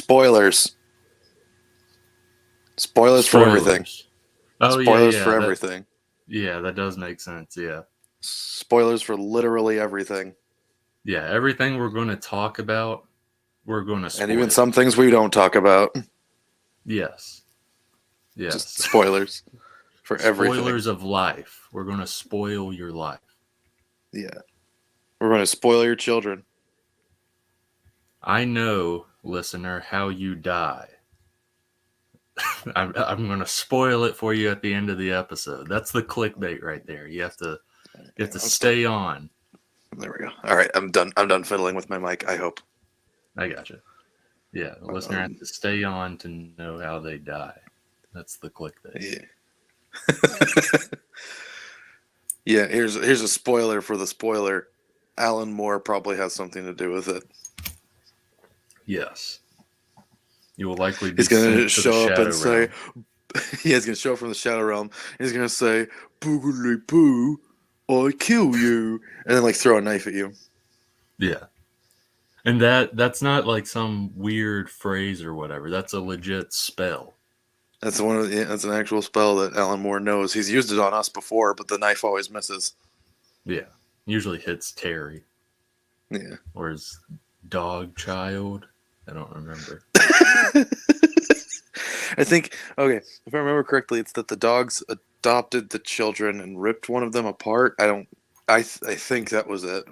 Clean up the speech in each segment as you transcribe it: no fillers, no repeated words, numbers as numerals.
Spoilers. Spoilers for everything. Oh, Spoilers yeah. for everything. That does make sense, yeah. Spoilers for literally everything. Yeah, everything we're going to talk about, we're going to spoil. And even some things we don't talk about. Yes. Just spoilers for everything. Spoilers of life. We're going to spoil your life. Yeah. We're going to spoil your children. I know, listener, how you die. I'm going to spoil it for you at the end of the episode. That's the clickbait right there. You have to stay on. There we go. All right, I'm done. I'm done fiddling with my mic. I hope. I gotcha. Yeah, the listener has to stay on to know how they die. That's the clickbait. Yeah. Yeah. Here's a spoiler for the spoiler. Alan Moore probably has something to do with it. Yes. You will likely be he's going to show up and say, he's going to show up from the Shadow Realm. He's going to say, "Boogly boo, I kill you," and then like throw a knife at you. Yeah. And that's not like some weird phrase or whatever. That's a legit spell. That's that's an actual spell that Alan Moore knows. He's used it on us before, but the knife always misses. Yeah. Usually hits Terry. Yeah. Or his dog child. I don't remember. I think, okay, if I remember correctly, it's that the dogs adopted the children and ripped one of them apart. I think that was it.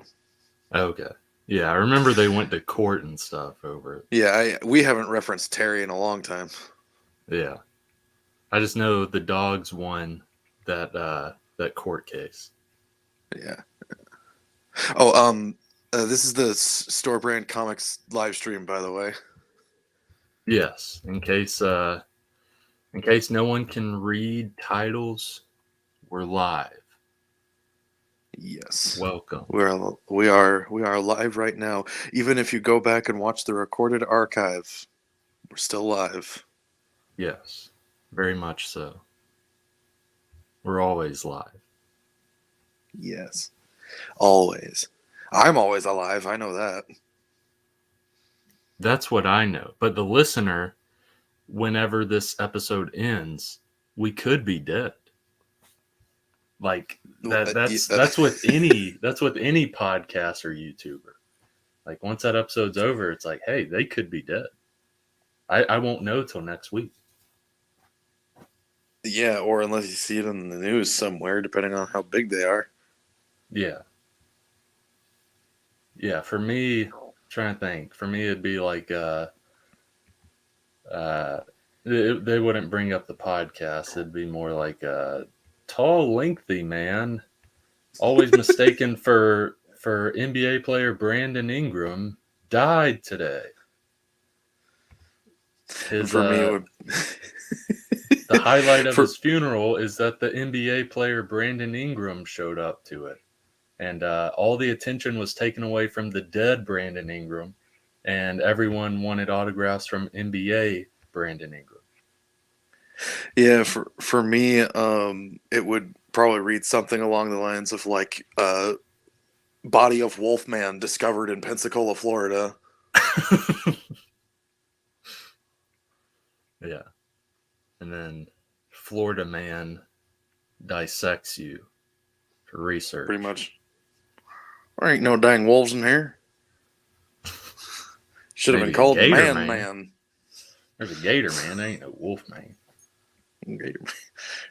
Okay. Yeah, I remember they went to court and stuff over it. Yeah, we haven't referenced Terry in a long time. Yeah. I just know the dogs won that court case. Yeah. Oh, this is the Store Brand Comics live stream, by the way. Yes, in case no one can read titles, we're live. Yes. Welcome. We are live right now. Even if you go back and watch the recorded archive, we're still live. Yes, very much so. We're always live. Yes. Always. I'm always alive. I know that. That's what I know. But the listener, whenever this episode ends, we could be dead. Like that's with any podcast or YouTuber. Like once that episode's over, it's like, hey, they could be dead. I won't know till next week. Yeah, or unless you see it in the news somewhere, depending on how big they are. Yeah. Yeah, for me, I'm trying to think. For me, it'd be like they wouldn't bring up the podcast. It'd be more like tall, lengthy man, always mistaken for NBA player Brandon Ingram, died today. For me, it would... the highlight of his funeral is that the NBA player Brandon Ingram showed up to it. And all the attention was taken away from the dead Brandon Ingram, and everyone wanted autographs from NBA Brandon Ingram. Yeah, for me, it would probably read something along the lines of like, body of Wolfman discovered in Pensacola, Florida. Yeah. And then Florida man dissects you for research. Pretty much. There ain't no dang wolves in here. Should have been called Man. There's a gator man. There ain't no wolf man.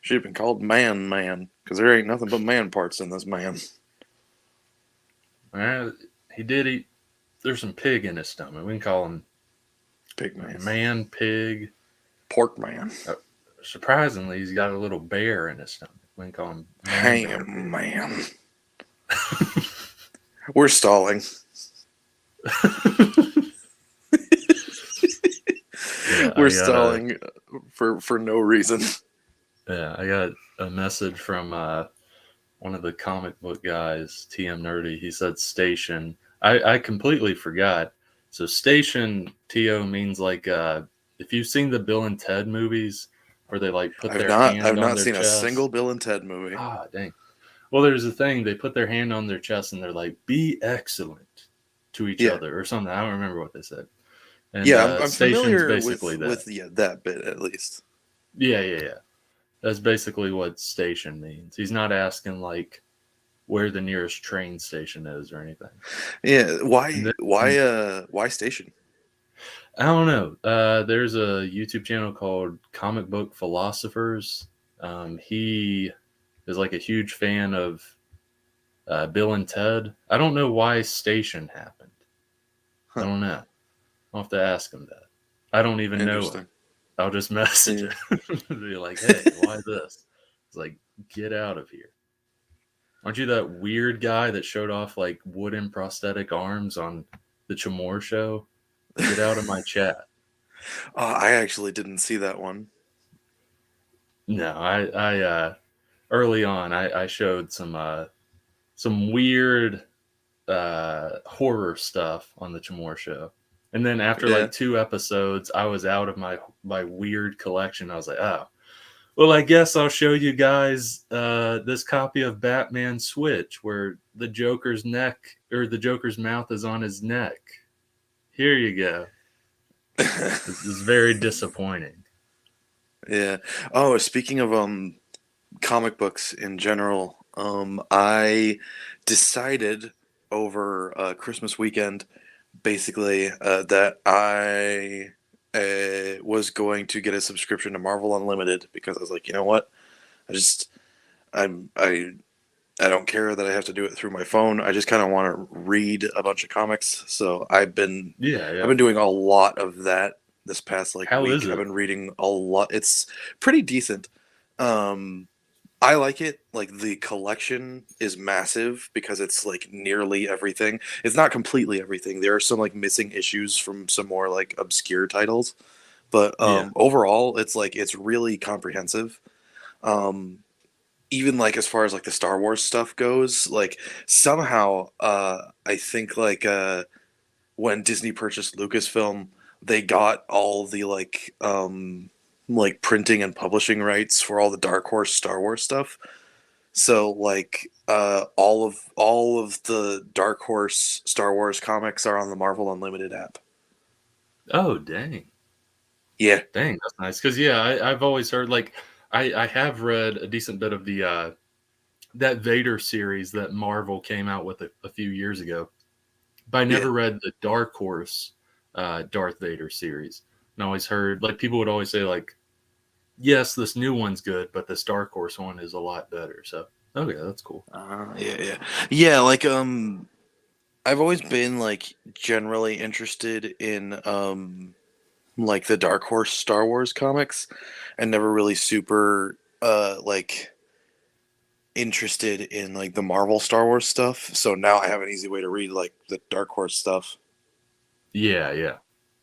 Should have been called Man, because there ain't nothing but man parts in this man. He did eat. There's some pig in his stomach. We can call him Pig Man. Man, pig. Pork Man. Surprisingly, he's got a little bear in his stomach. We can call him Ham Man. We're stalling. We're stalling for no reason. Yeah, I got a message from one of the comic book guys, TM Nerdy. He said station. I completely forgot. So station, Teo, means like if you've seen the Bill and Ted movies where they like put their hand on their chest. I've not seen a single Bill and Ted movie. Ah, dang. Well, there's a thing. They put their hand on their chest and they're like, be excellent to each other or something. I don't remember what they said. And Yeah, I'm Station's familiar basically that. with yeah, that bit at least. Yeah, yeah, yeah. That's basically what station means. He's not asking like where the nearest train station is or anything. Yeah, And then why station? I don't know. There's a YouTube channel called Comic Book Philosophers. He is like a huge fan of Bill and Ted. I don't know why Station happened. I Huh, don't know. I'll have to ask him that. I don't even know him. interesting. I'll just message Yeah. him. Be like, hey, why this? It's like, get out of here. Aren't you that weird guy that showed off like wooden prosthetic arms on the Chamor show? Get out of my chat. I actually didn't see that one. No, early on, I showed some weird horror stuff on the Chamor show. And then after Yeah. like 2 episodes, I was out of my weird collection. I was like, oh, well, I guess I'll show you guys this copy of Batman Switch where the Joker's neck or the Joker's mouth is on his neck. Here you go. This is very disappointing. Yeah. Oh, speaking of comic books in general, I decided over Christmas weekend basically that I was going to get a subscription to Marvel Unlimited because I was like, you know what? I just I'm I don't care that I have to do it through my phone. I just kind of want to read a bunch of comics. So Yeah, I've yeah. been doing a lot of that this past like How is week. I've it? been reading a lot. It's pretty decent. Um I like it. Like the collection is massive because it's like nearly everything. It's not completely everything. There are some like missing issues from some more like obscure titles, but Yeah. overall it's like it's really comprehensive. Um Even like as far as like the Star Wars stuff goes, like somehow I think like when Disney purchased Lucasfilm, they got all the like printing and publishing rights for all the Dark Horse Star Wars stuff. So like all of the Dark Horse Star Wars comics are on the Marvel Unlimited app. Oh, dang. Yeah. Dang, that's nice. Because yeah, I've always heard like I have read a decent bit of the that Vader series that Marvel came out with a few years ago, but I Yeah. never read the Dark Horse Darth Vader series. And I always heard like people would always say like, yes, this new one's good, but this Dark Horse one is a lot better. So okay, that's cool. Yeah, yeah. Yeah, like I've always been like generally interested in like the Dark Horse Star Wars comics and never really super like interested in like the Marvel Star Wars stuff. So now I have an easy way to read like the Dark Horse stuff. Yeah, yeah,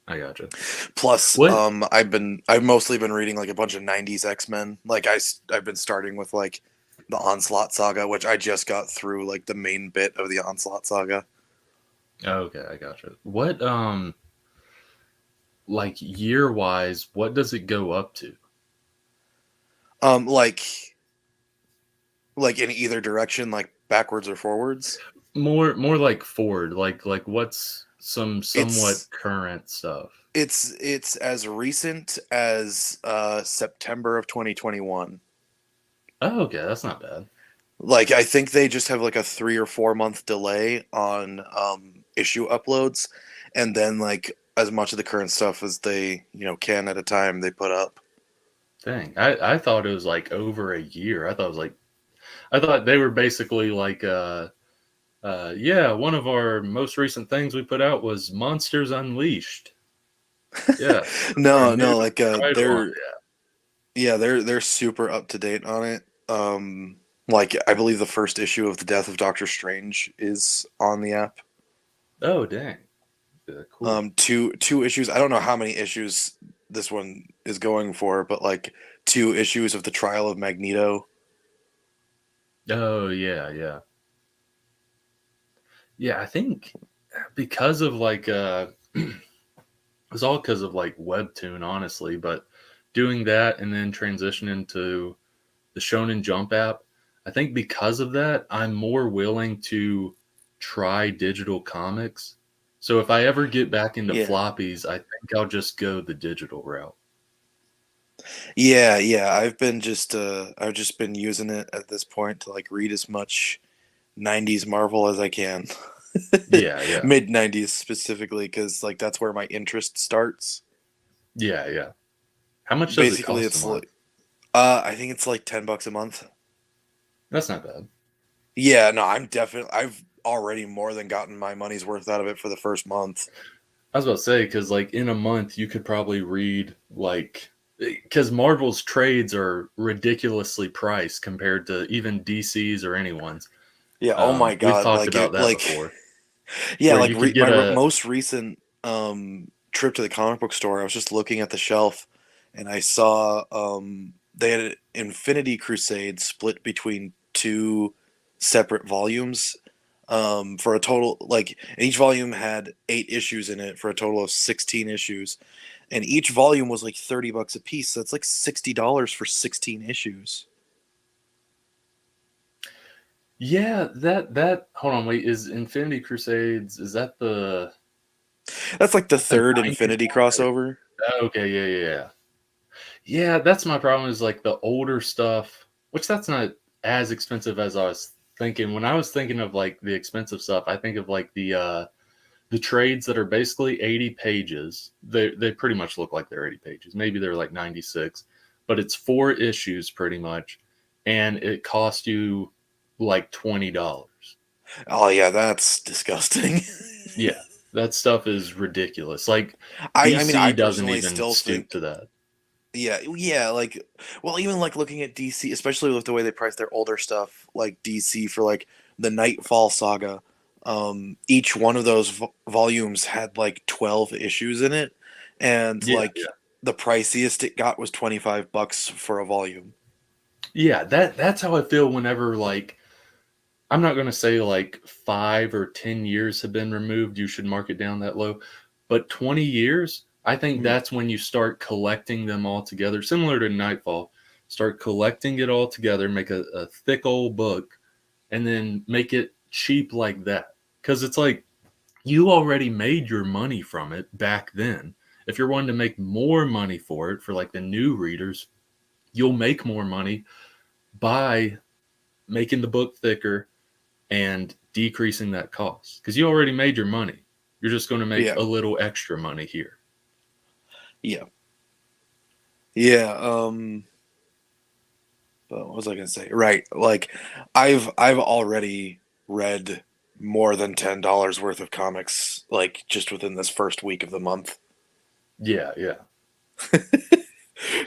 I gotcha. Plus, What? I've mostly been reading like a bunch of '90s X-Men. Like I've been starting with like the Onslaught saga, which I just got through like the main bit of the Onslaught saga. Okay, I gotcha. What like year wise, what does it go up to? Um, like like in either direction, like backwards or forwards. More like Ford, like what's some somewhat It's current stuff? it's as recent as September of 2021. Oh, okay, that's not bad. Like I think they just have like a 3 or 4 month delay on issue uploads, and then like as much of the current stuff as they can at a time they put up. Dang, I thought it was like over a year. I thought they were basically like yeah, one of our most recent things we put out was Monsters Unleashed. Yeah, our No, new no, like title on they're yeah they're super up to date on it. Like I believe the first issue of the Death of Doctor Strange is on the app. Oh, dang. Yeah, cool. Two issues. I don't know how many issues this one is going for, but like 2 issues of the Trial of Magneto. Oh, yeah, yeah. Yeah, I think because of like it's all because of like Webtoon, honestly, but doing that and then transitioning to the Shonen Jump app, I think because of that, I'm more willing to try digital comics. So if I ever get back into Yeah. floppies, I think I'll just go the digital route. Yeah, yeah. I've just been using it at this point to like read as much 90s Marvel as I can. Yeah, yeah, Mid 90s specifically cuz like that's where my interest starts. yeah, yeah. How much does it Basically cost a it's month? like I think it's like $10 a month. That's not bad. Yeah, no, I've already more than gotten my money's worth out of it for the first month. I was about to say because like in a month you could probably read like because Marvel's trades are ridiculously priced compared to even DC's or anyone's. Yeah, oh my We've god, talked about that like before, yeah, where like you could my get a most recent trip to the comic book store, I was just looking at the shelf and I saw they had an Infinity Crusade split between two separate volumes for a total like and each volume had 8 issues in it for a total of 16 issues. And each volume was like $30 a piece, so it's like $60 for 16 issues. yeah that hold on wait is Infinity Crusades is that That's like the the third 90s Infinity one or crossover. okay yeah. Yeah, that's my problem is like the older stuff, which that's not as expensive as I was thinking. When I was thinking of like the expensive stuff, I think of like the trades that are basically 80 pages. They pretty much look like they're 80 pages. Maybe they're like 96, but it's 4 issues pretty much and it cost you like $20. Oh yeah, that's disgusting. Yeah. That stuff is ridiculous. Like I mean I DC doesn't personally even still stoop to think that. yeah, yeah, like well even like looking at DC, especially with the way they price their older stuff, like DC for like the Nightfall saga, each one of those volumes had like 12 issues in it and Yeah. like the priciest it got was $25 for a volume. Yeah, that's how I feel whenever like I'm not going to say like 5 or 10 years have been removed. You should mark it down that low, but 20 years, I think Mhm. that's when you start collecting them all together. Similar to Nightfall, start collecting it all together, make a thick old book, and then make it cheap like that. Because it's like you already made your money from it back then. If you're wanting to make more money for it for like the new readers, you'll make more money by making the book thicker and decreasing that cost because you already made your money. You're just going to make Yeah. a little extra money here. Yeah. Yeah, but what was I gonna say? Right, like I've already read more than $10 worth of comics, like just within this first week of the month. Yeah, yeah.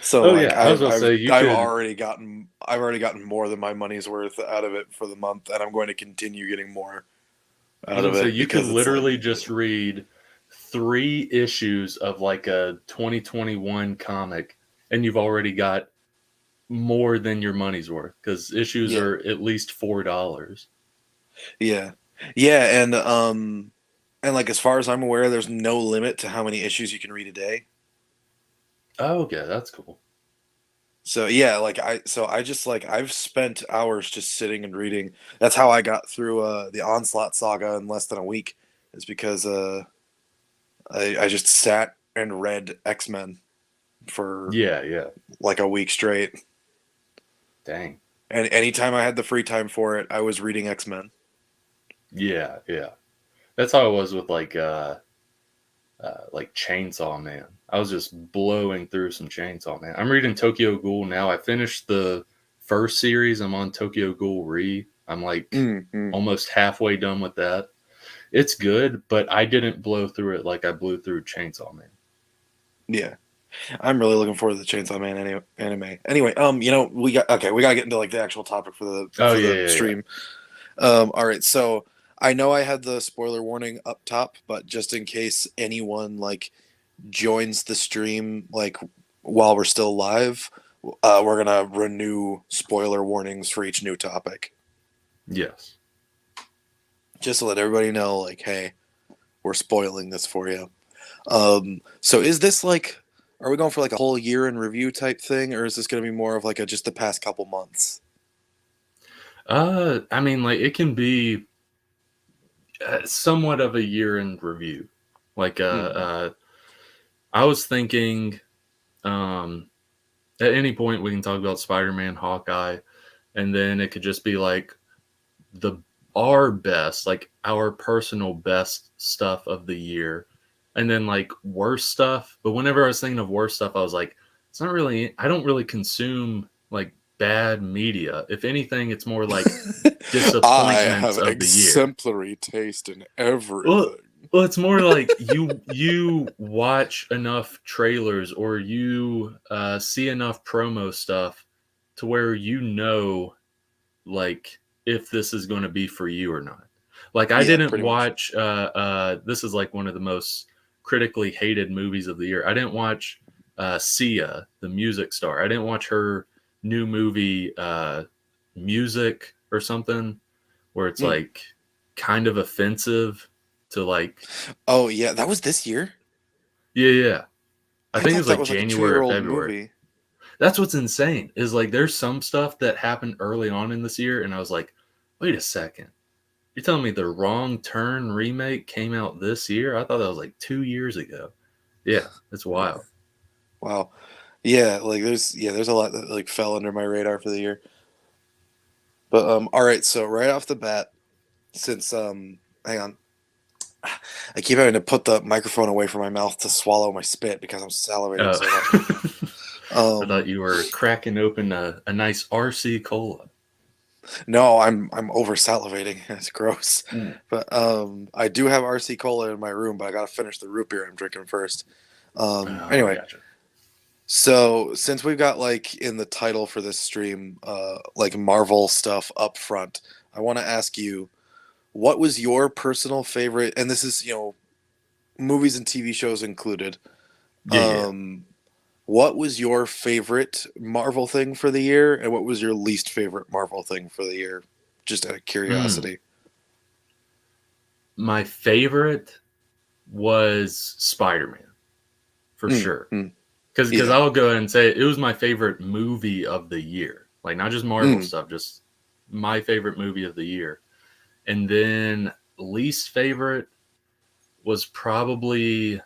So Oh like yeah, I was about to say you could. I've already gotten more than my money's worth out of it for the month, and I'm going to continue getting more I was out going of to say it you could because it's like literally just read 3 issues of like a 2021 comic, and you've already got more than your money's worth because issues yeah, are at least $4. yeah, yeah, and like as far as I'm aware, there's no limit to how many issues you can read a day. Oh, okay, that's cool. So yeah, I just like I've spent hours just sitting and reading. That's how I got through the Onslaught saga in less than a week. Is because I just sat and read X-Men for Yeah, yeah. like a week straight. Dang. And anytime I had the free time for it, I was reading X-Men. Yeah, yeah. That's how it was with like Chainsaw Man. I was just blowing through some Chainsaw Man. I'm reading Tokyo Ghoul now. I finished the first series. I'm on Tokyo Ghoul Re. I'm like Mm. almost halfway done with that. It's good, but I didn't blow through it like I blew through Chainsaw Man. Yeah, I'm really looking forward to the Chainsaw Man anime. Anyway, we gotta get into like the actual topic Oh for yeah, the yeah, yeah. stream. All right, so I know I had the spoiler warning up top, but just in case anyone like joins the stream like while we're still live, we're gonna renew spoiler warnings for each new topic, Yes. just to let everybody know, like, hey, we're spoiling this for you. So is this like, are we going for like a whole year in review type thing, or is this gonna be more of like a just the past couple months? I mean, like it can be somewhat of a year in review. Like, Mm. I was thinking, um, at any point we can talk about Spider-Man, Hawkeye, and then it could just be like the our best, like our personal best stuff of the year, and then like worst stuff. But whenever I was thinking of worst stuff, I was like, it's not really. I don't really consume like bad media. If anything, it's more like I disappointments have of the year. exemplary taste in Well, everything. well, it's more like you watch enough trailers or you see enough promo stuff to where you know like if this is going to be for you or not. Like I Yeah, didn't pretty much. watch. This is like one of the most critically hated movies of the year. I didn't watch Sia, the music star. I didn't watch her new movie, Music or something, where it's Mm. like kind of offensive to like. Oh yeah, that was this year. Yeah, yeah. I I think it thought was that like was like a January or 2 year old February. movie. That's what's insane is like there's some stuff that happened early on in this year, and I was like, wait a second. You're telling me the Wrong Turn remake came out this year? I thought that was like 2 years ago. Yeah, it's Yeah. wild. Wow. Yeah, like there's a lot that like fell under my radar for the year. But all right, so right off the bat, since hang on. I keep having to put the microphone away from my mouth to swallow my spit because I'm salivating Oh, so much right now. I thought you were cracking open a nice RC cola. No, I'm over salivating. It's gross. Mm. But I do have RC cola in my room, but I gotta finish the root beer I'm drinking first. Oh, I Anyway, gotcha. so since we've got like in the title for this stream, like Marvel stuff up front, I want to ask you, what was your personal favorite? And this is, movies and TV shows included. Yeah, yeah. Um, what was your favorite Marvel thing for the year, and what was your least favorite Marvel thing for the year? Just out of Mm. curiosity. My favorite was Spider-Man for Mm, sure. mm, Because yeah. I'll go ahead and say it was my favorite movie of the year. Like not just Marvel Mm, stuff, just my favorite movie of the year. And then least favorite was probably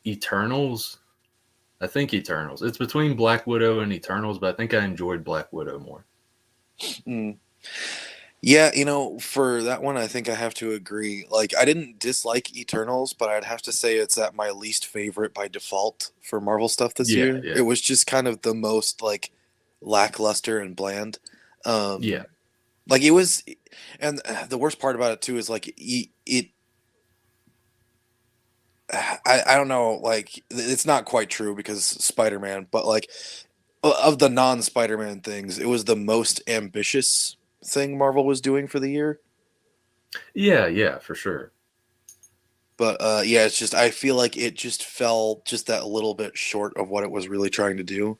Eternals. I think Eternals. It's between Black Widow and Eternals, but I think I enjoyed Black Widow more. mm. Yeah, for that one, I think I have to agree. Like, I didn't dislike Eternals, but I'd have to say it's at my least favorite by default for Marvel stuff this Yeah, year. It yeah, was just kind of the most like lackluster and bland. yeah. Um, like it was, and the worst part about it too is like it. I don't know, like it's not quite true because Spider-Man, but like of the non-Spider-Man things, it was the most ambitious thing Marvel was doing for the year. Yeah, yeah, for sure. But yeah, it's just I feel like it just fell just that little bit short of what it was really trying to do.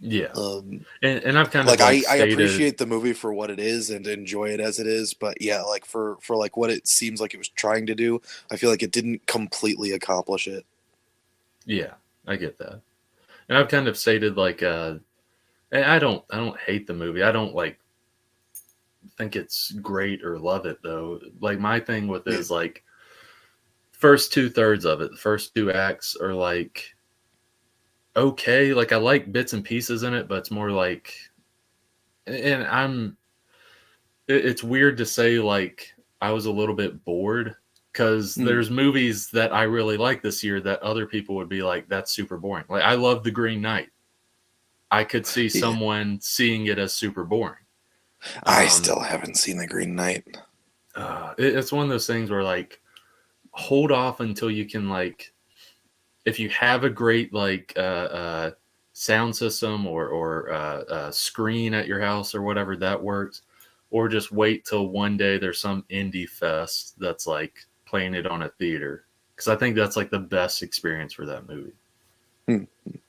Yeah. Um, And I've kind of like like I stated, appreciate the movie for what it is and enjoy it as it is, but yeah, like for like what it seems like it was trying to do, I feel like it didn't completely accomplish it. yeah, I get that. And I've kind of stated like and I don't hate the movie. I don't like think it's great or love it though. Like my thing with it Yeah. is like first two thirds of it, the first two acts are like okay. Like I like bits and pieces in it, but it's more like, and it's weird to say like I was a little bit bored because Mm, there's movies that I really like this year that other people would be like, that's super boring. Like I love The Green Knight. I could see yeah. someone seeing it as super boring. I Um, still haven't seen The Green Knight. it's one of those things where like hold off until you can like if you have a great like sound system or screen at your house or whatever that works, or just wait till one day there's some indie fest that's like playing it on a theater because I think that's like the best experience for that movie Hmm.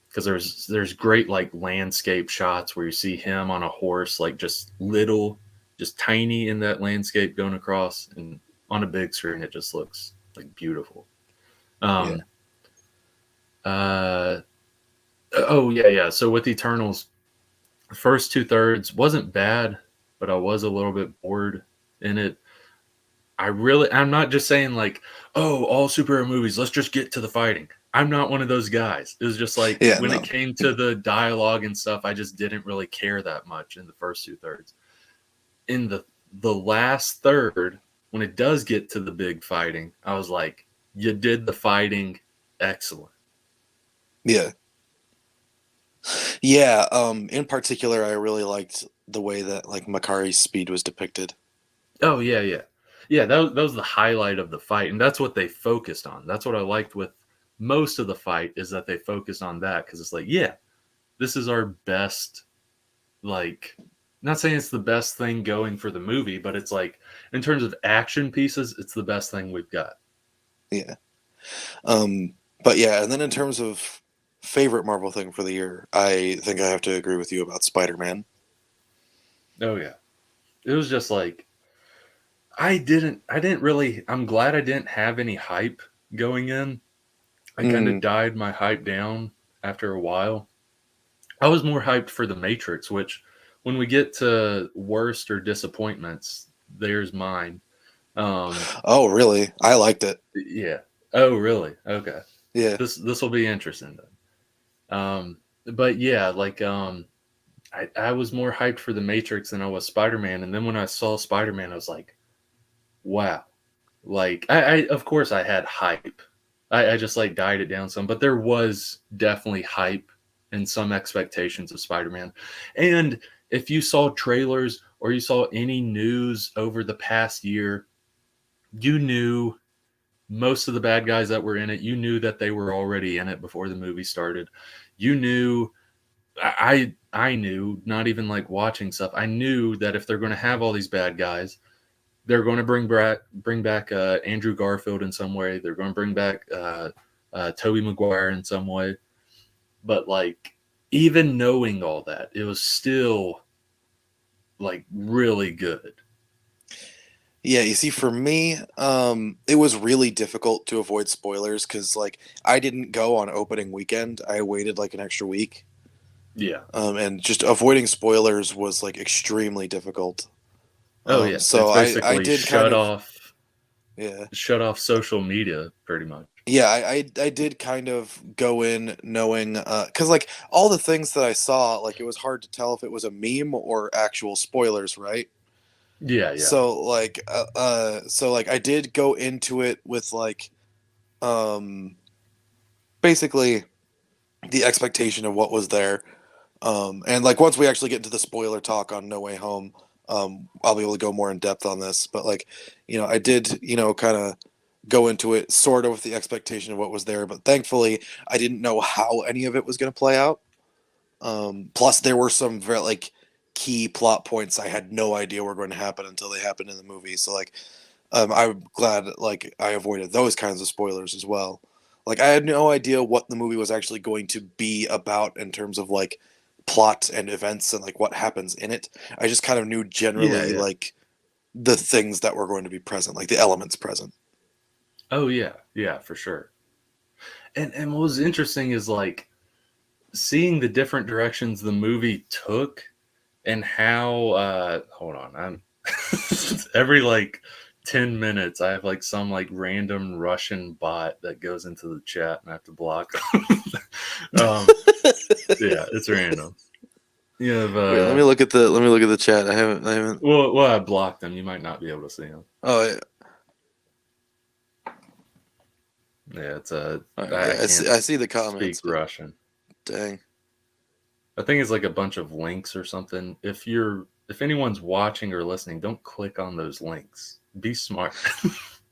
because there's great like landscape shots where you see him on a horse like just little just tiny in that landscape going across and on a big screen it just looks like beautiful. Yeah. um uh oh yeah, yeah. So with Eternals, the first two thirds wasn't bad, but I was a little bit bored in it. I'm not just saying like, oh, all superhero movies, let's just get to the fighting. I'm not one of those guys. It was just like Yeah, when no. it came to the dialogue and stuff, I just didn't really care that much in the first 2/3. In the last third, when it does get to the big fighting, I was like, you did the fighting excellent. Yeah. Yeah, in particular, I really liked the way that like Makari's speed was depicted. Oh yeah. Yeah, that was the highlight of the fight, and that's what they focused on. That's what I liked with most of the fight is that they focused on that because it's like, yeah, this is our best, like, not saying it's the best thing going for the movie, but it's like in terms of action pieces, it's the best thing we've got. Yeah. But yeah, and then in terms of favorite Marvel thing for the year, I think I have to agree with you about Spider-Man. Oh yeah, it was just like I didn't really. I'm glad I didn't have any hype going in. I kind of Mm. died my hype down after a while. I was more hyped for The Matrix, which when we get to worst or disappointments, there's mine. Oh, really? I liked it. Yeah. Oh, really? Okay. Yeah. This will be interesting then. But yeah, like I was more hyped for The Matrix than I was Spider-Man, and then when I saw Spider-Man, I was like, wow. Like I of course I had hype. I just like died it down some, but there was definitely hype and some expectations of Spider-Man. And if you saw trailers or you saw any news over the past year, you knew most of the bad guys that were in it. You knew that they were already in it before the movie started. You knew I knew, not even like watching stuff. I knew that if they're going to have all these bad guys, they're going to bring back Andrew Garfield in some way. They're going to bring back Tobey Maguire in some way. But like, even knowing all that, it was still like really good. Yeah, you see, for me, it was really difficult to avoid spoilers because, like, I didn't go on opening weekend. I waited like an extra week, Yeah. and just avoiding spoilers was like extremely difficult. Oh yeah. So It's I basically did kind of, yeah, shut off social media pretty much. yeah, I did kind of go in knowing, because like all the things that I saw, like it was hard to tell if it was a meme or actual spoilers, right? Yeah. So like I did go into it with like um basically the expectation of what was there. And like once we actually get into the spoiler talk on No Way Home, I'll be able to go more in depth on this. But like, I did, kind of go into it sort of with the expectation of what was there. But thankfully, I didn't know how any of it was going to play out. Plus, there were some very like key plot points I had no idea were going to happen until they happened in the movie. So like, I'm glad like I avoided those kinds of spoilers as well. Like I had no idea what the movie was actually going to be about in terms of like plot and events and like what happens in it. I just kind of knew generally Yeah. like the things that were going to be present, like the elements present. Oh yeah, for sure. And what was interesting is like seeing the different directions the movie took and how hold on, I'm every like 10 minutes I have like some like random Russian bot that goes into the chat and I have to block them. Yeah, it's random. You have Wait, let me look at the chat. I haven't. well I blocked them. You might not be able to see them. Oh, yeah. Yeah, it's All right, I yeah, can't I see the speak comments, but Russian. dang. I think it's like a bunch of links or something. If anyone's watching or listening, don't click on those links. Be smart.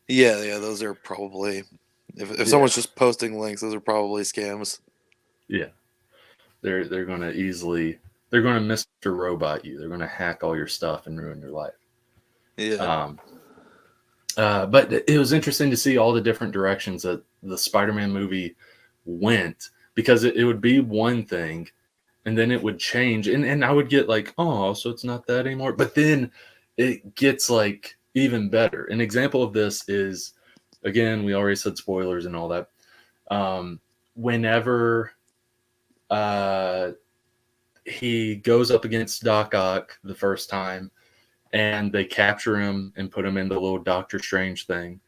Yeah, those are probably if Yeah. someone's just posting links, those are probably scams. Yeah. They're gonna they're gonna Mr. Robot you. They're gonna hack all your stuff and ruin your life. Yeah. Um but it was interesting to see all the different directions that the Spider-Man movie went because it would be one thing and then it would change and I would get like, oh, so it's not that anymore. But then it gets like even better. An example of this is, again, we already said spoilers and all that. Whenever he goes up against Doc Ock the first time and they capture him and put him in the little Doctor Strange thing.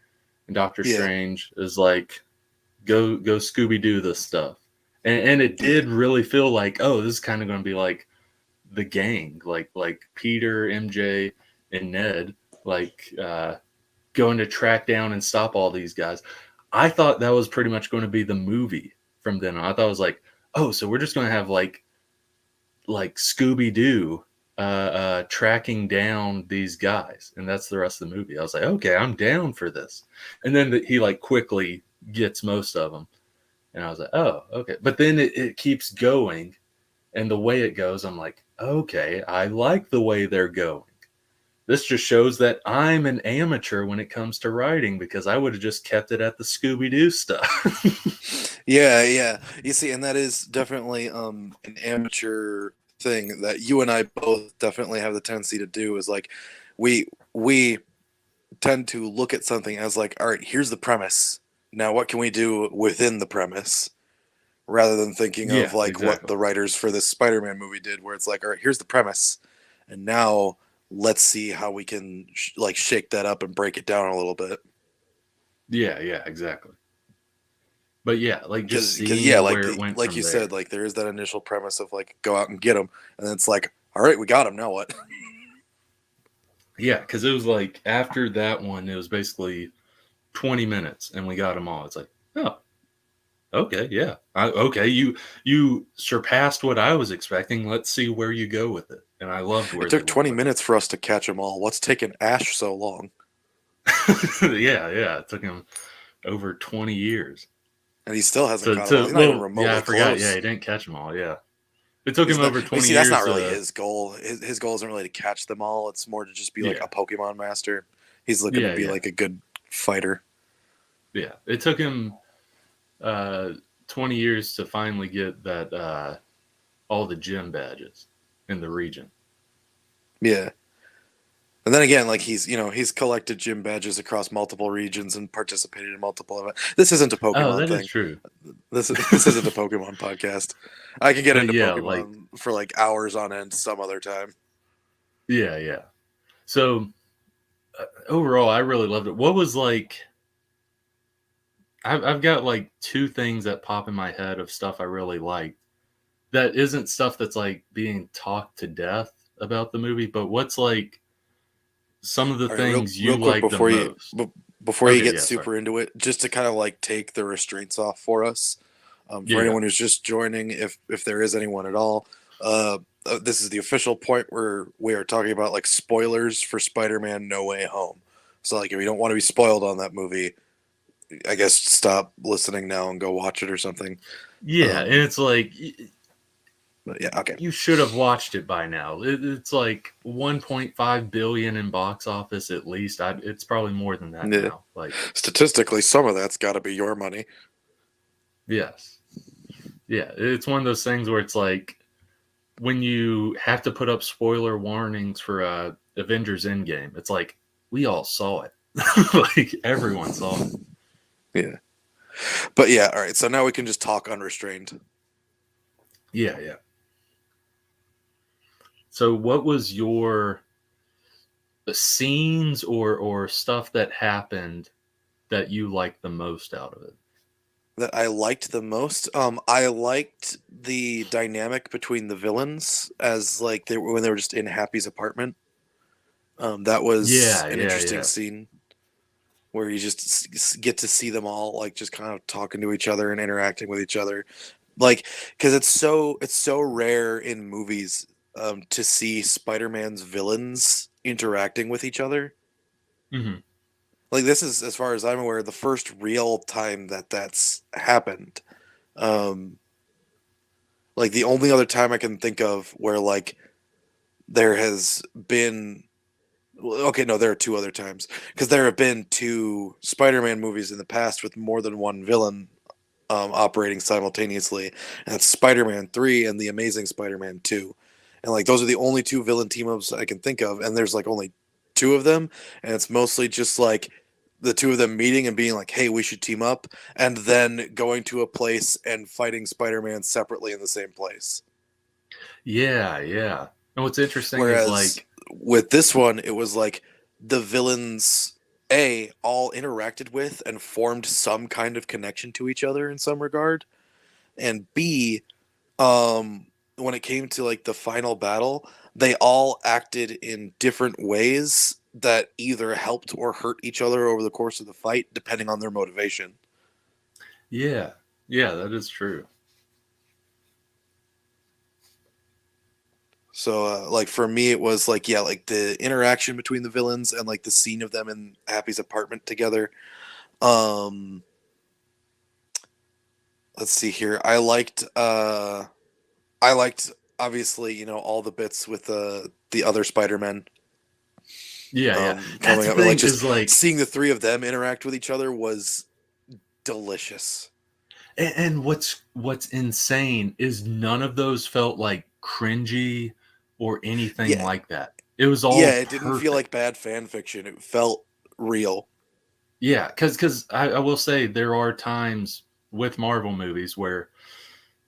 And Doctor Yeah. Strange is like, go Scooby-Doo this stuff. And it did really feel like, oh, this is kind of going to be like the gang, like Peter, MJ, and Ned, like going to track down and stop all these guys. I thought that was pretty much going to be the movie from then on. I thought it was like, oh, so we're just going to have like Scooby-Doo tracking down these guys, and that's the rest of the movie. I was like, okay, I'm down for this. And then he like quickly gets most of them, and I was like, oh, okay. But then it keeps going, and the way it goes, I'm like, okay, I like the way they're going. This just shows that I'm an amateur when it comes to writing, because I would have just kept it at the Scooby-Doo stuff. Yeah. You see, and that is definitely an amateur thing that you and I both definitely have the tendency to do. Is like we tend to look at something as like, all right, here's the premise. Now, what can we do within the premise? Rather than thinking of like what the writers for this Spider-Man movie did, where it's like, all right, here's the premise, and now let's see how we can like shake that up and break it down a little bit. Yeah, exactly. But yeah, like just seeing like where it went like from you there. said, like there is that initial premise of like go out and get them, and then it's like, all right, we got them. Now what? Yeah, because it was like after that one, it was basically 20 minutes, and we got them all. It's like, oh, okay, yeah, okay, you surpassed what I was expecting. Let's see where you go with it, and I loved where It took 20 minutes for us to catch them all. What's taken Ash so long? yeah, it took him over 20 years. And he still hasn't caught them all. He's not even remotely I forgot. close. Yeah, he didn't catch them all. Yeah, it took him over 20 years. That's not really his goal. His goal isn't really to catch them all. It's more to just be like a Pokemon master. He's looking to be like a good fighter. Yeah, it took him 20 years to finally get that all the gym badges in the region. Yeah. And then again, like he's collected gym badges across multiple regions and participated in multiple events. This isn't a Pokemon thing. Oh, that is true. This isn't a Pokemon podcast. I can get into Pokemon for like hours on end some other time. Yeah. So overall, I really loved it. What was like? I've got like two things that pop in my head of stuff I really liked. That isn't stuff that's like being talked to death about the movie, but what's like some of the things you like the most? Before you get super into it, just to kind of like take the restraints off for us, for anyone who's just joining, if there is anyone at all, this is the official point where we are talking about like spoilers for Spider-Man No Way Home. So like if you don't want to be spoiled on that movie, I guess stop listening now and go watch it or something. Yeah, and it's like, yeah, okay. You should have watched it by now. It's like 1.5 billion in box office at least. It's probably more than that now. Like statistically, some of that's got to be your money. Yes. Yeah, it's one of those things where it's like when you have to put up spoiler warnings for Avengers Endgame, it's like we all saw it. Like everyone saw it. Yeah. But yeah, all right. So now we can just talk unrestrained. Yeah. So what was your scenes or stuff that happened that you liked the most out of it? That I liked the most? I liked the dynamic between the villains as like when they were just in Happy's apartment. That was an interesting scene where you just get to see them all like just kind of talking to each other and interacting with each other. Like, because it's so rare in movies to see Spider-Man's villains interacting with each other. Mm-hmm. Like this is, as far as I'm aware, the first real time that's happened. Like the only other time I can think of where like there has been, okay, no, there are two other times, because there have been two Spider-Man movies in the past with more than one villain operating simultaneously, and that's Spider-Man 3 and The Amazing Spider-Man 2. And like those are the only two villain team-ups I can think of, and there's like only two of them, and it's mostly just like the two of them meeting and being like, hey, we should team up, and then going to a place and fighting Spider-Man separately in the same place. Yeah. And what's interesting is like with this one, it was like the villains all interacted with and formed some kind of connection to each other in some regard, and B, when it came to like the final battle, they all acted in different ways that either helped or hurt each other over the course of the fight, depending on their motivation. Yeah, yeah, that is true. So, like for me, it was like like the interaction between the villains and like the scene of them in Happy's apartment together. Um, let's see here. I liked obviously all the bits with the other Spider-Men Yeah, yeah. That's coming the up, and like thing just is like, seeing the three of them interact with each other was delicious. and what's insane is none of those felt like cringy or anything Yeah, like that. It was yeah, all it didn't feel perfect. like bad fan fiction. It felt real. Yeah, because I will say there are times with Marvel movies where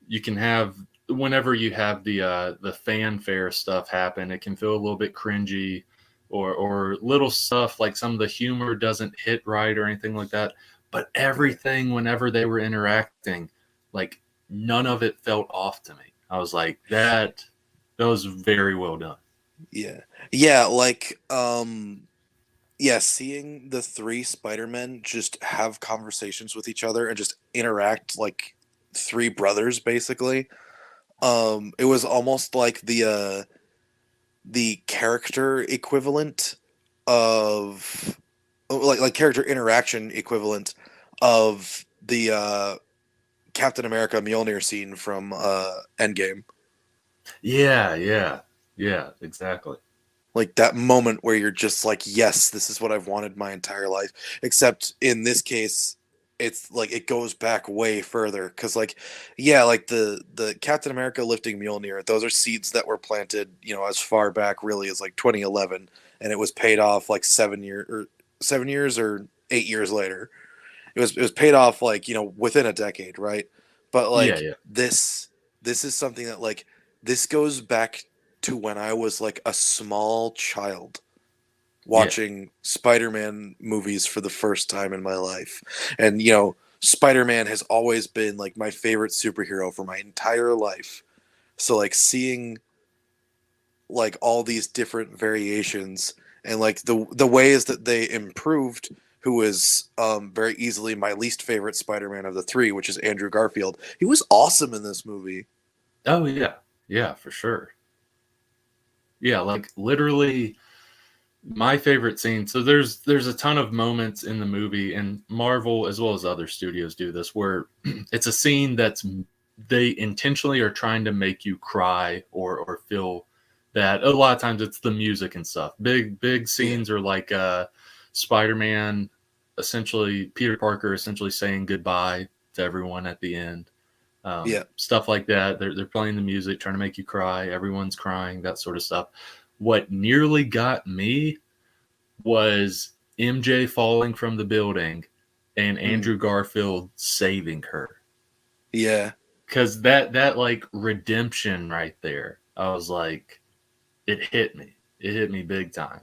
you can have whenever you have the fanfare stuff happen, it can feel a little bit cringy, or little stuff like some of the humor doesn't hit right or anything like that. But Yeah, everything, whenever they were interacting, like none of it felt off to me. I was like, that was very well done. yeah, yeah. Like, yeah, seeing the three Spider-Men just have conversations with each other and just interact like three brothers, basically. It was almost like the character equivalent of like character interaction equivalent of the Captain America Mjolnir scene from Endgame. Yeah, yeah, yeah, exactly. Like that moment where you're just like, yes, this is what I've wanted my entire life. Except in this case, it's like it goes back way further because like like the Captain America lifting Mjolnir, those are seeds that were planted as far back really as like 2011, and it was paid off like 7 years or 8 years later. It was paid off like within a decade, right? But Yeah, like yeah, this is something that like this goes back to when I was like a small child yeah, watching Spider-Man movies for the first time in my life. And Spider-Man has always been like my favorite superhero for my entire life. So like seeing like all these different variations and like the ways that they improved who is very easily my least favorite Spider-Man of the three, which is Andrew Garfield. He was awesome in this movie. oh yeah, yeah, for sure. Yeah, like literally my favorite scene. So there's a ton of moments in the movie, and Marvel as well as other studios do this, where it's a scene that's they intentionally are trying to make you cry or feel that. A lot of times it's the music and stuff. Big Yeah. scenes are like Spider-Man, essentially Peter Parker essentially saying goodbye to everyone at the end. Yeah. Stuff like that. They're playing the music, trying to make you cry. Everyone's crying, that sort of stuff. What nearly got me was MJ falling from the building and Mm. Andrew Garfield saving her. Yeah. Because that like redemption right there, I was like, it hit me. It hit me big time.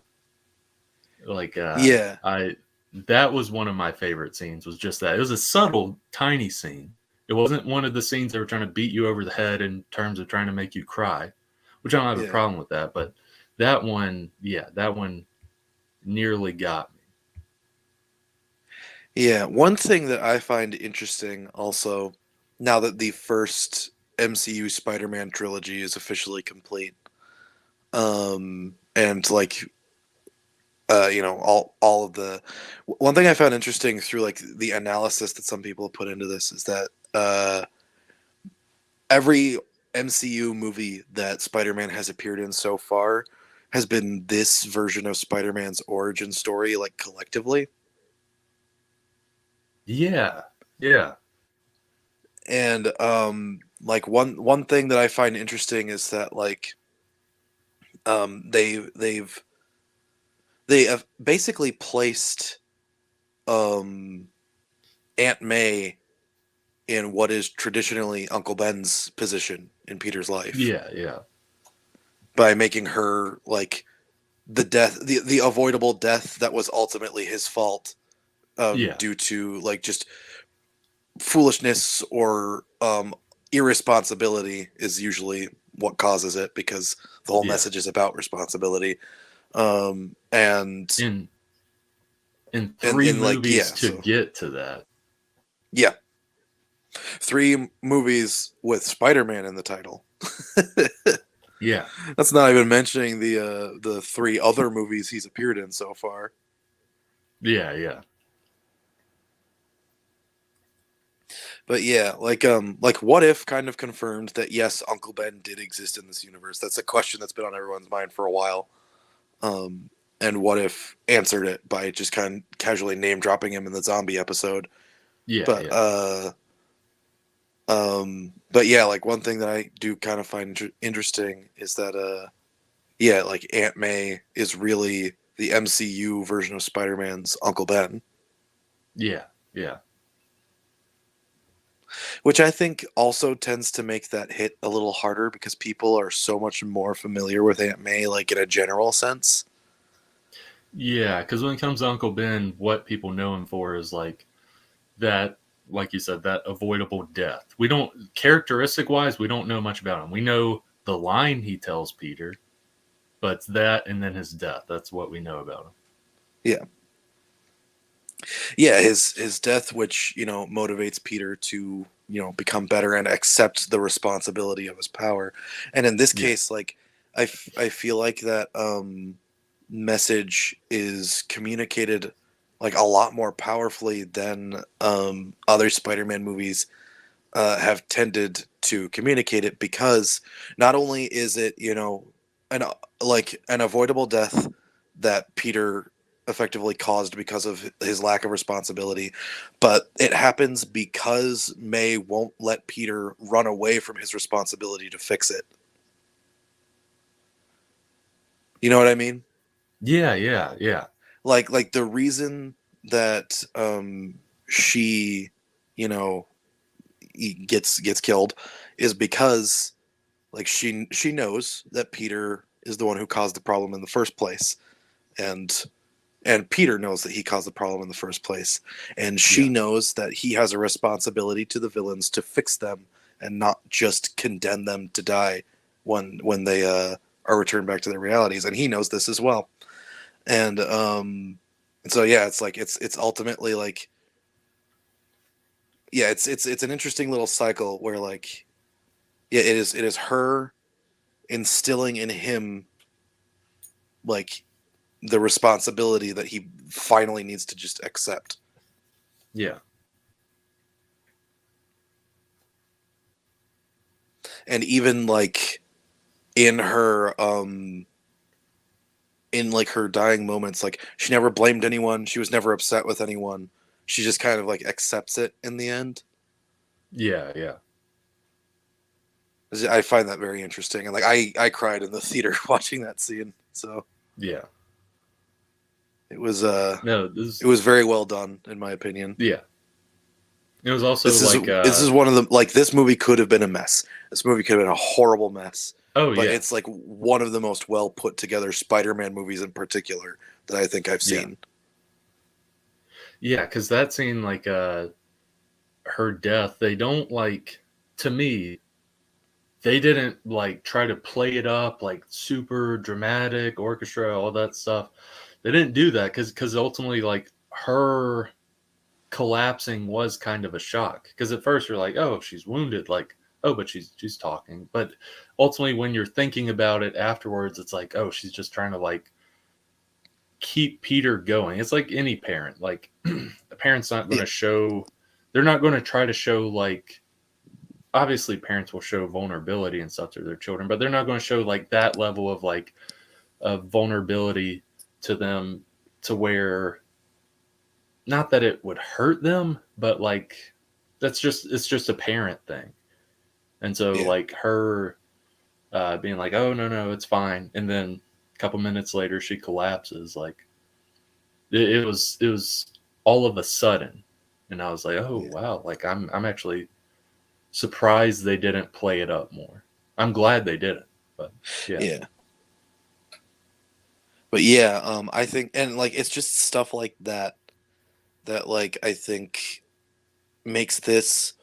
Like Yeah. I that was one of my favorite scenes. Was just that it was a subtle, tiny scene. It wasn't one of the scenes that were trying to beat you over the head in terms of trying to make you cry, which I don't have a Yeah. problem with that. But that one, yeah, that one nearly got me. Yeah. One thing that I find interesting also, now that the first MCU Spider-Man trilogy is officially complete, and like all of the one thing I found interesting through like the analysis that some people have put into this is that every MCU movie that Spider-Man has appeared in so far has been this version of Spider-Man's origin story, like collectively. Yeah, yeah, And like one thing that I find interesting is that like they have basically placed um Aunt May in what is traditionally Uncle Ben's position in Peter's life yeah, yeah, by making her like the avoidable death that was ultimately his fault, Yeah. due to like just foolishness or irresponsibility is usually what causes it, because the whole Yeah. message is about responsibility. And In three like, yeah, movies to so get to that. yeah, 3 movies with Spider-Man in the title. Yeah. That's not even mentioning the 3 other movies he's appeared in so far. Yeah, yeah. But yeah, like What If kind of confirmed that yes, Uncle Ben did exist in this universe. That's a question that's been on everyone's mind for a while. And What If answered it by just kind of casually name dropping him in the zombie episode. Yeah, But yeah. but yeah, like one thing that I do kind of find interesting is that yeah, like Aunt May is really the MCU version of Spider-Man's Uncle Ben, Yeah, yeah. which I think also tends to make that hit a little harder because people are so much more familiar with Aunt May, like in a general sense. Yeah, because when it comes to Uncle Ben, what people know him for is like that, like you said, that avoidable death. We don't, characteristic wise, we don't know much about him. We know the line he tells Peter, but it's that and then his death. That's what we know about him. Yeah. Yeah, his death, which motivates Peter to become better and accept the responsibility of his power. And in this Yeah, case, like I feel like that message is communicated like a lot more powerfully than other Spider-Man movies have tended to communicate it, because not only is it an like an avoidable death that Peter effectively caused because of his lack of responsibility, but it happens because May won't let Peter run away from his responsibility to fix it. You know what I mean? yeah, yeah, yeah, Like the reason that she you know gets killed is because like she knows that Peter is the one who caused the problem in the first place, and Peter knows that he caused the problem in the first place, and she yeah, knows that he has a responsibility to the villains to fix them and not just condemn them to die when they are returned back to their realities, and he knows this as well. And so yeah, it's like it's ultimately like, yeah, it's an interesting little cycle where like, yeah, it is her instilling in him like the responsibility that he finally needs to just accept. yeah, And even like in her in like her dying moments, like she never blamed anyone, she was never upset with anyone, she just kind of like accepts it in the end. yeah, yeah. I find that very interesting, and like I cried in the theater watching that scene, so Yeah. it was No, it was very well done in my opinion. yeah. It was also like, This is one of the, like, this movie could have been a mess. This movie could have been a horrible mess. oh But yeah, it's like one of the most well put together Spider-Man movies in particular that I think I've yeah, seen. yeah. Because that scene, like, her death, they don't like. To me, they didn't like try to play it up like super dramatic orchestra, all that stuff. They didn't do that because ultimately, like, her collapsing was kind of a shock. Because at first you're like, oh, she's wounded, like, oh, but she's talking. But ultimately, when you're thinking about it afterwards, it's like, oh, she's just trying to like keep Peter going. It's like any parent. Like, a parent's not going Yeah, to show. They're not going to try to show like. Obviously, parents will show vulnerability and stuff to their children, but they're not going to show like that level of like vulnerability to them, to where, not that it would hurt them, but like it's just a parent thing. And so yeah, like her being like, oh no no it's fine, and then a couple minutes later she collapses. Like, it was all of a sudden, and I was like, oh yeah, wow, like I'm actually surprised they didn't play it up more. I'm glad they didn't, but yeah, yeah. But yeah, I think, and like it's just stuff like that that like I think makes this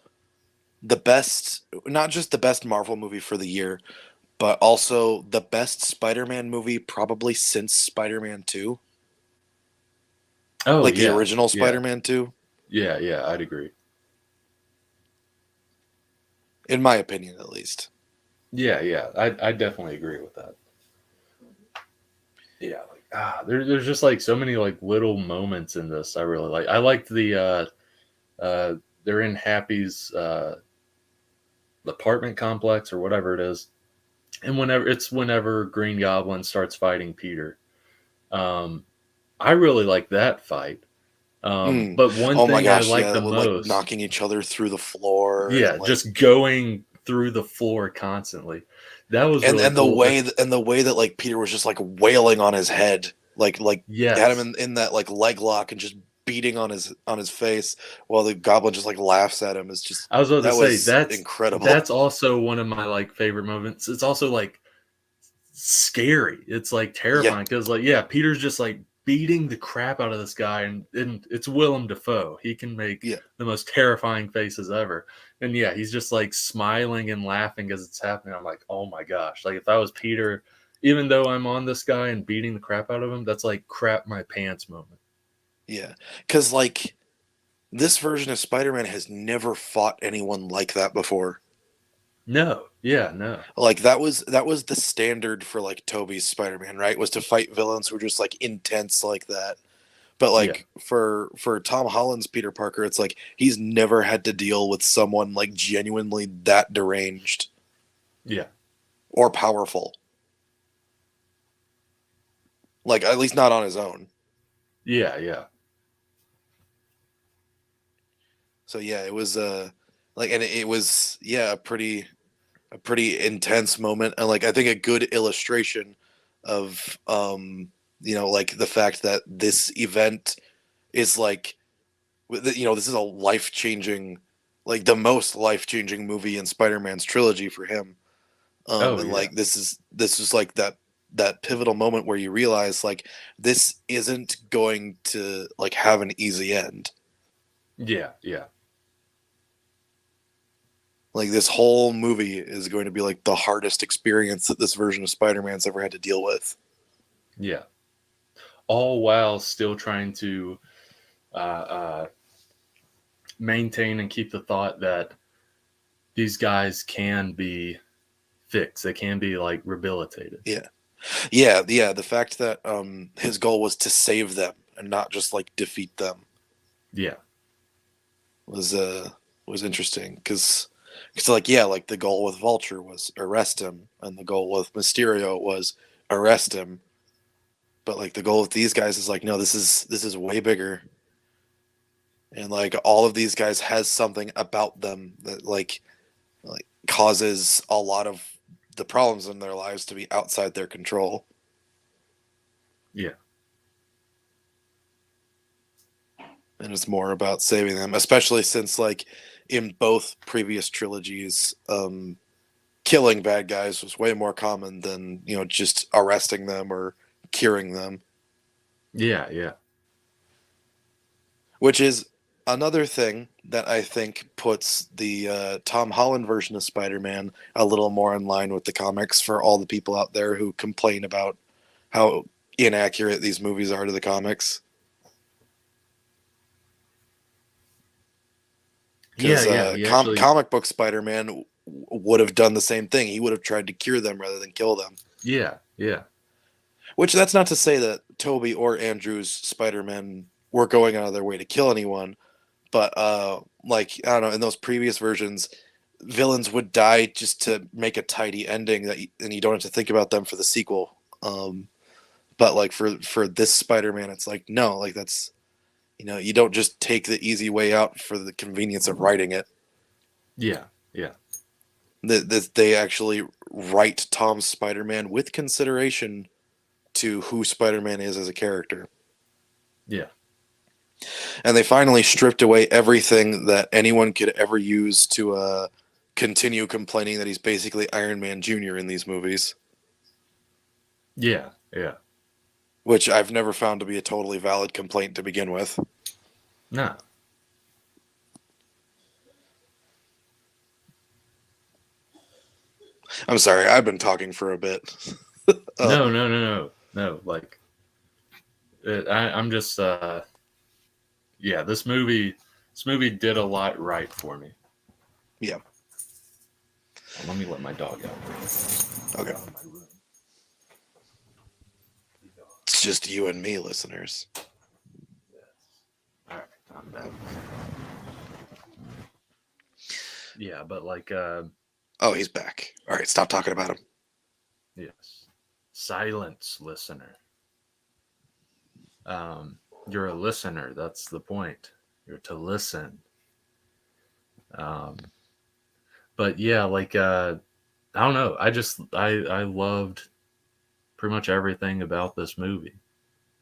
the best, not just the best Marvel movie for the year, but also the best Spider-Man movie probably since Spider-Man 2, Oh like the yeah, original yeah, Spider-Man 2, yeah. I'd agree. in my opinion at least. Yeah. I definitely agree with that. Yeah, like there's just like so many like little moments in this I really like. I liked they're in Happy's apartment complex or whatever it is, and whenever Green Goblin starts fighting Peter. Um, I really like that fight. Mm. But one Oh my thing I gosh, like yeah, the with like most, knocking each other through the floor and yeah, like just going through the floor constantly. That was really and the cool. way and the way that like Peter was just like wailing on his head, like had him Yes, in that like leg lock and just beating on his face while the goblin just like laughs at him is just I was about to that say was that's incredible. that's also one of my like favorite moments. It's also like scary. It's like Yeah, terrifying because like yeah, Peter's just like beating the crap out of this guy, and it's Willem Dafoe. He can make yeah, the most terrifying faces ever. And yeah, he's just like smiling and laughing as it's happening. I'm like, oh my gosh! Like if I was Peter, even though I'm on this guy and beating the crap out of him, that's like crap my pants moment. yeah. Because like this version of Spider-Man has never fought anyone like that before. No, yeah, no, Like that was the standard for like Tobey's Spider-Man, right? Was to fight villains who were just like intense like that. But yeah, like for Tom Holland's Peter Parker, it's like he's never had to deal with someone like genuinely that deranged yeah, or powerful. Like at least not on his own. yeah. So yeah, it was like and it was yeah, a pretty intense moment and like I think a good illustration of you know like the fact that this event is like you know this is a life-changing like the most life-changing movie in Spider-Man's trilogy for him. Oh And yeah, like this is like that pivotal moment where you realize like this isn't going to like have an easy end. yeah, Like this whole movie is going to be like the hardest experience that this version of Spider-Man's ever had to deal with. yeah. All while still trying to uh, uh, maintain and keep the thought that these guys can be fixed. They can be like rehabilitated. Yeah. Yeah, the fact that his goal was to save them and not just like defeat them Yeah, was was interesting cuz like yeah, like the goal with Vulture was arrest him and the goal with Mysterio was arrest him. But like the goal with these guys is like no, this is way bigger. And like all of these guys has something about them that like causes a lot of the problems in their lives to be outside their control. yeah, And it's more about saving them, especially since like in both previous trilogies, killing bad guys was way more common than you know just arresting them or curing them, yeah. which is another thing that I think puts the Tom Holland version of Spider-Man a little more in line with the comics for all the people out there who complain about how inaccurate these movies are to the comics. Yeah, Because yeah. He actually, comic book Spider-Man would have done the same thing. He would have tried to cure them rather than kill them. yeah, Which that's not to say that Toby or Andrew's Spider-Man were going out of their way to kill anyone, but like I don't know, in those previous versions, villains would die just to make a tidy ending and you don't have to think about them for the sequel. But like for this Spider-Man, it's like no, like that's you know you don't just take the easy way out for the convenience of writing it. yeah, That they actually write Tom's Spider-Man with consideration to who Spider-Man is as a character. yeah, And they finally stripped away everything that anyone could ever use to continue complaining that he's basically Iron Man Jr. in these movies. yeah. which I've never found to be a totally valid complaint to begin with. No. I'm sorry, I've been talking for a bit. No. Like, I'm just, yeah, this movie did a lot right for me. Yeah. Well, let me let my dog out. Okay. It's just you and me, listeners. All right, I'm back. Yeah, but like, Oh, he's back. All right, stop talking about him. yes, silence, listener. You're a listener. That's the point. You're to listen. But yeah, like, I don't know. I loved pretty much everything about this movie,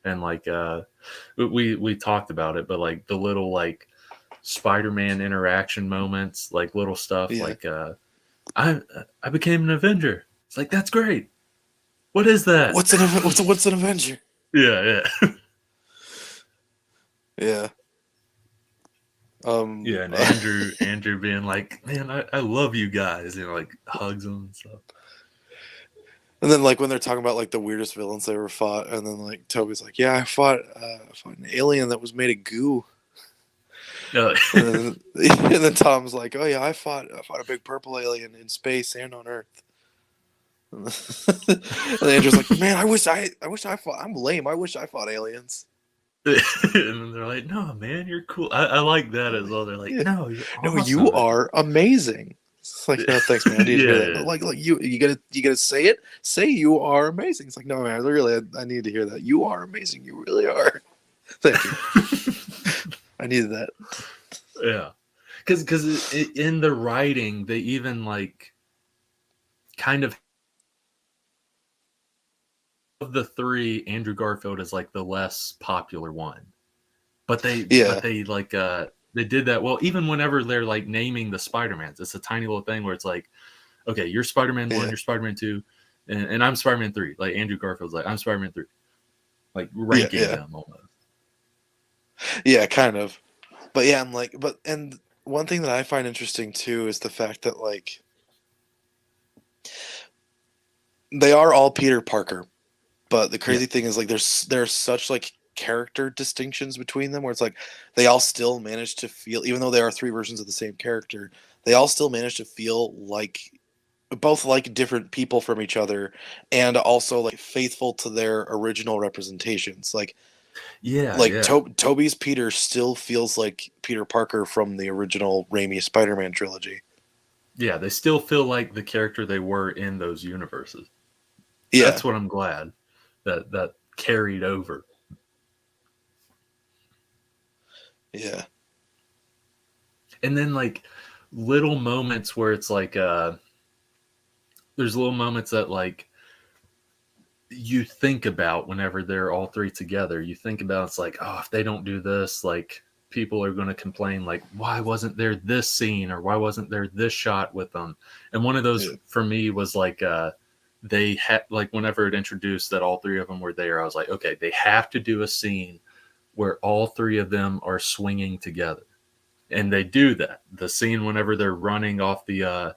and like, we talked about it, but like the little like Spider-Man interaction moments, like little stuff, Yeah. like, I became an Avenger. It's like, that's great. What is that? What's an Avenger? Yeah. Yeah. Yeah, and Andrew being like, man, I love you guys, like hugs them and stuff. And then like when they're talking about like the weirdest villains they ever fought, and then like Toby's like, yeah, I fought an alien that was made of goo. And then Tom's like, oh yeah, I fought a big purple alien in space and on Earth. And Andrew's like, man, I wish I fought. I'm lame. I wish I fought aliens. And then they're like, no, man, you're cool. I like that as well. They're like, no, you're awesome. No, you are amazing. It's like, no, thanks, man. I need to hear that. Yeah. Like you gotta say it. Say you are amazing. It's like, no, man, really, I need to hear that. You are amazing. You really are. Thank you. I needed that. Yeah, because in the writing, they even like kind of the three, Andrew Garfield is like the less popular one, but they like they did that well. Even whenever they're like naming the Spider-Mans, it's a tiny little thing where it's like, okay, you're Spider-Man 1, you're Spider-Man 2, and I'm Spider-Man 3. Like Andrew Garfield's like, I'm Spider-Man 3, like ranking them almost. Yeah, kind of. But yeah, I'm like, and one thing that I find interesting too is the fact that like they are all Peter Parker, but the crazy thing is like there's such like character distinctions between them where it's like they all still manage to feel, even though they are three versions of the same character, they all still manage to feel like both like different people from each other and also like faithful to their original representations. Like Toby's Peter still feels like Peter Parker from the original Raimi Spider-Man trilogy. Yeah, they still feel like the character they were in those universes. Yeah. That's what I'm glad that carried over. Yeah. And then like little moments where it's like there's little moments that like you think about whenever they're all three together. You think about, it's like, oh, if they don't do this, like people are going to complain, like, why wasn't there this scene, or why wasn't there this shot with them? And one of those for me was like they had, like, whenever it introduced that all three of them were there, I was like, okay, they have to do a scene where all three of them are swinging together. And they do that. The scene whenever they're running off the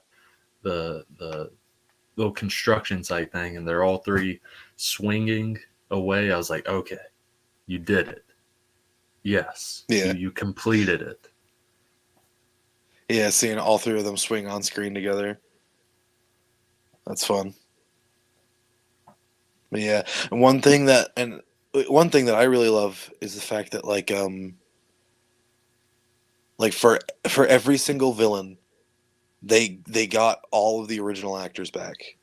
little construction site thing, and they're all three swinging away. I was like, okay, you did it. Yes. Yeah. You completed it. Yeah, seeing all three of them swing on screen together. That's fun. But yeah, and one thing that I really love is the fact that like for every single villain, they got all of the original actors back.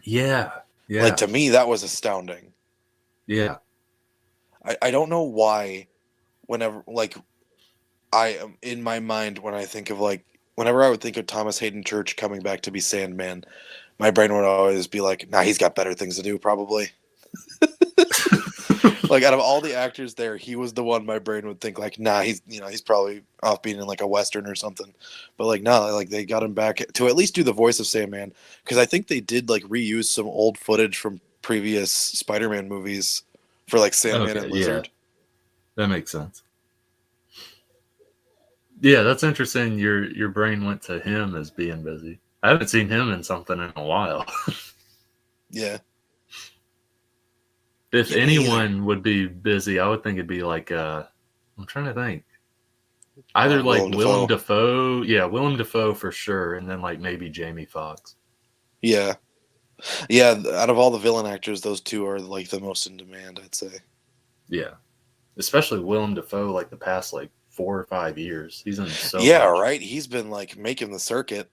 Yeah. Like, to me, that was astounding. Yeah. I don't know why whenever, like, I am in my mind when I think of, like, whenever I would think of Thomas Hayden Church coming back to be Sandman, my brain would always be like, nah, he's got better things to do, probably. Like, out of all the actors there, he was the one my brain would think, like, nah, he's probably off being in, like, a Western or something. But, like, no, like, they got him back to at least do the voice of Sandman. Because I think they did, like, reuse some old footage from previous Spider-Man movies for like Sandman Okay, and yeah, Lizard. that makes sense. Yeah, that's interesting. Your brain went to him as being busy. I haven't seen him in something in a while. Yeah, If yeah, me either. anyone would be busy, I would think it'd be like I'm trying to think. Either like Willem Willem Dafoe. Dafoe, yeah, Willem Dafoe for sure, and then like maybe Jamie Foxx. Yeah, yeah. Out of all the villain actors, those two are like the most in demand, I'd say. Yeah, especially Willem Dafoe, like the past like 4 or 5 years, he's in so Yeah, much. right. He's been like making the circuit,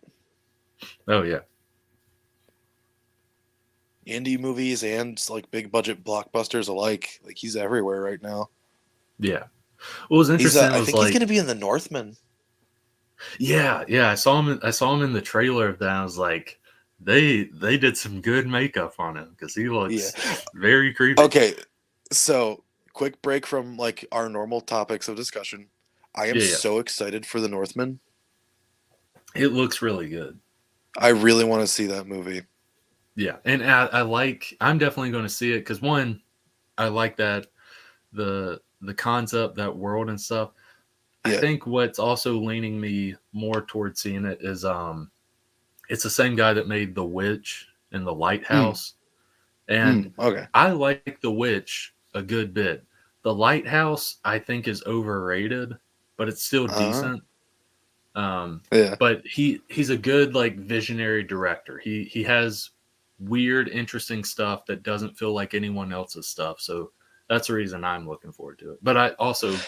Oh yeah, indie movies and like big budget blockbusters alike. Like he's everywhere right now. yeah. What was He's interesting I was think he's gonna like, be in The Northman. yeah. I saw him in the trailer of that. I was like, they did some good makeup on him because he Yeah. looks very creepy. Okay, so quick break from like our normal topics of discussion. I am Yeah, yeah. so excited for The Northman. It looks really good. I really want to see that movie. Yeah, and I like. I'm definitely going to see it because one, I like that the concept, that world and stuff. I Yeah. think what's also leaning me more towards seeing it is it's the same guy that made The Witch and The Mm, Lighthouse, and okay. I like The Witch a good bit. The Lighthouse I think is overrated, but it's still Uh-huh. decent. Um, Yeah. but he's a good like visionary director. He has weird, interesting stuff that doesn't feel like anyone else's stuff. So that's the reason I'm looking forward to it. But I also,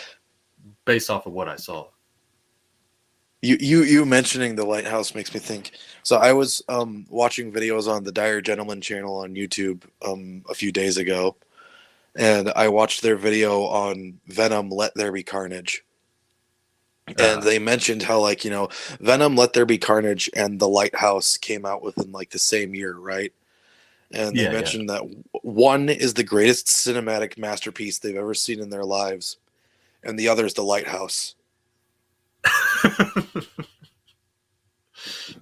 based off of what I saw. You mentioning The Lighthouse makes me think. So I was watching videos on the Dire Gentleman channel on YouTube a few days ago, and I watched their video on Venom Let There Be Carnage. And Uh, they mentioned how like, Venom Let There Be Carnage and The Lighthouse came out within like the same year, right? And they yeah, yeah. mentioned that one is the greatest cinematic masterpiece they've ever seen in their lives, and the other is The Lighthouse.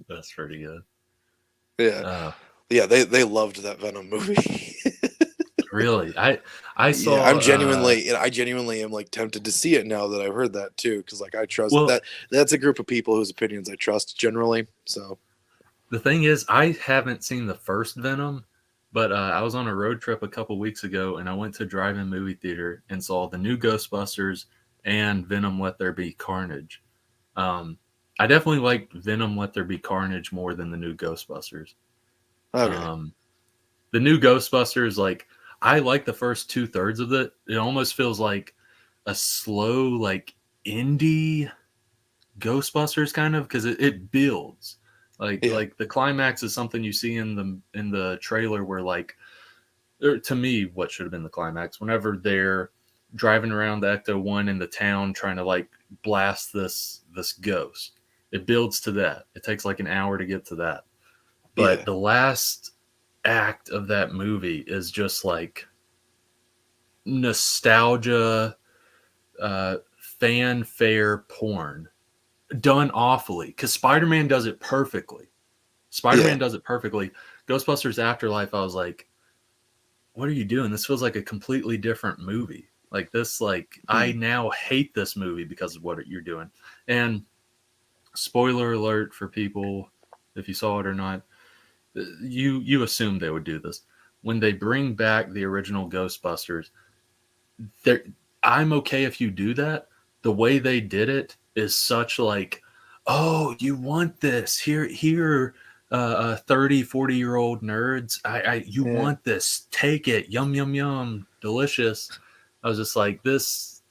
That's pretty good. Yeah. Uh, Yeah, they loved that Venom movie. really, I Yeah, saw. I genuinely am like tempted to see it now that I've heard that too, because like I trust Well, that that's a group of people whose opinions I trust generally. So the thing is, I haven't seen the first Venom, but I was on a road trip a couple weeks ago, and I went to drive-in movie theater and saw the new Ghostbusters and Venom: Let There Be Carnage. Um, I definitely liked Venom: Let There Be Carnage more than the new Ghostbusters. okay, Um, the new Ghostbusters, like I like the first 2/3 of it. It almost feels like a slow, like indie Ghostbusters kind of because it builds. yeah, Like the climax is something you see in the trailer where like or to me what should have been the climax whenever they're driving around the Ecto One in the town trying to like blast this ghost. It builds to that. It takes like an hour to get to that. But yeah, the last act of that movie is just like nostalgia, fanfare porn done awfully because Spider-Man does it perfectly. yeah. Spider-Man does it perfectly. Ghostbusters Afterlife, I was like, what are you doing? This feels like a completely different movie. Like this, like I Hmm. now hate this movie because of what you're doing. And spoiler alert for people, if you saw it or not, you assume they would do this. When they bring back the original Ghostbusters, there I'm okay if you do that. The way they did it is such like, oh, you want this here 30-40 year old nerds, I you Yeah. want this, take it, yum, delicious. I was just like, this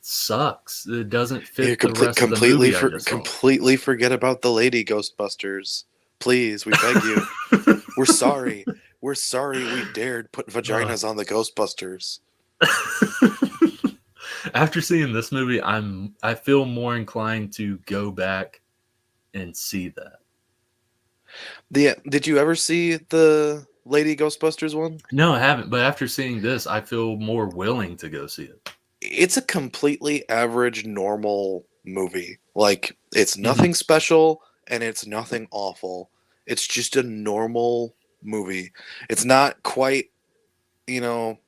sucks. It doesn't You fit the rest of the movie I just saw. completely forget about the lady Ghostbusters. Please, we beg you. We're sorry. We're sorry we dared put Ugh. vaginas on the Ghostbusters. After seeing this movie, I feel more inclined to go back and see that. Did you ever see the Lady Ghostbusters one? No, I haven't. But after seeing this, I feel more willing to go see it. It's a completely average, normal movie. Like, it's Hmm. nothing special and it's nothing awful. It's just a normal movie. It's not quite, you know,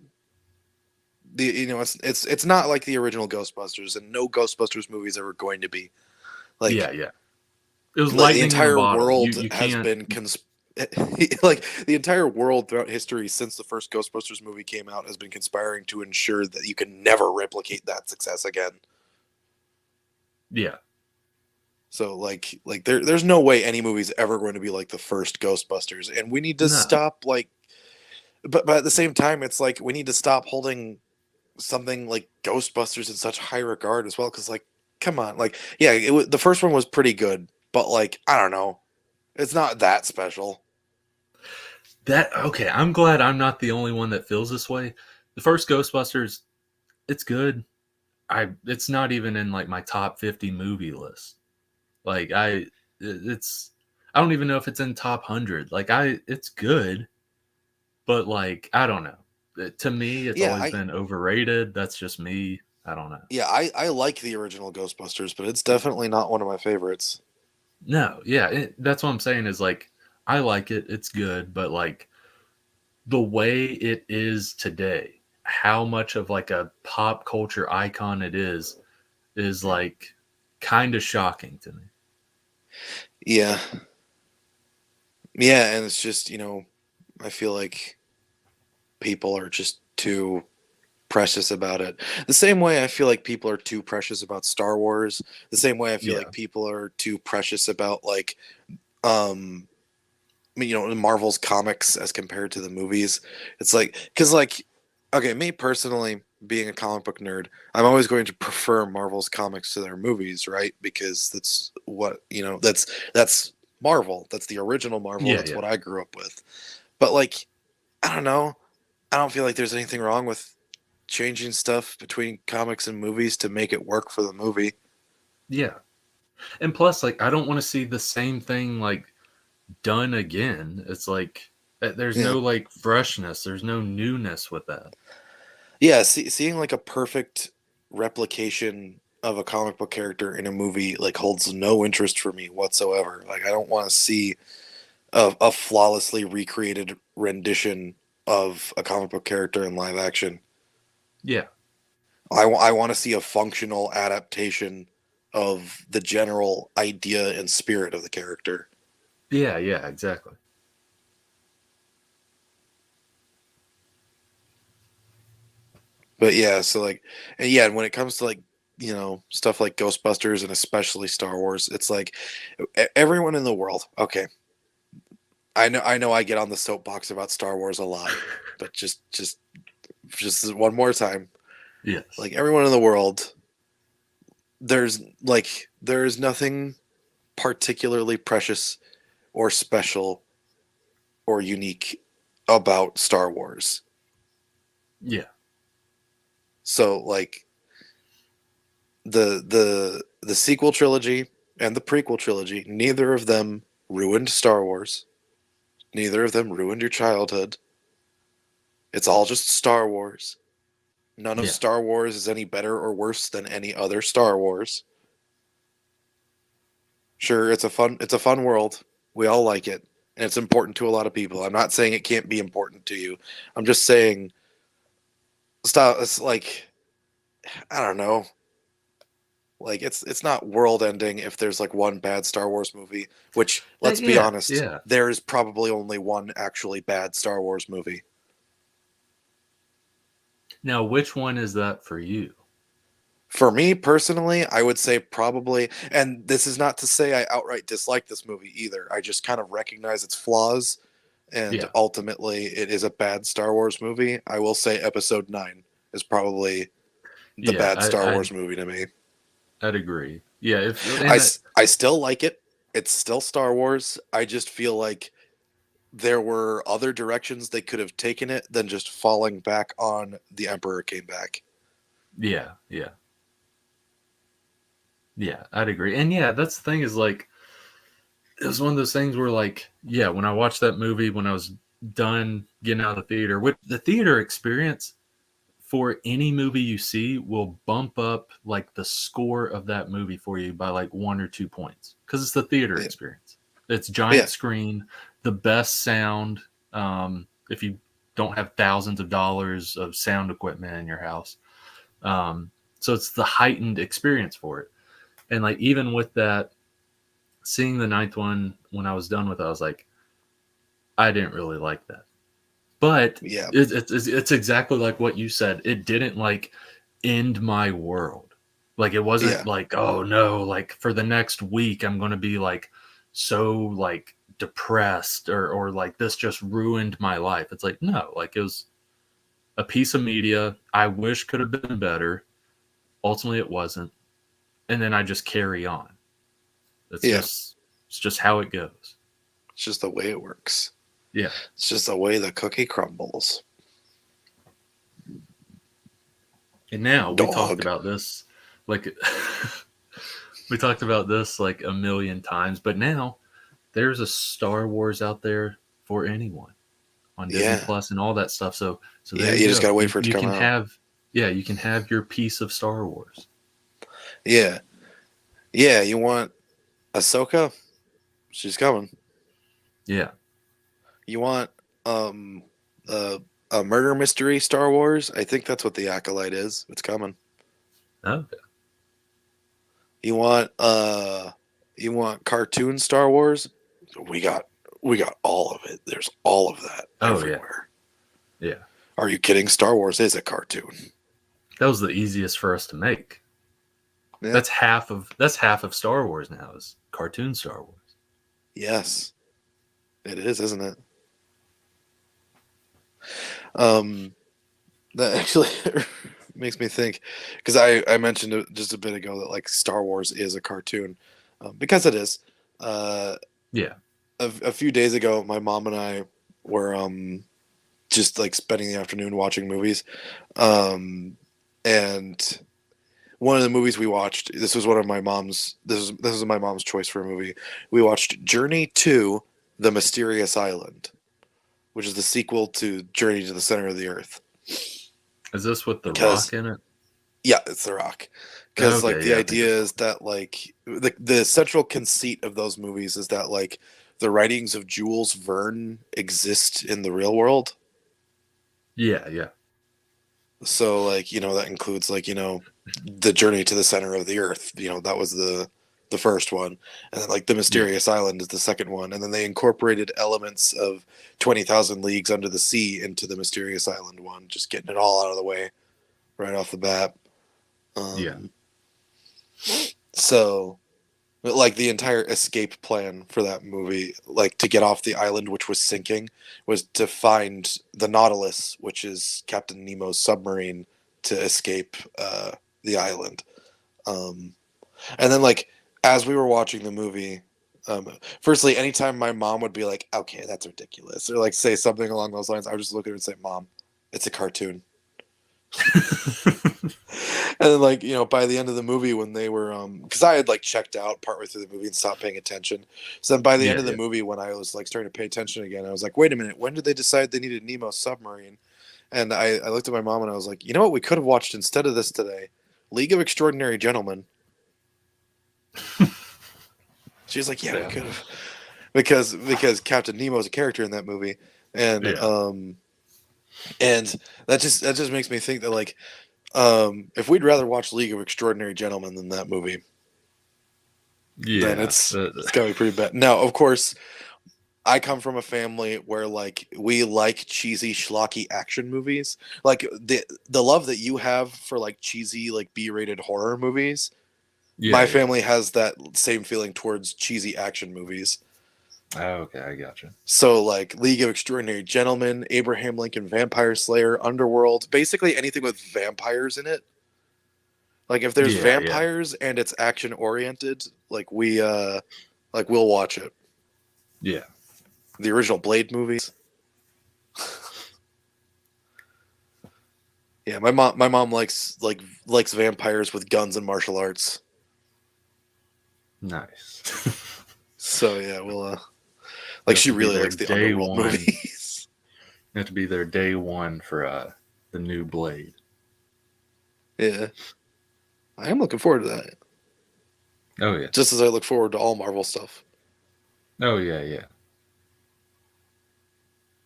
it's not like the original Ghostbusters, and no Ghostbusters movie is ever going to be Yeah, like yeah. It was the lightning in a entire bottle. world You has can't. been like the entire world throughout history since the first Ghostbusters movie came out has been conspiring to ensure that you can never replicate that success again. Yeah. So there's no way any movie's ever going to be like the first Ghostbusters, and we need to No. stop but at the same time it's like we need to stop holding something like Ghostbusters in such high regard as well, because like come on, like yeah, the first one was pretty good, but like I don't know, it's not that special. Okay, I'm glad I'm not the only one that feels this way. The first Ghostbusters, it's good. It's not even in like my top 50 movie list. Like it's I don't even know if it's in top 100. Like it's good, but like I don't know. To me, it's Yeah, always been overrated. That's just me. I don't know. I like the original Ghostbusters, but it's definitely not one of my favorites. No, yeah, that's what I'm saying is like I like it. It's good, but like the way it is today, how much of like a pop culture icon it is like kind of shocking to me. Yeah. Yeah, and it's just, I feel like people are just too precious about it. The same way I feel like people are too precious about Star Wars. The same way I feel Yeah. like people are too precious about um Marvel's comics as compared to the movies. It's like cuz like okay, me personally being a comic book nerd, I'm always going to prefer Marvel's comics to their movies, right? Because that's what, that's Marvel. That's the original Marvel. Yeah, That's yeah. what I grew up with. But like I don't know. I don't feel like there's anything wrong with changing stuff between comics and movies to make it work for the movie. Yeah. And plus like I don't want to see the same thing like done again. It's like there's Yeah. no like freshness, there's no newness with that. Yeah, seeing like a perfect replication of a comic book character in a movie like holds no interest for me whatsoever. Like I don't want to see a flawlessly recreated rendition of a comic book character in live action. Yeah. I want to see a functional adaptation of the general idea and spirit of the character. Yeah, yeah, exactly. But yeah, so and yeah, when it comes to stuff like Ghostbusters and especially Star Wars, it's like everyone in the world. Okay, I know, I get on the soapbox about Star Wars a lot, but just one more time, Yes. like everyone in the world, there's nothing particularly precious or special or unique about Star Wars. Yeah. So like the sequel trilogy and the prequel trilogy, neither of them ruined Star Wars. Neither of them ruined your childhood. It's all just Star Wars. None of Yeah. Star Wars is any better or worse than any other Star Wars. Sure, it's a fun world. We all like it, and it's important to a lot of people. I'm not saying it can't be important to you. I'm just saying stop. It's like I don't know. Like it's not world ending if there's like one bad Star Wars movie, which let's be Yeah, honest, yeah. there is probably only one actually bad Star Wars movie. Now, which one is that for you? For me personally, I would say probably, and this is not to say I outright dislike this movie either. I just kind of recognize its flaws, and Yeah. ultimately it is a bad Star Wars movie. I will say Episode 9 is probably the Yeah, bad Star Wars movie to me. I'd agree. Yeah, if I, and I still like it. It's still Star Wars. I just feel like there were other directions they could have taken it than just falling back on The Emperor Came Back. yeah, yeah. Yeah, I'd agree. And yeah, that's the thing is like it was one of those things where like, yeah, when I watched that movie when I was done getting out of the theater, which the theater experience for any movie you see will bump up like the score of that movie for you by like 1 or 2 points because it's the theater Yeah. experience. It's Yeah. giant screen, the best sound. If you don't have thousands of dollars of sound equipment in your house. So it's the heightened experience for it. And like, even with that, seeing the ninth one, when I was done with it, I was like, I didn't really like that. But Yeah. it's exactly like what you said. It didn't like end my world. Like, it wasn't like, oh no, like for the next week I'm going to be like so like depressed, or like this just ruined my life. It's like, no, like it was a piece of media I wish could have been better. Ultimately it wasn't. And then I just carry on. It's just how it goes. It's just the way it works. Yeah. It's just the way the cookie crumbles. And now we talked about this like we talked about this like a million times, but now there's a Star Wars out there for anyone on Disney Plus and all that stuff. So there you just go. gotta wait for it to come out. You can have your piece of Star Wars. Yeah. Yeah, you want Ahsoka? She's coming. Yeah. You want a murder mystery Star Wars? I think that's what the Acolyte is. It's coming. Okay. You want cartoon Star Wars? We got all of it. There's all of that everywhere. Yeah. Are you kidding? Star Wars is a cartoon. That was the easiest for us to make. Yeah. That's half of Star Wars now, is cartoon Star Wars. Yes. It is, isn't it? That actually makes me think, because I mentioned it just a bit ago that like Star Wars is a cartoon, because it is. Yeah. A few days ago, my mom and I were just like spending the afternoon watching movies, and one of the movies we watched, this was my mom's choice for a movie. We watched Journey to the Mysterious Island, which is the sequel to Journey to the Center of the Earth. Is this with The Rock in it? Yeah, it's The Rock. Because like the idea is that like the central conceit of those movies is that like the writings of Jules Verne exist in the real world. Yeah, yeah. So like, that includes like, the Journey to the Center of the Earth. That was the first one. And then like the Mysterious Island is the second one. And then they incorporated elements of 20,000 Leagues Under the Sea into the Mysterious Island one, just getting it all out of the way right off the bat. So like the entire escape plan for that movie, like to get off the island, which was sinking, was to find the Nautilus, which is Captain Nemo's submarine, to escape the island. And then like, as we were watching the movie, firstly, anytime my mom would be like, okay, that's ridiculous, or like say something along those lines, I would just look at her and say, Mom, it's a cartoon. And then like, by the end of the movie, when they were because I had like checked out partway through the movie and stopped paying attention, so then by the end of the movie, when I was like starting to pay attention again, I was like, wait a minute, when did they decide they needed Nemo's submarine? And I looked at my mom and I was like, you know what we could have watched instead of this today? League of Extraordinary Gentlemen. She was like, yeah, we could have, because Captain Nemo is a character in that movie, and and that just makes me think that like, if we'd rather watch League of Extraordinary Gentlemen than that movie, then it's gonna be pretty bad. Now, of course, I come from a family where like we like cheesy schlocky action movies. Like the love that you have for like cheesy like B-rated horror movies. My family has that same feeling towards cheesy action movies. Oh, okay, I gotcha. So like League of Extraordinary Gentlemen, Abraham Lincoln Vampire Slayer, Underworld, basically anything with vampires in it. Like if there's vampires and it's action oriented, like we'll watch it. Yeah. The original Blade movies. Yeah, my mom likes vampires with guns and martial arts. Nice. So yeah, we'll like she really likes the Underworld movies. You have to be there day one for the new Blade. Yeah. I am looking forward to that. Oh yeah. Just as I look forward to all Marvel stuff. Oh yeah, yeah.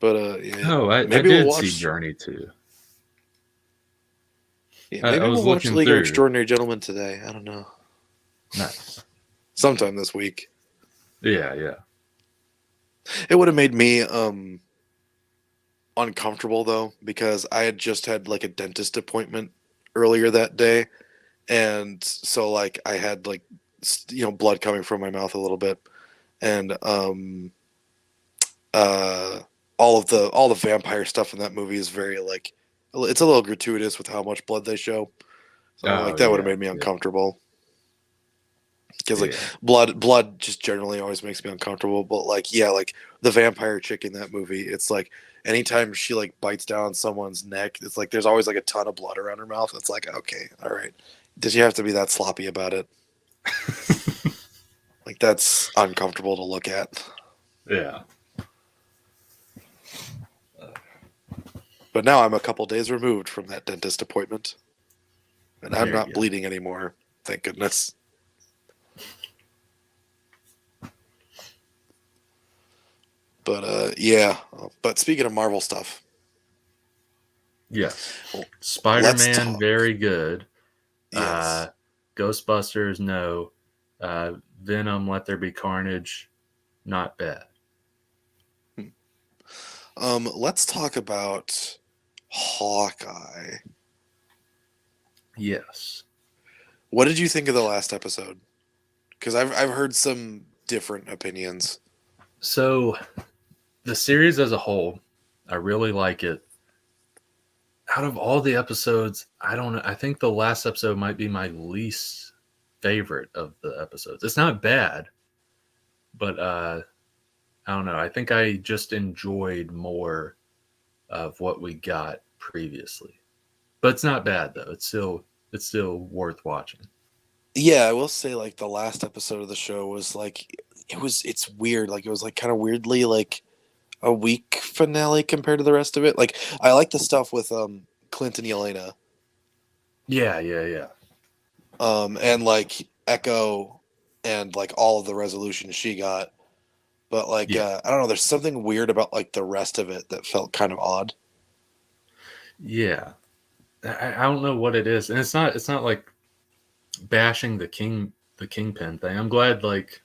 But yeah, Oh, I maybe we'll did see watch. Journey too. Yeah, I maybe was we'll watch looking League of through. Extraordinary Gentlemen today. I don't know. Nice. Sometime this week. Yeah, yeah. It would have made me uncomfortable though, because I had just had like a dentist appointment earlier that day, and so like I had like blood coming from my mouth a little bit, and uh all the vampire stuff in that movie is very like it's a little gratuitous with how much blood they show. So like Oh, that would have yeah, made me yeah, uncomfortable, because like yeah. blood just generally always makes me uncomfortable. But like yeah, like the vampire chick in that movie, it's like anytime she like bites down on someone's neck, it's like there's always like a ton of blood around her mouth. It's like, okay, all right, did you have to be that sloppy about it? Like that's uncomfortable to look at. Yeah. But now I'm a couple days removed from that dentist appointment, and I'm There you not go. bleeding anymore, thank goodness. But yeah, but speaking of Marvel stuff, Yes. let's Spider-Man, talk. very good. Yes. Uh, Ghostbusters, no. Venom, Let There Be Carnage, not bad. Let's talk about Hawkeye. Yes. What did you think of the last episode? Because I've heard some different opinions. So, the series as a whole, I really like it. Out of all the episodes, I don't know. I think the last episode might be my least favorite of the episodes. It's not bad, but I don't know. I think I just enjoyed more of what we got previously. But it's not bad though. It's still worth watching. Yeah, I will say like the last episode of the show was like it's weird. Like it was like kind of weirdly like a weak finale compared to the rest of it. Like I like the stuff with Clint and Yelena, Yeah, yeah, yeah. and like Echo, and like all of the resolution she got. But like Yeah. I don't know, there's something weird about like the rest of it that felt kind of odd. Yeah. I don't know what it is. And it's not like bashing the Kingpin thing. I'm glad like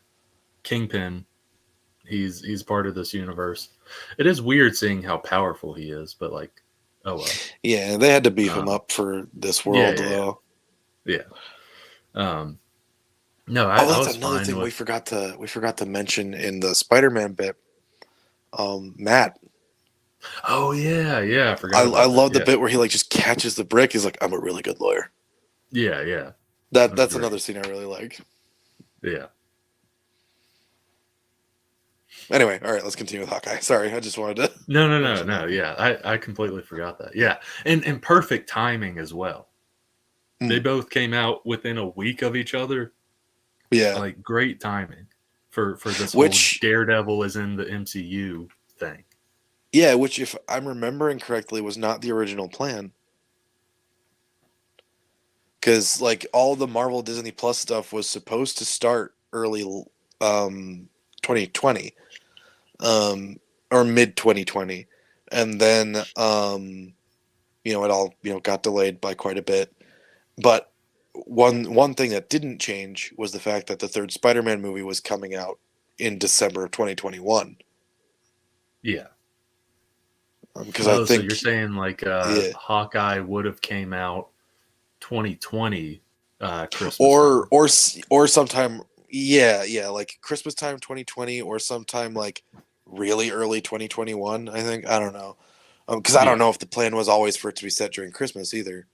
Kingpin he's part of this universe. It is weird seeing how powerful he is, but like oh well. Yeah, they had to beef him Um up for this yeah, world yeah, yeah. though. Yeah. Um no, Oh, I that's was another fine thing we with forgot to mention in the Spider-Man bit. Matt, oh yeah, yeah, I I forgot I about that. love the Yeah. bit where he like just catches the brick. He's like, "I'm a really good lawyer." Yeah, yeah. That was That's another great. scene I really like. Yeah. Anyway, all right, let's continue with Hawkeye. Sorry, I just wanted to No, no, no, mention no. that. Yeah, I completely forgot that. Yeah, and perfect timing as well. They Hmm. both came out within a week of each other. Yeah, Like great timing for this whole which Daredevil is in the MCU thing. which if I'm remembering correctly was not the original plan, because like all the Marvel Disney Plus stuff was supposed to start early um 2020, um or mid 2020, and then it all got delayed by quite a bit. But one thing that didn't change was the fact that the third Spider-Man movie was coming out in December of 2021. Yeah. Because I Oh, so you're think saying like yeah, Hawkeye would have came out 2020 Christmas or time. or or sometime, yeah, like Christmas time 2020, or sometime like really early 2021. I think, I don't know, because I don't Yeah. know if the plan was always for it to be set during Christmas either.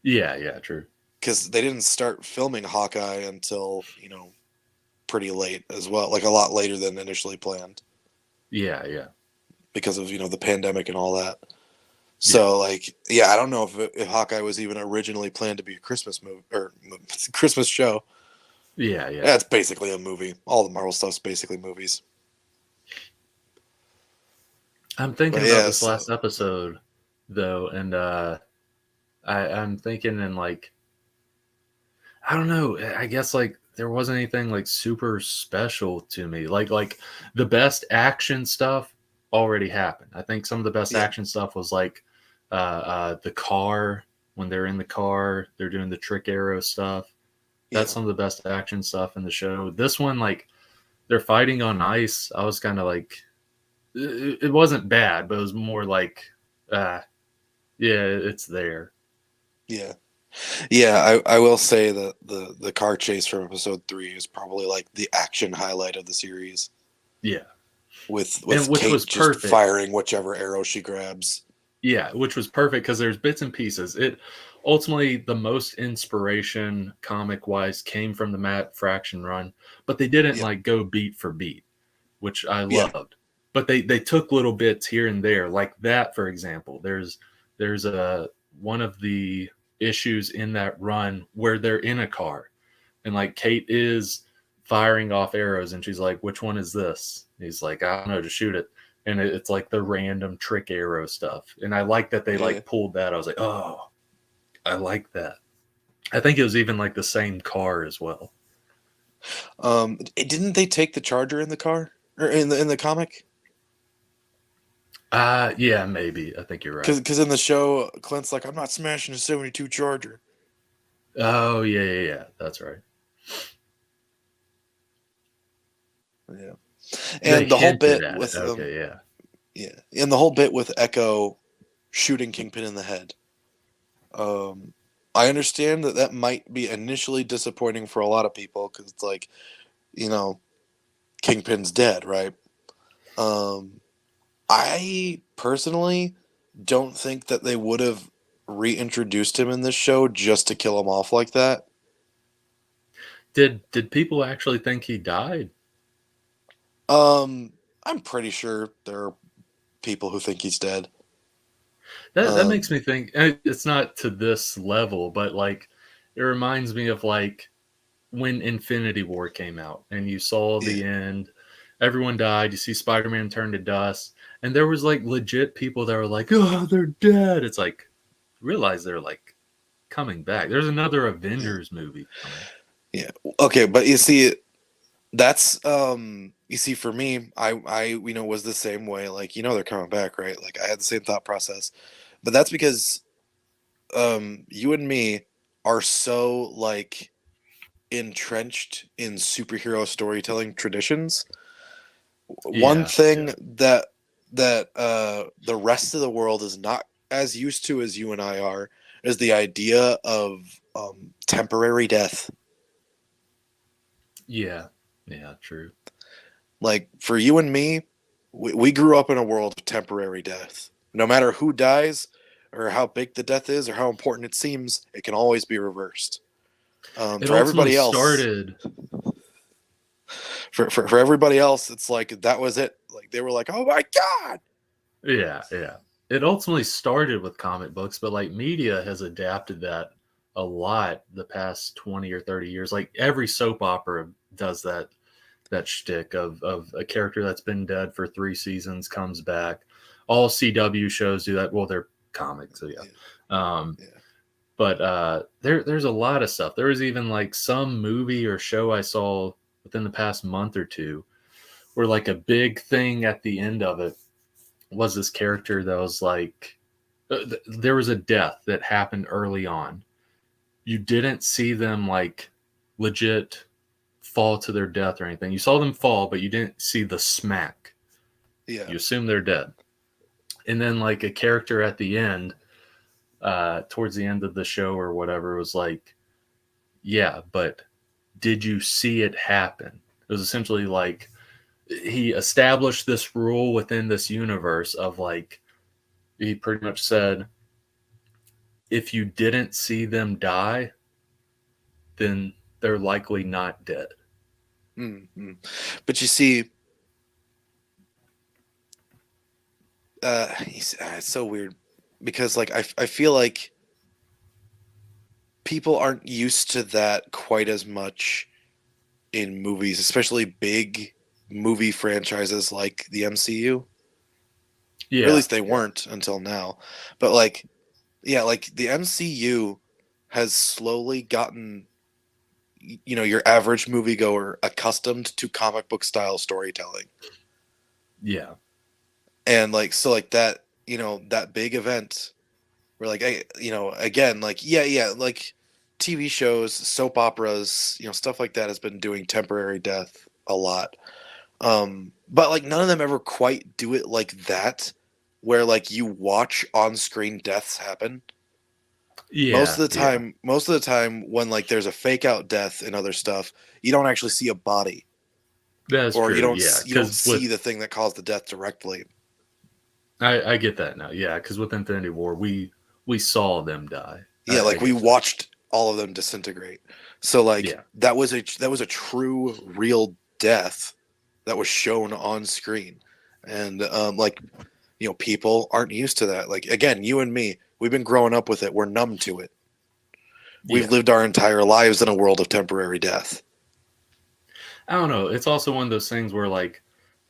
Yeah, yeah, true. Because they didn't start filming Hawkeye until pretty late as well, like a lot later than initially planned, Yeah, yeah. because of the pandemic and all that. Yeah. So like yeah, I don't know if Hawkeye was even originally planned to be a Christmas movie or Christmas show. Yeah, yeah. That's basically a movie. All the Marvel stuff's basically movies. I'm thinking But about yeah, this so last episode though, and I'm thinking in like I don't know. I guess like there wasn't anything like super special to me. Like the best action stuff. already happened. I think some of the best Yeah. action stuff was like the car, when they're in the car, they're doing the trick arrow stuff. That's Yeah. some of the best action stuff in the show. This one, like, they're fighting on ice. I was kind of like, it wasn't bad, but it was more like, yeah, it's there. Yeah. Yeah, I will say that the car chase from episode 3 is probably like the action highlight of the series, Yeah. with And which Kate was just perfect. firing whichever arrow she grabs. Yeah, which was perfect because there's bits and pieces. It ultimately, the most inspiration comic wise came from the Matt Fraction run, but they didn't Yeah. like go beat for beat, which I Yeah. loved. But they took little bits here and there, like that, for example. There's a one of the issues in that run where they're in a car, and like Kate is firing off arrows, and she's like, "Which one is this?" He's like, "I don't know, just shoot it." And it's like the random trick arrow stuff, and I like that they Yeah. like pulled that. I was like, "Oh, I like that." I think it was even like the same car as well. Didn't they take the charger in the car or in the comic? Yeah, maybe. I think you're right. Because in the show, Clint's like, I'm not smashing a 72 Charger. Oh yeah. That's right. Yeah. They And the whole hinted bit at with it. Okay, yeah. yeah, and the whole bit with Echo shooting Kingpin in the head. I understand that that might be initially disappointing for a lot of people because it's like, you know, Kingpin's dead, right? I personally don't think that they would have reintroduced him in this show just to kill him off like that. Did people actually think he died? I'm pretty sure there are people who think he's dead. That Um, makes me think. It's not to this level, but like it reminds me of like when Infinity War came out and you saw yeah, the end, everyone died. You see Spider-Man turn to dust, and there was like legit people that were like, "Oh, they're dead." It's like realize they're like coming back. There's another yeah, Avengers movie coming. yeah. Okay, but you see, that's you see, for me, I was the same way. Like, they're coming back, right? Like, I had the same thought process, but that's because you and me are so like entrenched in superhero storytelling traditions. One Yeah, thing yeah, that the rest of the world is not as used to as you and I are is the idea of temporary death. yeah, yeah. True. Like, for you and me, we grew up in a world of temporary death. No matter who dies, or how big the death is, or how important it seems, it can always be reversed. It For ultimately everybody else, started. for everybody else, it's like that was it. Like, they were like, "Oh my god!" Yeah, yeah. It ultimately started with comic books, but like media has adapted that a lot the past 20 or 30 years. Like every soap opera does that shtick of a character that's been dead for 3 seasons comes back. All CW shows do that. Well, they're comics, so yeah. Yeah, Um, yeah, but there's a lot of stuff. There was even like some movie or show I saw within the past month or two where like a big thing at the end of it was this character that was like there was a death that happened early on. You didn't see them like legit fall to their death or anything. You saw them fall, but you didn't see the smack. yeah. You assume they're dead. And then like a character at the end, towards the end of the show or whatever, was like, "Yeah, but did you see it happen?" It was essentially like he established this rule within this universe of like he pretty much said, if you didn't see them die, then they're likely not dead. Mm-hmm. But you see, it's so weird because, like, I feel like people aren't used to that quite as much in movies, especially big movie franchises like the MCU. Or at Yeah, least they yeah, weren't until now. But like, yeah, like the MCU has slowly gotten, your average moviegoer accustomed to comic book style storytelling. yeah. And like so like that, that big event where like again, like like TV shows, soap operas, stuff like that has been doing temporary death a lot. But like none of them ever quite do it like that, where like you watch on-screen deaths happen. Yeah, yeah, Most of the time when like there's a fake out death and other stuff, you don't actually see a body, that's or true. Yeah, you don't because see the thing that caused the death directly. I get that now. Yeah, because with Infinity War, we saw them die. Yeah, I like we get that. watched all of them disintegrate. So like Yeah, that was a true real death that was shown on screen. And like people aren't used to that. Like again, you and me, we've been growing up with it. We're numb to it. We've yeah. lived our entire lives in a world of temporary death. I don't know. It's also one of those things where like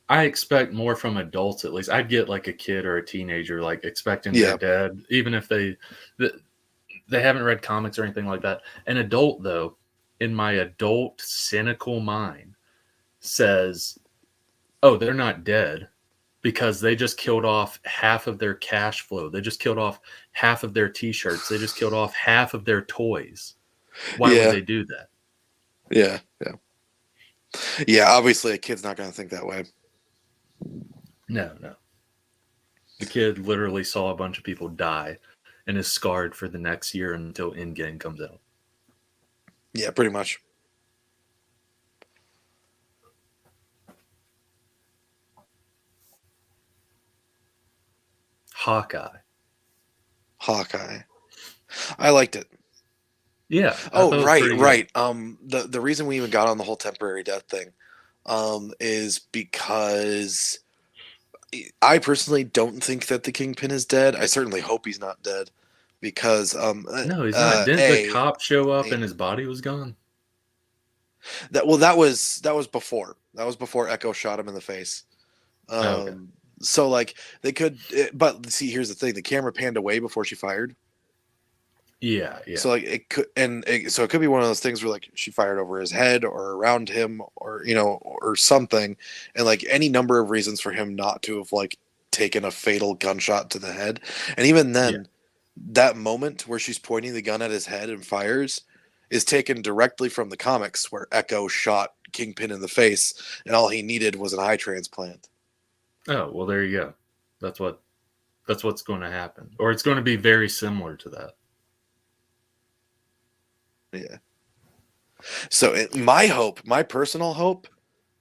I expect more from adults at least. I'd get like a kid or a teenager like expecting they're Yeah. dead, even if they haven't read comics or anything like that. An adult though, in my adult cynical mind, says, "Oh, they're not dead because they just killed off half of their cash flow. They just killed off half of their t-shirts. They just killed off half of their toys. Why would Yeah. they do that?" Yeah. Yeah. Yeah. Obviously, a kid's not going to think that way. No, no. The kid literally saw a bunch of people die and is scarred for the next year until Endgame comes out. Yeah, pretty much. Hawkeye. Hawkeye. I liked it. Yeah, I Oh, thought it was right, pretty good. right. The reason we even got on the whole temporary death thing, is because I personally don't think that the Kingpin is dead. I certainly hope he's not dead, because No, he's not. Didn't the a cop show up yeah, and his body was gone? that was before Echo shot him in the face. Oh, okay. So like they could, but see, here's the thing: the camera panned away before she fired. Yeah, yeah, So like it could, so it could be one of those things where like she fired over his head or around him, or or something, and like any number of reasons for him not to have like taken a fatal gunshot to the head. And even yeah, then, that moment where she's pointing the gun at his head and fires is taken directly from the comics, where Echo shot Kingpin in the face, and all he needed was an eye transplant. Oh, well, there you go. That's what that's what's going to happen, or it's going to be very similar to that. Yeah. So my personal hope,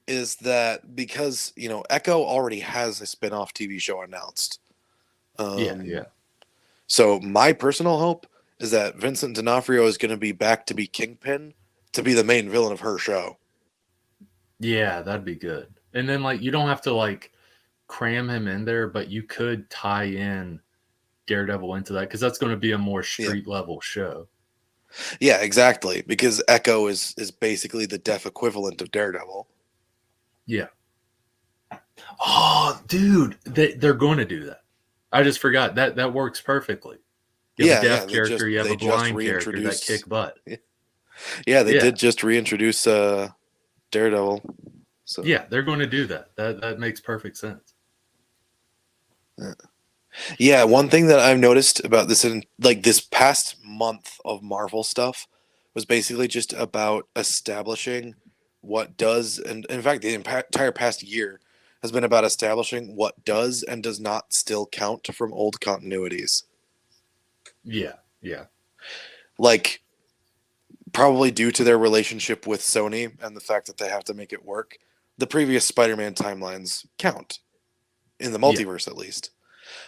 is that because Echo already has a spin-off TV show announced. Yeah, Um, yeah, so my personal hope is that Vincent D'Onofrio is going to be back to be Kingpin, to be the main villain of her show. yeah. That'd be good. And then like you don't have to like cram him in there, but you could tie in Daredevil into that because that's going to be a more Yeah, street level show. yeah, exactly. Because Echo is basically the deaf equivalent of Daredevil. Yeah. Oh, dude, they're going to do that. I just forgot that works perfectly. You have a Yeah, yeah. deaf character, you have They a just blind character that reintroduced. kick butt. Yeah, they Yeah, did just reintroduce Daredevil. So yeah, they're going to do that. That makes perfect sense. yeah, one thing that I've noticed about this in like this past month of Marvel stuff was basically just about establishing what does, and in fact, the entire past year has been about establishing what does and does not still count from old continuities. Yeah, yeah, Like, probably due to their relationship with Sony and the fact that they have to make it work, the previous Spider-Man timelines count in the yeah, multiverse at least.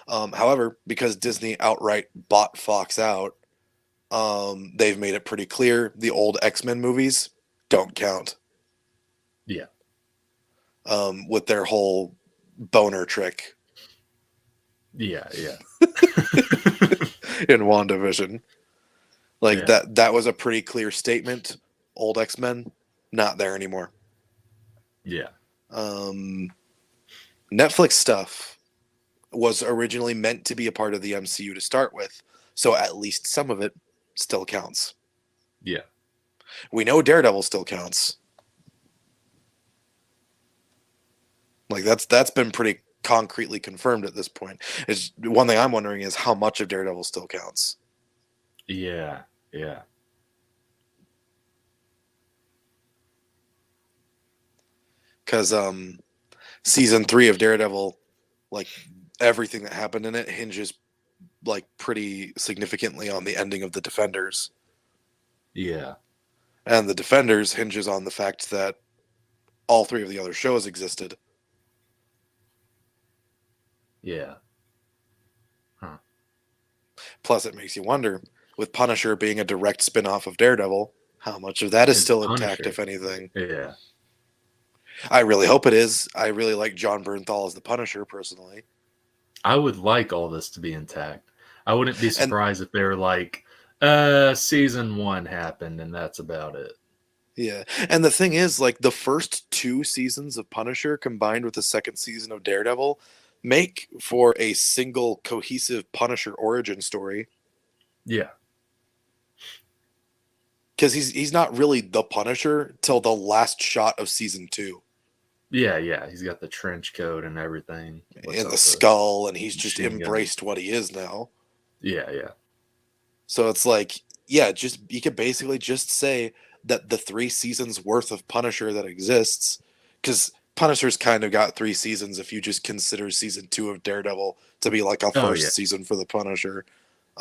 However, because Disney outright bought Fox out, they've made it pretty clear the old X-Men movies don't count, yeah, with their whole boner trick yeah, yeah, in WandaVision. Like yeah, that was a pretty clear statement. Old X-Men, not there anymore. yeah, Um, Netflix stuff was originally meant to be a part of the MCU to start with, so at least some of it still counts. yeah. We know Daredevil still counts. Like that's been pretty concretely confirmed at this point. It's one thing I'm wondering is how much of Daredevil still counts. Yeah, yeah, Because season 3 of Daredevil, like everything that happened in it hinges like pretty significantly on the ending of the Defenders, yeah, and the Defenders hinges on the fact that all 3 of the other shows existed. yeah. Huh. Plus, it makes you wonder, with Punisher being a direct spin-off of Daredevil, how much of that is It's still intact, Punisher. if anything. Yeah. I really hope it is. I really like John Bernthal as the Punisher, personally. I would like all this to be intact. I wouldn't be And surprised if they were like, season 1 happened and that's about it. yeah, and the thing is, like, the first 2 seasons of Punisher combined with the second season of Daredevil make for a single cohesive Punisher origin story. Yeah. Because he's not really the Punisher till the last shot of season 2. Yeah, yeah. He's got the trench coat and everything. In the skull, and he's just machine gun. embraced what he is now. Yeah, yeah. So it's like, yeah, just you could basically just say that the 3 seasons worth of Punisher that exists, because Punisher's kind of got 3 seasons if you just consider season 2 of Daredevil to be like a first yeah. season for the Punisher.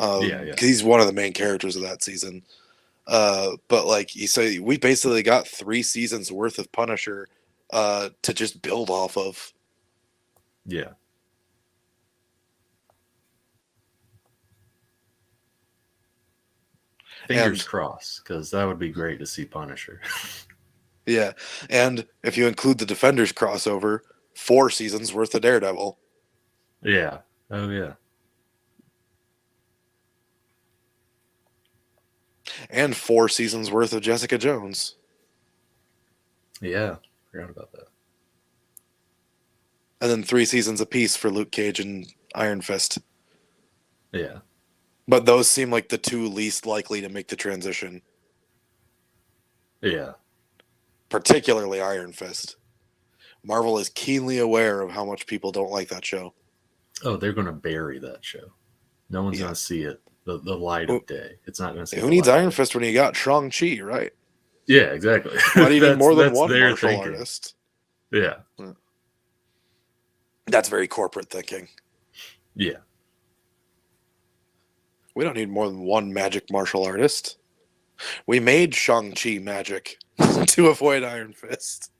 Yeah. Because he's one of the main characters of that season. But like you say, we basically got 3 seasons worth of Punisher to just build off of. Yeah. Fingers crossed, because that would be great to see Punisher. Yeah, and if you include the Defenders crossover, 4 seasons worth of Daredevil. Yeah. Oh, yeah. And 4 seasons worth of Jessica Jones. Yeah. Forgot about that. And then 3 seasons apiece for Luke Cage and Iron Fist. Yeah. But those seem like the 2 least likely to make the transition. Yeah. Particularly Iron Fist. Marvel is keenly aware of how much people don't like that show. Oh, they're going to bury that show. No one's going to see it. The light of day. It's not going to see. Who needs Iron Fist when you got Shang-Chi, right? Yeah, exactly. Why do you need more than one martial artist? Yeah. That's very corporate thinking. Yeah. We don't need more than one magic martial artist. We made Shang-Chi magic to avoid Iron Fist.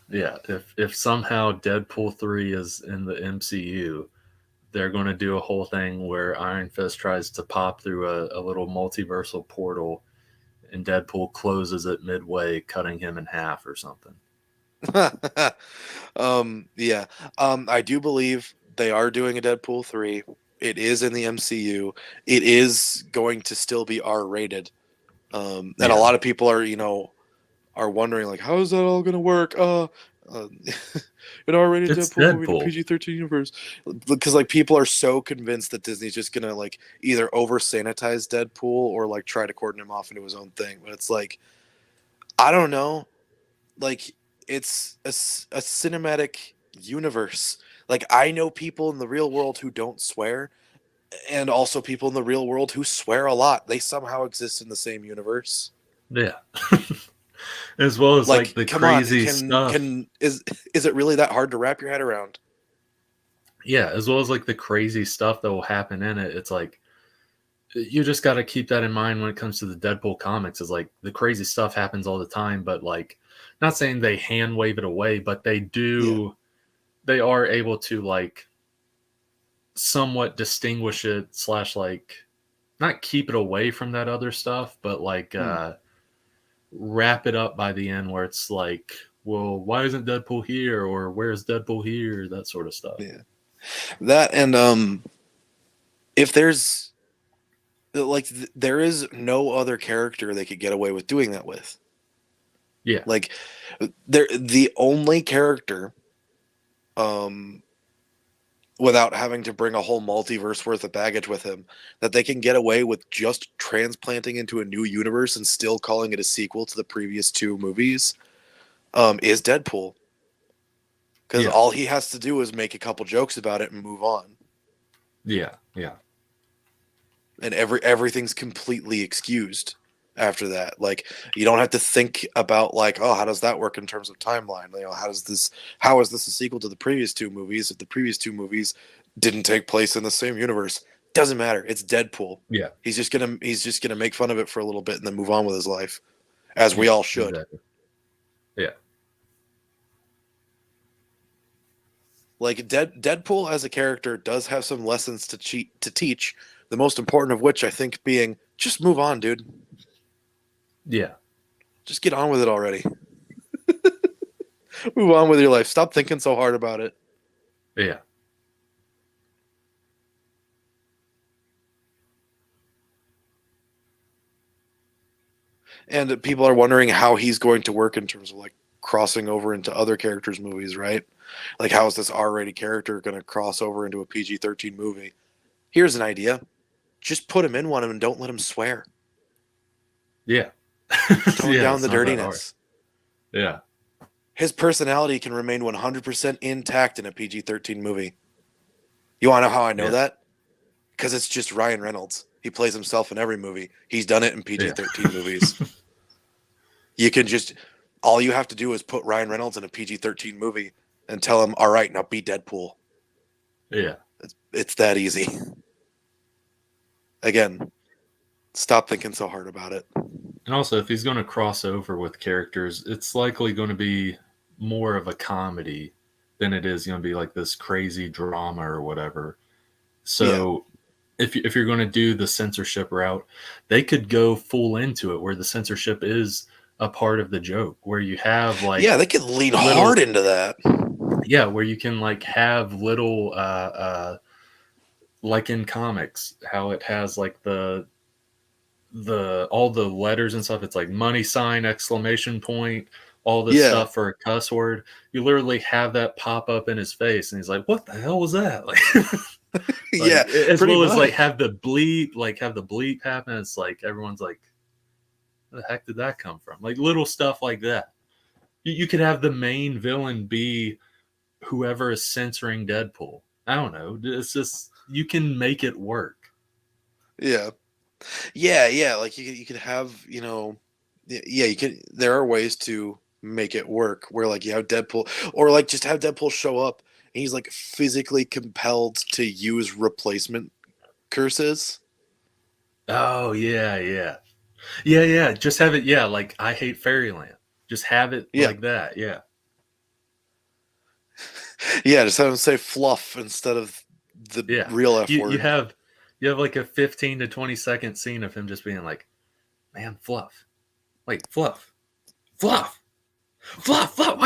Yeah, if somehow Deadpool 3 is in the MCU, they're going to do a whole thing where Iron Fist tries to pop through a little multiversal portal and Deadpool closes it midway, cutting him in half or something. Yeah. I do believe they are doing a Deadpool 3. It is in the MCU. It is going to still be R-rated. And a lot of people are wondering, like, how is that all going to work? An R-rated It's Deadpool movie in Deadpool. a PG-13 universe. Because, like, people are so convinced that Disney's just going to, like, either over-sanitize Deadpool or, like, try to cordon him off into his own thing. But it's like, I don't know. Like, it's a cinematic universe. Like, I know people in the real world who don't swear, and also people in the real world who swear a lot. They somehow exist in the same universe. Yeah. As well as like the crazy stuff. Is it really that hard to wrap your head around? Yeah, as well as like the crazy stuff that will happen in it. It's like you just got to keep that in mind when it comes to the Deadpool comics. Is like the crazy stuff happens all the time, but like not saying they hand wave it away, but they do. Yeah. They are able to like somewhat distinguish it / like not keep it away from that other stuff, but like wrap it up by the end where it's like, well, why isn't Deadpool here, or where's Deadpool here, that sort of stuff. Yeah, that and if there's like there is no other character they could get away with doing that with. Yeah, like they're the only character without having to bring a whole multiverse worth of baggage with him that they can get away with just transplanting into a new universe and still calling it a sequel to the previous 2 movies is Deadpool. Because all he has to do is make a couple jokes about it and move on. Yeah. And everything's completely excused after that. Like, you don't have to think about, like, oh, how does that work in terms of timeline? You know, how is this a sequel to the previous two movies if the previous two movies didn't take place in the same universe? Doesn't matter. It's Deadpool. Yeah. He's just gonna make fun of it for a little bit and then move on with his life, as we all should. Exactly. Yeah. Like, Deadpool as a character does have some lessons to teach. The most important of which, I think, being just move on, dude. Yeah. Just get on with it already. Move on with your life. Stop thinking so hard about it. Yeah. And people are wondering how he's going to work in terms of, like, crossing over into other characters' movies, right? Like, how is this R-rated character going to cross over into a PG-13 movie? Here's an idea. Just put him in one and don't let him swear. Yeah. Tone down the dirtiness. Yeah. His personality can remain 100% intact in a PG-13 movie. You want to know how I know that? Because it's just Ryan Reynolds. He plays himself in every movie. He's done it in PG-13 movies. You can just, all you have to do is put Ryan Reynolds in a PG-13 movie and tell him, all right, now be Deadpool. Yeah. It's that easy. Again, stop thinking so hard about it. And also, if he's going to cross over with characters, it's likely going to be more of a comedy than it is going to be like this crazy drama or whatever. So if you're going to do the censorship route, they could go full into it where the censorship is a part of the joke, where you have like... Yeah, they could lean hard into that. Yeah, where you can like have little like in comics, how it has like the all the letters and stuff. It's like money sign, exclamation point, all this stuff for a cuss word. You literally have that pop up in his face, and he's like, "What the hell was that?" Like, yeah, as well as like have the bleep happen. It's like everyone's like, "Where the heck did that come from?" Like little stuff like that. You could have the main villain be whoever is censoring Deadpool. I don't know. It's just, you can make it work. Yeah. Like you could have, you know, you could. There are ways to make it work where, like, you have Deadpool, or like just have Deadpool show up and he's like physically compelled to use replacement curses. Oh yeah. Just have it. Yeah, like I hate Fairyland. Just have it like that. Yeah. Yeah, just have him say fluff instead of the real F word. You have like a 15 to 20-second scene of him just being like, "Man, fluff, like fluff. Why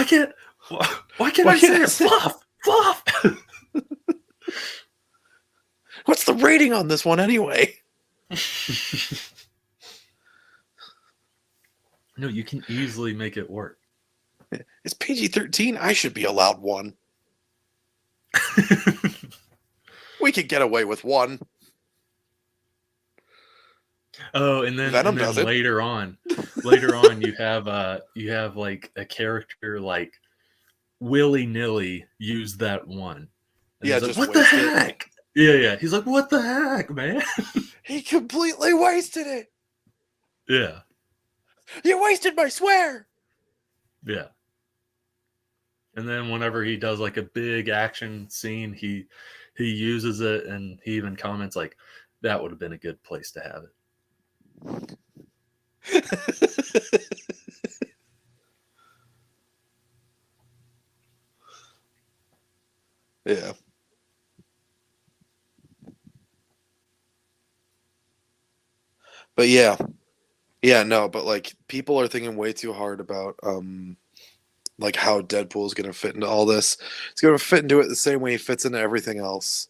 can't I say it? Fluff. What's the rating on this one anyway?" No, you can easily make it work. It's PG-13. I should be allowed one. We could get away with one. Oh, and then later on, you have like a character like willy-nilly use that one. And Yeah, like, just what the heck? Yeah. He's like, what the heck, man? He completely wasted it. Yeah. You wasted my swear. Yeah. And then whenever he does like a big action scene, he uses it, and he even comments like, that would have been a good place to have it. Yeah. But but like, people are thinking way too hard about like how Deadpool is going to fit into all this. It's going to fit into it the same way he fits into everything else.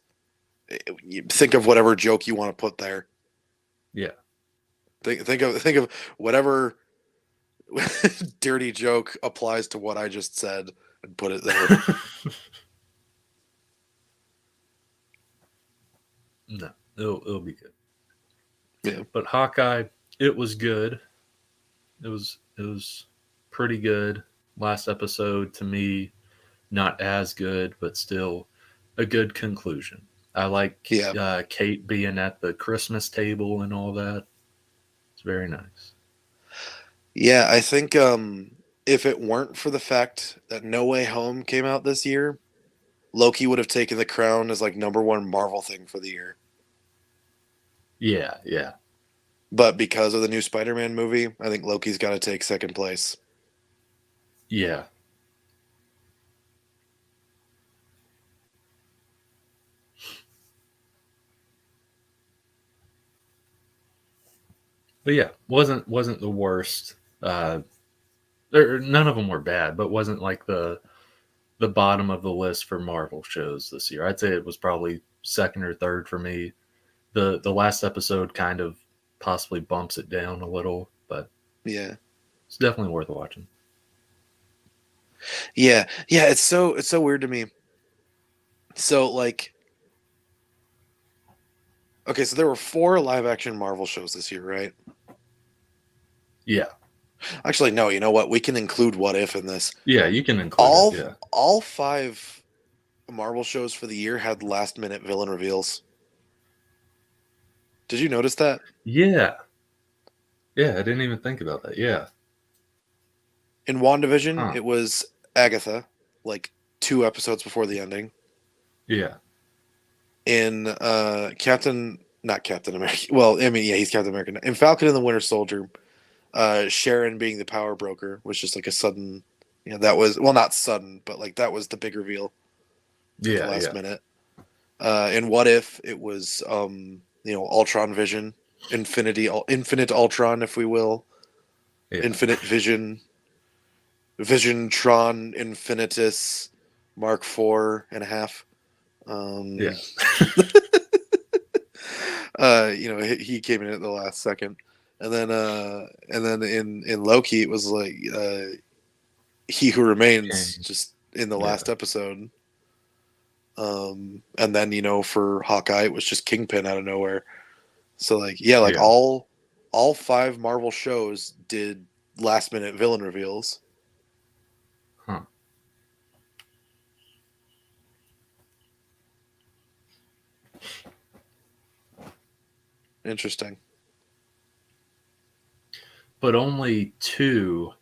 You think of whatever joke you want to put there. Yeah. Think of whatever dirty joke applies to what I just said and put it there. No, it'll be good. Yeah. But Hawkeye, it was good. It was pretty good. Last episode to me, not as good, but still a good conclusion. I like Yeah. Kate being at the Christmas table and all that. It's very nice. Yeah, I think if it weren't for the fact that No Way Home came out this year, Loki would have taken the crown as like #1 Marvel thing for the year. Yeah, yeah. But because of the new Spider-Man movie, I think Loki's got to take second place. Yeah. But yeah, wasn't the worst. None of them were bad, but wasn't like the bottom of the list for Marvel shows this year. I'd say it was probably second or third for me. The last episode kind of possibly bumps it down a little, but Yeah. it's definitely worth watching. Yeah. Yeah, it's so weird to me. So like okay, so there were 4 live action Marvel shows this year, right? Yeah. Actually, no, you know what? We can include What If in this. Yeah, you can include it. Yeah. All 5 Marvel shows for the year had last minute villain reveals. Did you notice that? Yeah. Yeah, I didn't even think about that. Yeah. In WandaVision, Huh. it was Agatha, like 2 episodes before the ending. Yeah. In not Captain America. Well, I mean, yeah, he's Captain America. In Falcon and the Winter Soldier, Sharon being the power broker was just like a sudden, that was, well, not sudden, but like that was the big reveal at the Yeah. last Yeah. minute. In What If, it was Ultron Vision, Infinite Ultron, if we will, Yeah. Infinite Vision, Visiontron Infinitus Mark 4.5. Yeah. He came in at the last second, and then in Loki, it was like He Who Remains, Kang. just in the Yeah. last episode. And then for Hawkeye, it was just Kingpin out of nowhere. So like Yeah. all 5 Marvel shows did last minute villain reveals. Huh. Interesting. But only 2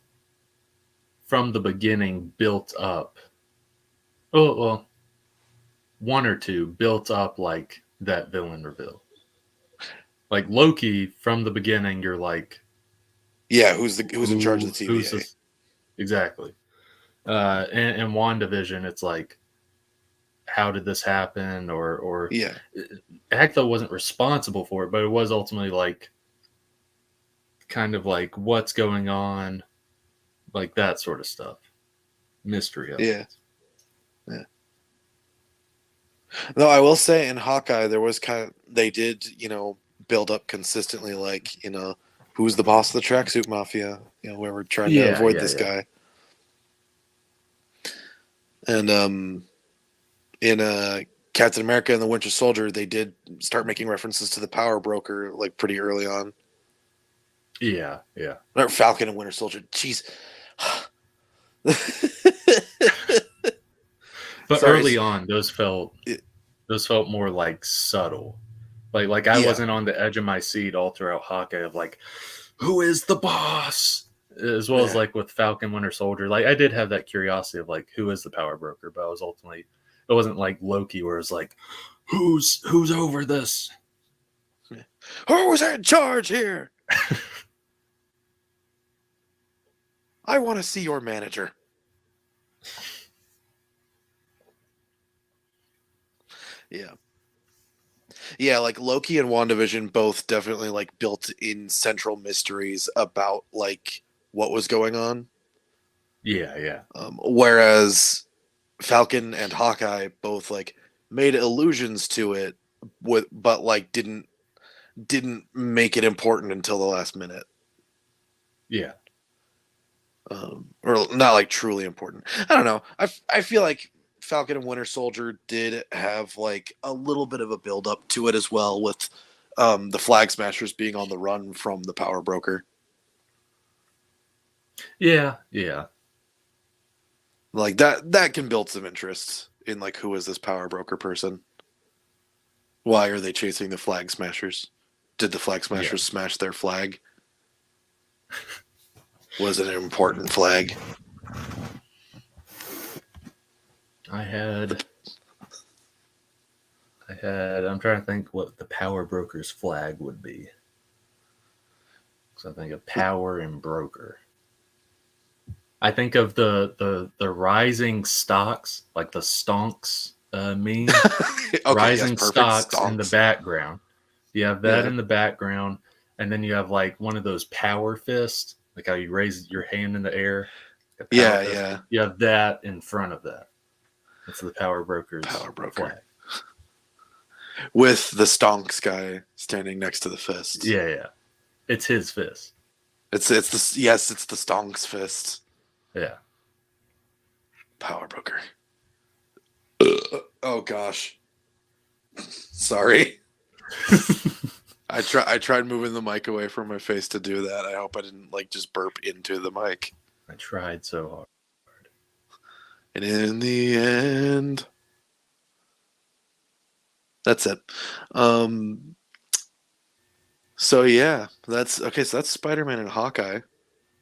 from the beginning built up. Oh, well, 1 or 2 built up like that villain reveal. Like Loki, from the beginning, you're like, Yeah, who's in charge of the TVA? who's this? Exactly. And WandaVision, it's like, how did this happen? Or Yeah. Agatha wasn't responsible for it, but it was ultimately like, kind of like, what's going on, like that sort of stuff. Mystery of Yeah. it. Yeah. No, I will say in Hawkeye there was they did, build up consistently, like, who's the boss of the tracksuit mafia, where we're trying to avoid this guy. And in Captain America and the Winter Soldier, they did start making references to the power broker like pretty early on. Yeah, yeah. Or Falcon and Winter Soldier. Jeez. But Sorry. early on, those felt more like subtle. Like I Yeah. wasn't on the edge of my seat all throughout Hawkeye of like, who is the boss? As well as Yeah. like with Falcon Winter Soldier. Like I did have that curiosity of like, who is the power broker? But I was ultimately, it wasn't like Loki where it's like, who's over this? Who's in charge here? I want to see your manager. Yeah. Yeah, like Loki and WandaVision both definitely like built in central mysteries about like what was going on. Yeah, yeah. Whereas Falcon and Hawkeye both like made allusions to it but like didn't make it important until the last minute. Yeah. Or not like truly important. I don't know. I feel like Falcon and Winter Soldier did have like a little bit of a build up to it as well, with the Flag Smashers being on the run from the power broker. Yeah, yeah. Like that can build some interest in like who is this power broker person? Why are they chasing the flag smashers? Did the flag smashers smash their flag? Was it an important flag? I'm trying to think what the power broker's flag would be. So I think of power and broker. I think of the rising stocks, like the stonks meme. Okay, rising yes, perfect. stocks in the Stonks. background. You have that Yeah. in the background, and then you have like one of those power fists, like how you raise your hand in the air. A power Yeah, fist. yeah. You have that in front of that. That's the power broker's Power broker. flag. With the stonks guy standing next to the fist. Yeah, yeah. It's his fist. It's the stonks fist. Yeah. Power broker. Oh gosh. Sorry. I tried moving the mic away from my face to do that. I hope I didn't like just burp into the mic. I tried so hard. And in the end, that's it. So yeah, that's okay. So that's Spider-Man and Hawkeye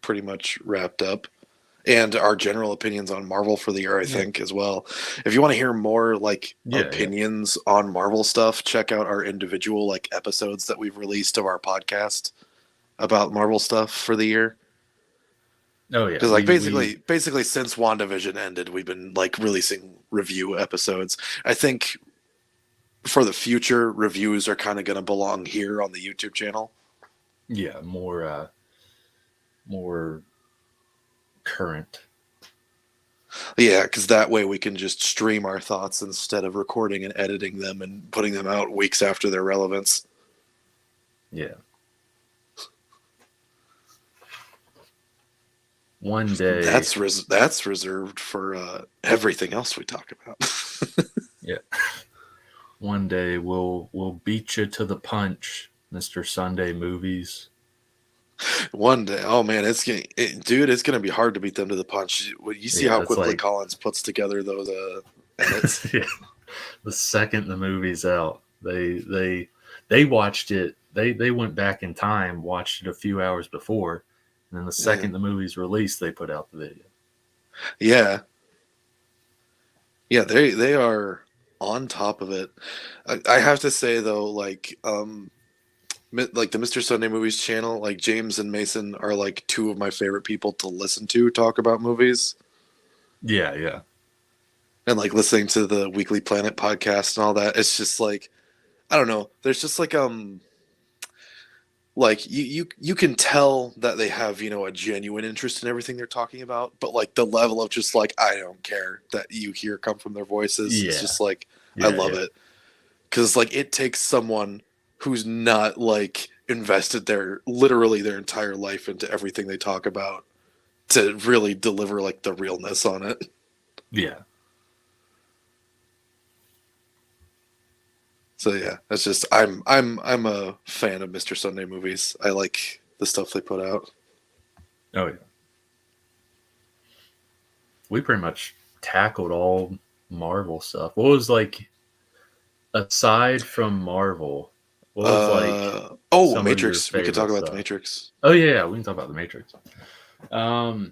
pretty much wrapped up. And our general opinions on Marvel for the year, I think, as well. If you want to hear more like opinions on Marvel stuff, check out our individual like episodes that we've released of our podcast about Marvel stuff for the year. Oh yeah, Because like basically since WandaVision ended, we've been like releasing review episodes. I think for the future, reviews are kind of going to belong here on the YouTube channel. Yeah, more current. Yeah, because that way we can just stream our thoughts instead of recording and editing them and putting them out weeks after their relevance. Yeah. One day. That's reserved for everything else we talk about. Yeah. One day we'll beat you to the punch, Mr. Sunday Movies. One day, oh man, it's gonna be hard to beat them to the punch. You see how quickly Collins puts together those edits. Yeah. The second the movie's out, they watched it. They went back in time, watched it a few hours before, and then the second the movie's released, they put out the video. Yeah, yeah, they are on top of it. I have to say though, like the Mr. Sunday Movies channel, like James and Mason are like two of my favorite people to listen to talk about movies. Yeah, yeah. And like listening to the Weekly Planet podcast and all that, it's just like, I don't know. There's just like you can tell that they have, you know, a genuine interest in everything they're talking about, but like the level of just like, I don't care that you hear come from their voices. It's just like, I love it. Cause like it takes someone who's not like invested literally their entire life into everything they talk about to really deliver like the realness on it. Yeah. So yeah, that's just I'm a fan of Mr. Sunday Movies. I like the stuff they put out. Oh yeah. We pretty much tackled all Marvel stuff. What was like aside from Marvel? What was like Matrix. We could talk about the Matrix. Oh yeah, we can talk about the Matrix. I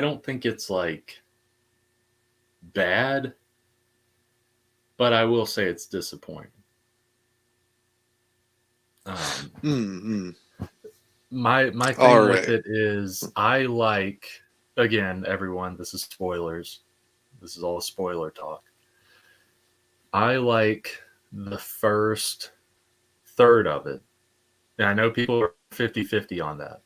don't think it's like bad, but I will say it's disappointing. My thing with it is I like, again, everyone, this is spoilers. This is all spoiler talk. I like the first third of it. And I know people are 50-50 on that.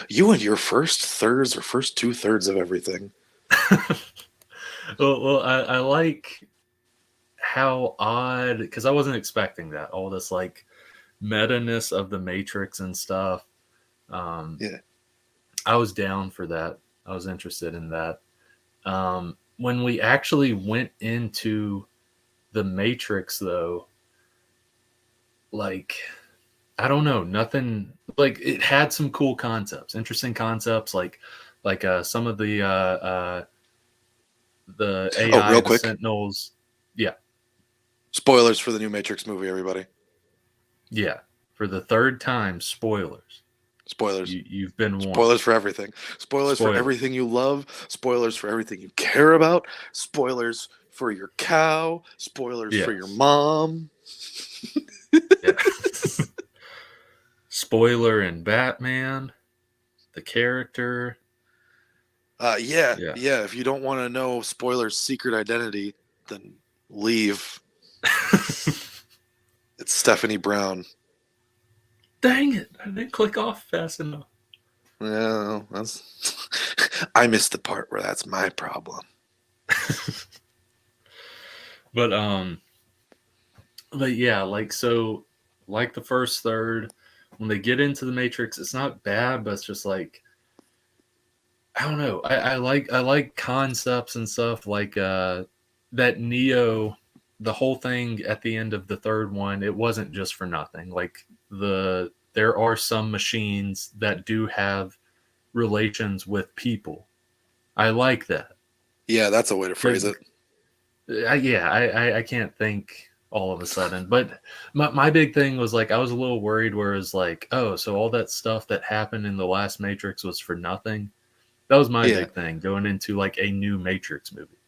You and your first thirds or first 2/3 of everything. well, I like how odd, because I wasn't expecting that. All this like meta-ness of the Matrix and stuff. Yeah. I was down for that. I was interested in that. When we actually went into the Matrix, though, like, I don't know, nothing, like, it had some cool concepts, interesting concepts, like like some of the Oh, AI, real the quick, Sentinels. Yeah, spoilers for the new Matrix movie, everybody. yeah. For the third time, spoilers. Spoilers. You've been warned. Spoilers for everything. Spoilers for Spoilers. everything you love. Spoilers for everything you care about. Spoilers for your cow. Spoilers for your Yes. mom. Yeah. Spoiler in Batman, the character. Yeah. Yeah. If you don't want to know Spoiler's secret identity, then leave. It's Stephanie Brown. Dang it! I didn't click off fast enough. Yeah, that's. I missed the part where that's my problem. But yeah, like so, like the first third, when they get into the Matrix, it's not bad, but it's just like I don't know. I like concepts and stuff like that Neo, the whole thing at the end of the third one. It wasn't just for nothing. Like there are some machines that do have relations with people. I like that. Yeah, that's a way to phrase it. I can't think all of a sudden, but my big thing was like I was a little worried where it was like, oh, so all that stuff that happened in the last Matrix was for nothing. That was my big thing going into like a new Matrix movie.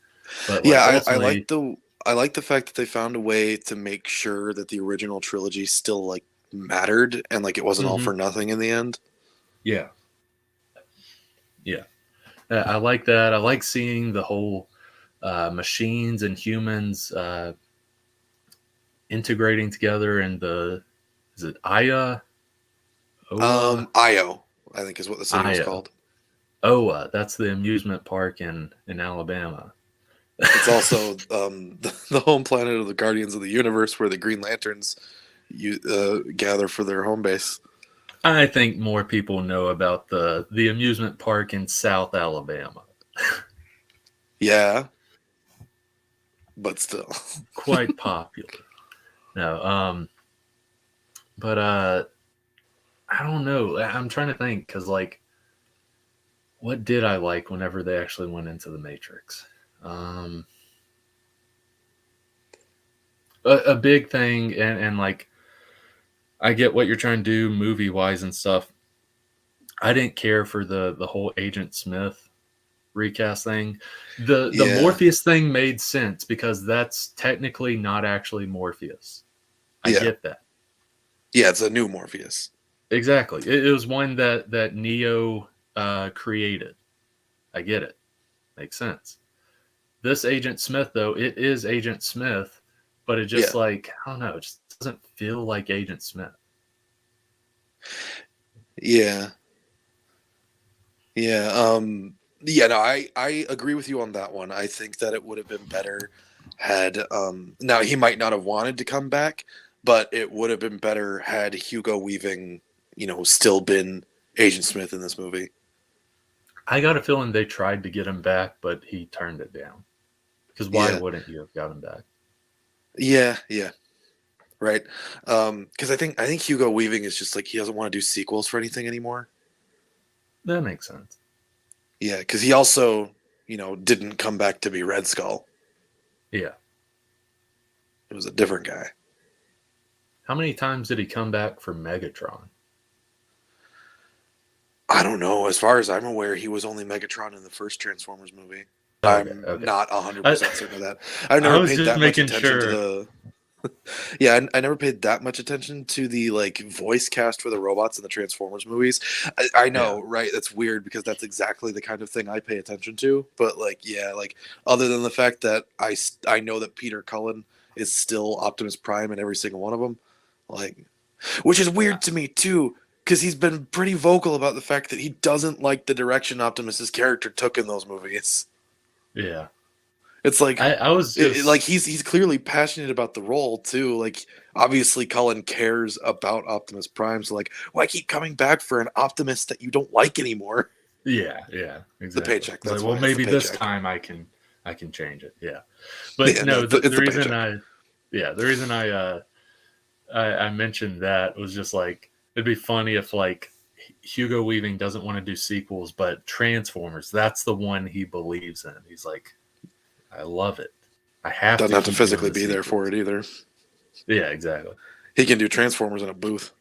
But like ultimately, I like the fact that they found a way to make sure that the original trilogy still like mattered and like it wasn't all for nothing in the end. Yeah. I like that. I like seeing the whole machines and humans integrating together in is it Aya? Io, I think is what the city was Io. called. Oa, that's the amusement park in Alabama. It's also the home planet of the Guardians of the Universe where the Green Lanterns gather for their home base. I think more people know about the amusement park in South Alabama. Yeah, but still. Quite popular. No, but I don't know. I'm trying to think because like, what did I like whenever they actually went into the Matrix? A big thing, and like, I get what you're trying to do movie wise and stuff. I didn't care for the whole Agent Smith recast thing. The Morpheus thing made sense because that's technically not actually Morpheus. I get that. Yeah, it's a new Morpheus. Exactly. It was one that Neo created. I get it. Makes sense. This Agent Smith, though, it is Agent Smith, but it just like, I don't know, it just doesn't feel like Agent Smith. Yeah. Yeah. No, I agree with you on that one. I think that it would have been better had now he might not have wanted to come back, but it would have been better had Hugo Weaving, still been Agent Smith in this movie. I got a feeling they tried to get him back, but he turned it down. Because why wouldn't you have got him back? Yeah. Right. Because I think Hugo Weaving is just like he doesn't want to do sequels for anything anymore. That makes sense. Yeah, because he also, didn't come back to be Red Skull. Yeah. It was a different guy. How many times did he come back for Megatron? I don't know. As far as I'm aware, he was only Megatron in the first Transformers movie. Okay. I'm not 100% certain of that. I've never paid that much attention to the. Yeah, I never paid that much attention to the like voice cast for the robots in the Transformers movies. I know, right? That's weird because that's exactly the kind of thing I pay attention to. But like, yeah, like other than the fact that I know that Peter Cullen is still Optimus Prime in every single one of them, like, which is weird to me too, because he's been pretty vocal about the fact that he doesn't like the direction Optimus's character took in those movies. Yeah. It's like I was just... like he's clearly passionate about the role too. Like obviously Cullen cares about Optimus Prime, so like why keep coming back for an Optimus that you don't like anymore? Yeah, exactly. The paycheck. That's like, well, maybe this time I can change it. Yeah, but the reason I mentioned that was just like it'd be funny if like Hugo Weaving doesn't want to do sequels, but Transformers, that's the one he believes in. He's like, I love it. I have Doesn't to have to keep doing physically the be there for sequels. it either. Yeah, exactly. He can do Transformers in a booth.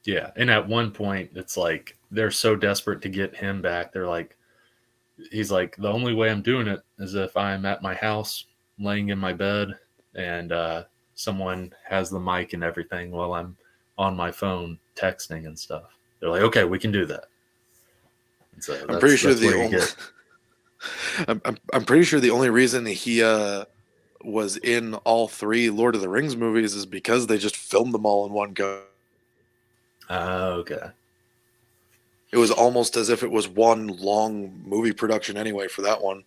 Yeah, and at one point, it's like they're so desperate to get him back. They're like, he's like, the only way I'm doing it is if I'm at my house, laying in my bed, and someone has the mic and everything while I'm on my phone texting and stuff. They're like, okay, we can do that. And so I'm pretty sure that's the where you only get. I'm pretty sure the only reason he was in all 3 Lord of the Rings movies is because they just filmed them all in one go. Okay. It was almost as if it was one long movie production anyway for that one.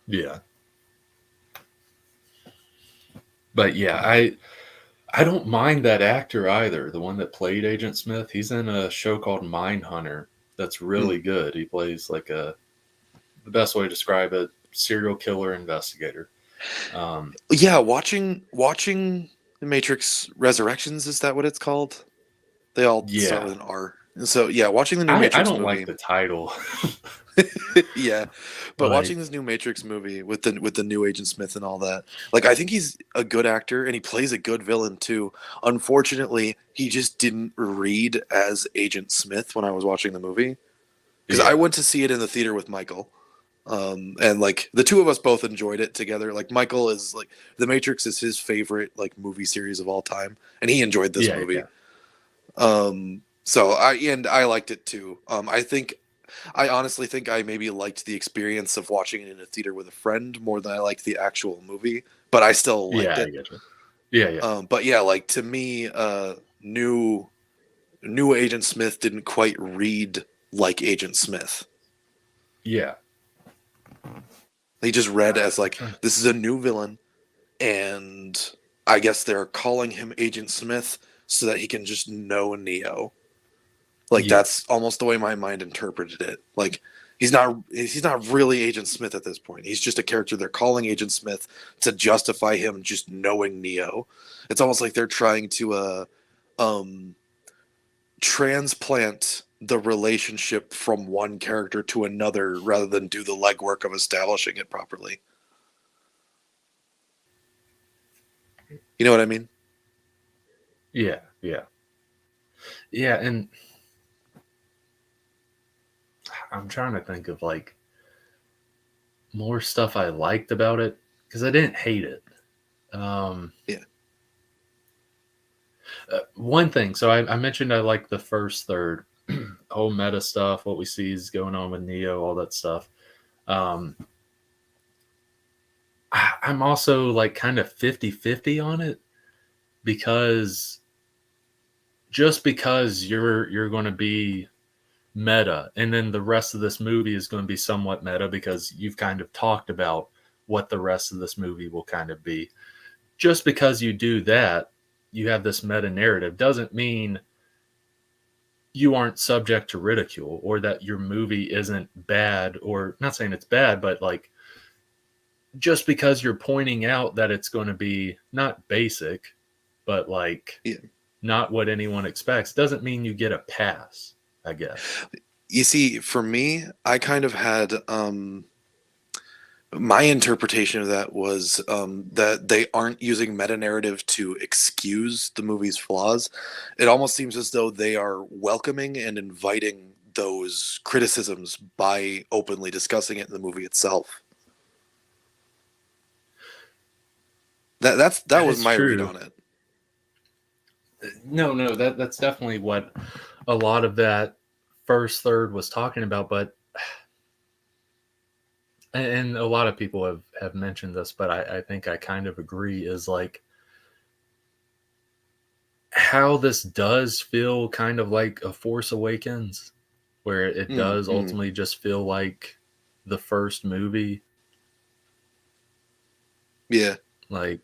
Yeah. But yeah, I don't mind that actor either. The one that played Agent Smith, he's in a show called Mindhunter that's really good. He plays like the best way to describe it, serial killer investigator. Yeah, watching The Matrix Resurrections, is that what it's called? They all start with Yeah. an R. And so yeah, watching the new I Matrix don't like movie. the title. Yeah. But Like, watching this new Matrix movie with the new Agent Smith and all that. Like I think he's a good actor and he plays a good villain too. Unfortunately, he just didn't read as Agent Smith when I was watching the movie. Because I yeah. went to see it in the theater with Michael. And like the two of us both enjoyed it together. Like Michael is like The Matrix is his favorite like movie series of all time, and he enjoyed this Yeah, movie. yeah. So I liked it too. I honestly think I maybe liked the experience of watching it in a theater with a friend more than I liked the actual movie, but I still liked Yeah, I it. get you. Yeah, yeah. But yeah, like to me, new Agent Smith didn't quite read like Agent Smith. Yeah. He just read as I'm like trying. this is a new villain, and I guess they're calling him Agent Smith so that he can just know Neo. Like Yeah. that's almost the way my mind interpreted it. Like he's not really Agent Smith at this point. He's just a character they're calling Agent Smith to justify him just knowing Neo. It's almost like they're trying to um transplant the relationship from one character to another rather than do the legwork of establishing it properly. You know what I mean? Yeah, yeah. Yeah, and I'm trying to think of like more stuff I liked about it because I didn't hate it. Yeah. One thing, so I mentioned I like the first third, whole meta stuff, what we see is going on with Neo, all that stuff. Um, I'm also like kind of 50-50 on it because just because you're going to be meta and then the rest of this movie is going to be somewhat meta because you've kind of talked about what the rest of this movie will kind of be. Just because you do that, you have this meta narrative doesn't mean you aren't subject to ridicule or that your movie isn't bad, or not saying it's bad, but like just because you're pointing out that it's going to be not basic, but like Yeah. not what anyone expects doesn't mean you get a pass, I guess. You see, for me, I kind of had my interpretation of that was that they aren't using meta narrative to excuse the movie's flaws. It almost seems as though they are welcoming and inviting those criticisms by openly discussing it in the movie itself. That That was is my read true. on it. No, that's definitely what a lot of that first third was talking about. But and a lot of people have mentioned this, but I think I kind of agree. Is like how this does feel kind of like a Force Awakens, where it does Mm-hmm. ultimately just feel like the first movie. Yeah, Like,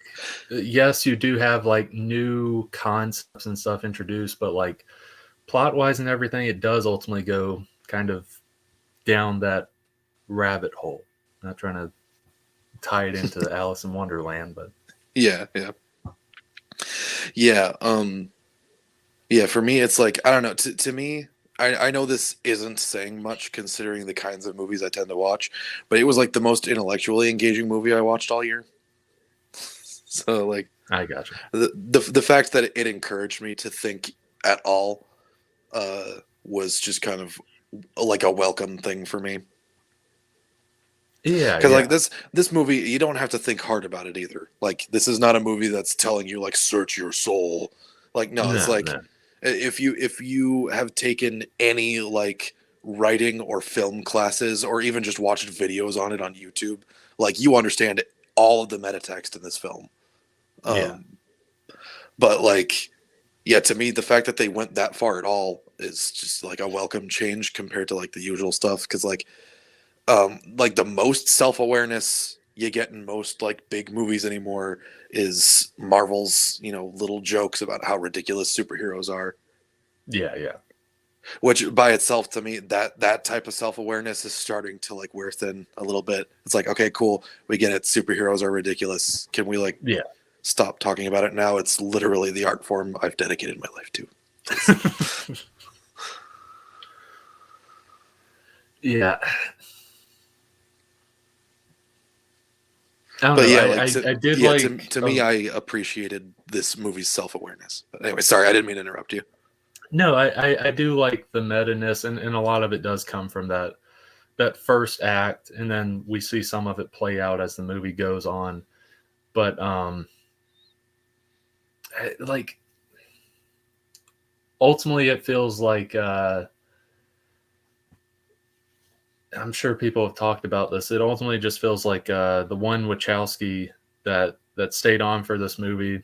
yes, you do have like new concepts and stuff introduced, but like plot wise and everything, it does ultimately go kind of down that rabbit hole. Not trying to tie it into Alice in Wonderland, but yeah, yeah, yeah. Yeah, for me, it's like, I don't know. To me, I know this isn't saying much considering the kinds of movies I tend to watch, but it was like the most intellectually engaging movie I watched all year. So like I got you. the fact that it encouraged me to think at all was just kind of like a welcome thing for me. Yeah, Because like yeah. this movie, you don't have to think hard about it either. Like this is not a movie that's telling you like search your soul. Like no, it's No, like no. if you have taken any like writing or film classes or even just watched videos on it on YouTube, like you understand all of the meta text in this film. Yeah. Um, but like yeah, to me, the fact that they went that far at all is just like a welcome change compared to like the usual stuff. Because like the most self-awareness you get in most like big movies anymore is Marvel's, little jokes about how ridiculous superheroes are, Yeah, yeah. which by itself to me that type of self-awareness is starting to like wear thin a little bit. It's like, okay, cool, we get it, superheroes are ridiculous, can we like Yeah. stop talking about it now? It's literally the art form I've dedicated my life to, please. Yeah. I don't But know. yeah, I did to like. to me, Oh, I appreciated this movie's self-awareness. But anyway, sorry, I didn't mean to interrupt you. no, I do like the meta-ness, and a lot of it does come from that first act, and then we see some of it play out as the movie goes on. But like ultimately, it feels like I'm sure people have talked about this. It ultimately just feels like the one Wachowski that stayed on for this movie.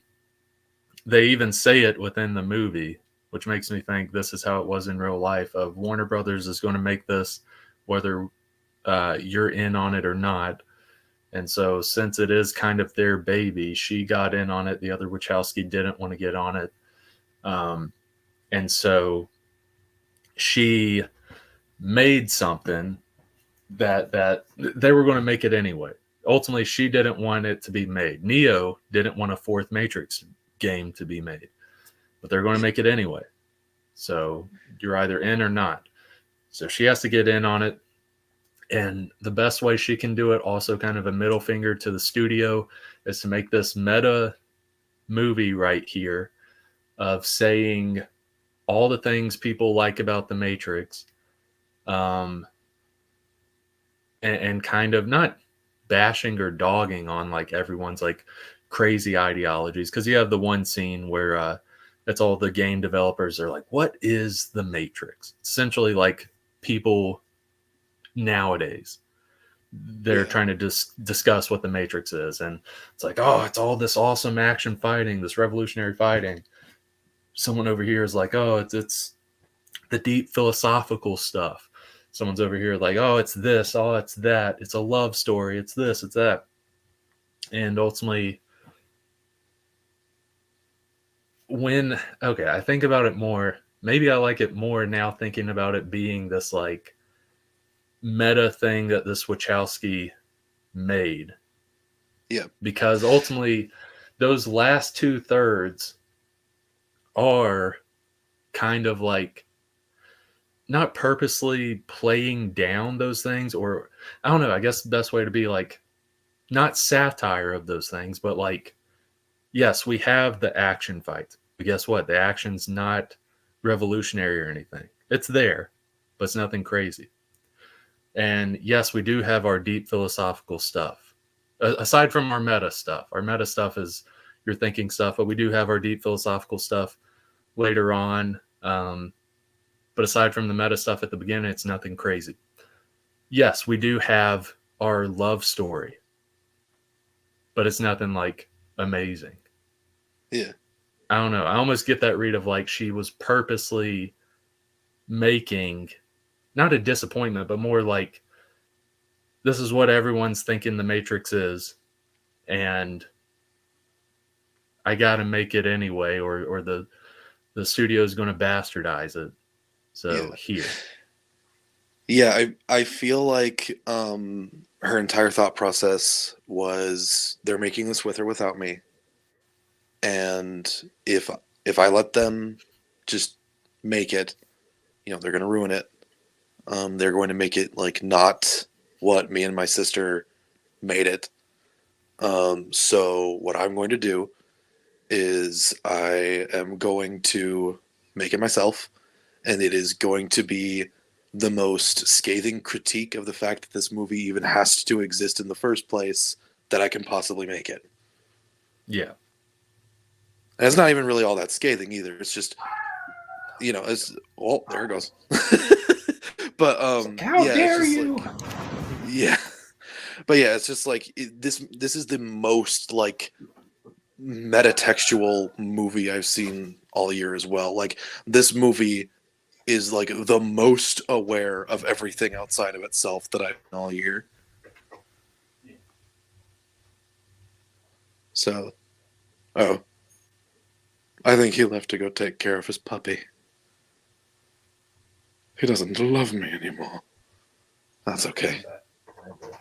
They even say it within the movie, which makes me think this is how it was in real life. Of Warner Brothers is going to make this, whether you're in on it or not. And so, since it is kind of their baby, she got in on it. The other Wachowski didn't want to get on it, and so she made something that they were going to make it anyway. Ultimately, she didn't want it to be made. Neo didn't want a fourth Matrix game to be made, but they're going to make it anyway. So you're either in or not. So she has to get in on it. And the best way she can do it, also kind of a middle finger to the studio, is to make this meta movie right here of saying all the things people like about the Matrix, um, and kind of not bashing or dogging on like everyone's like crazy ideologies. Because you have the one scene where it's all the game developers are like, "What is the Matrix?" It's essentially like people nowadays they're Yeah, trying to discuss what the Matrix is, and it's like, oh, it's all this awesome action fighting, this revolutionary fighting. Someone over here is like, oh, it's the deep philosophical stuff. Someone's over here like, oh, it's this, oh, it's that, it's a love story, it's this, it's that. And ultimately, when okay, I think about it more, maybe I like it more now thinking about it being this like meta thing that this Wachowski made, yeah, because ultimately those last two thirds are kind of like not purposely playing down those things, or I don't know, I guess the best way to be like not satire of those things, but like, yes, we have the action fights, but guess what, the action's not revolutionary or anything. It's there, but it's nothing crazy. And yes, we do have our deep philosophical stuff. Aside from our meta stuff is your thinking stuff, but we do have our deep philosophical stuff later on. But aside from the meta stuff at the beginning, it's nothing crazy. Yes, we do have our love story, but it's nothing like amazing. yeah, I don't know. I almost get that read of like she was purposely making not a disappointment, but more like this is what everyone's thinking the Matrix is, and I got to make it anyway, or the studio is going to bastardize it. So yeah, here, yeah. I feel like her entire thought process was they're making this with or without me, and if I let them just make it. They're going to ruin it. They're going to make it like not what me and my sister made it. So what I'm going to do is I am going to make it myself, and it is going to be the most scathing critique of the fact that this movie even has to exist in the first place that I can possibly make it. Yeah. And it's not even really all that scathing either. It's just, it's, oh, there it goes. But How yeah, dare it's just you? like, yeah, but yeah, it's just like this is the most like metatextual movie I've seen all year as well. Like this movie is like the most aware of everything outside of itself that I've seen all year. So, oh, I think he left to go take care of his puppy. He doesn't love me anymore. That's okay.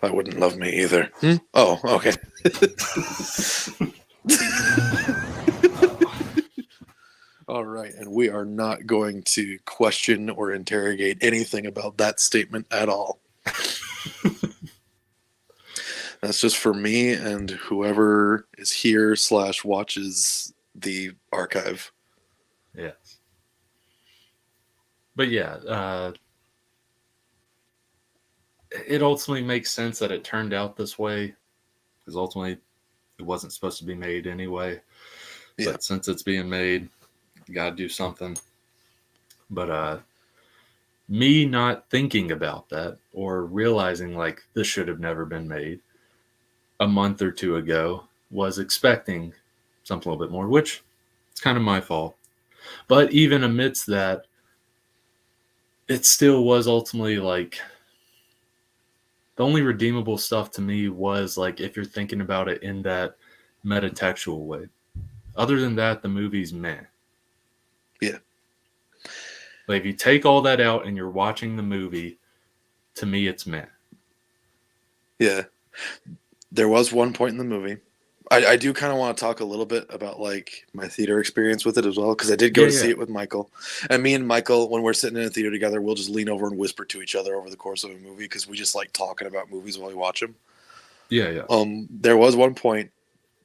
I wouldn't love me either. Oh, okay. All right, and we are not going to question or interrogate anything about that statement at all. That's just for me and whoever is here / watches the archive. Yes. But yeah, it ultimately makes sense that it turned out this way, because ultimately it wasn't supposed to be made anyway. Yeah. But since it's being made, you gotta do something. But me not thinking about that or realizing like this should have never been made a month or two ago, was expecting something a little bit more, which it's kind of my fault. But even amidst that, it still was ultimately like the only redeemable stuff to me was like if you're thinking about it in that metatextual way. Other than that, the movie's meh. Yeah. Like if you take all that out and you're watching the movie, to me it's meh. Yeah. There was one point in the movie. I do kind of want to talk a little bit about like my theater experience with it as well, because I did go to see it with Michael. And me and Michael, when we're sitting in a theater together, we'll just lean over and whisper to each other over the course of a movie because we just like talking about movies while we watch them. Yeah. There was one point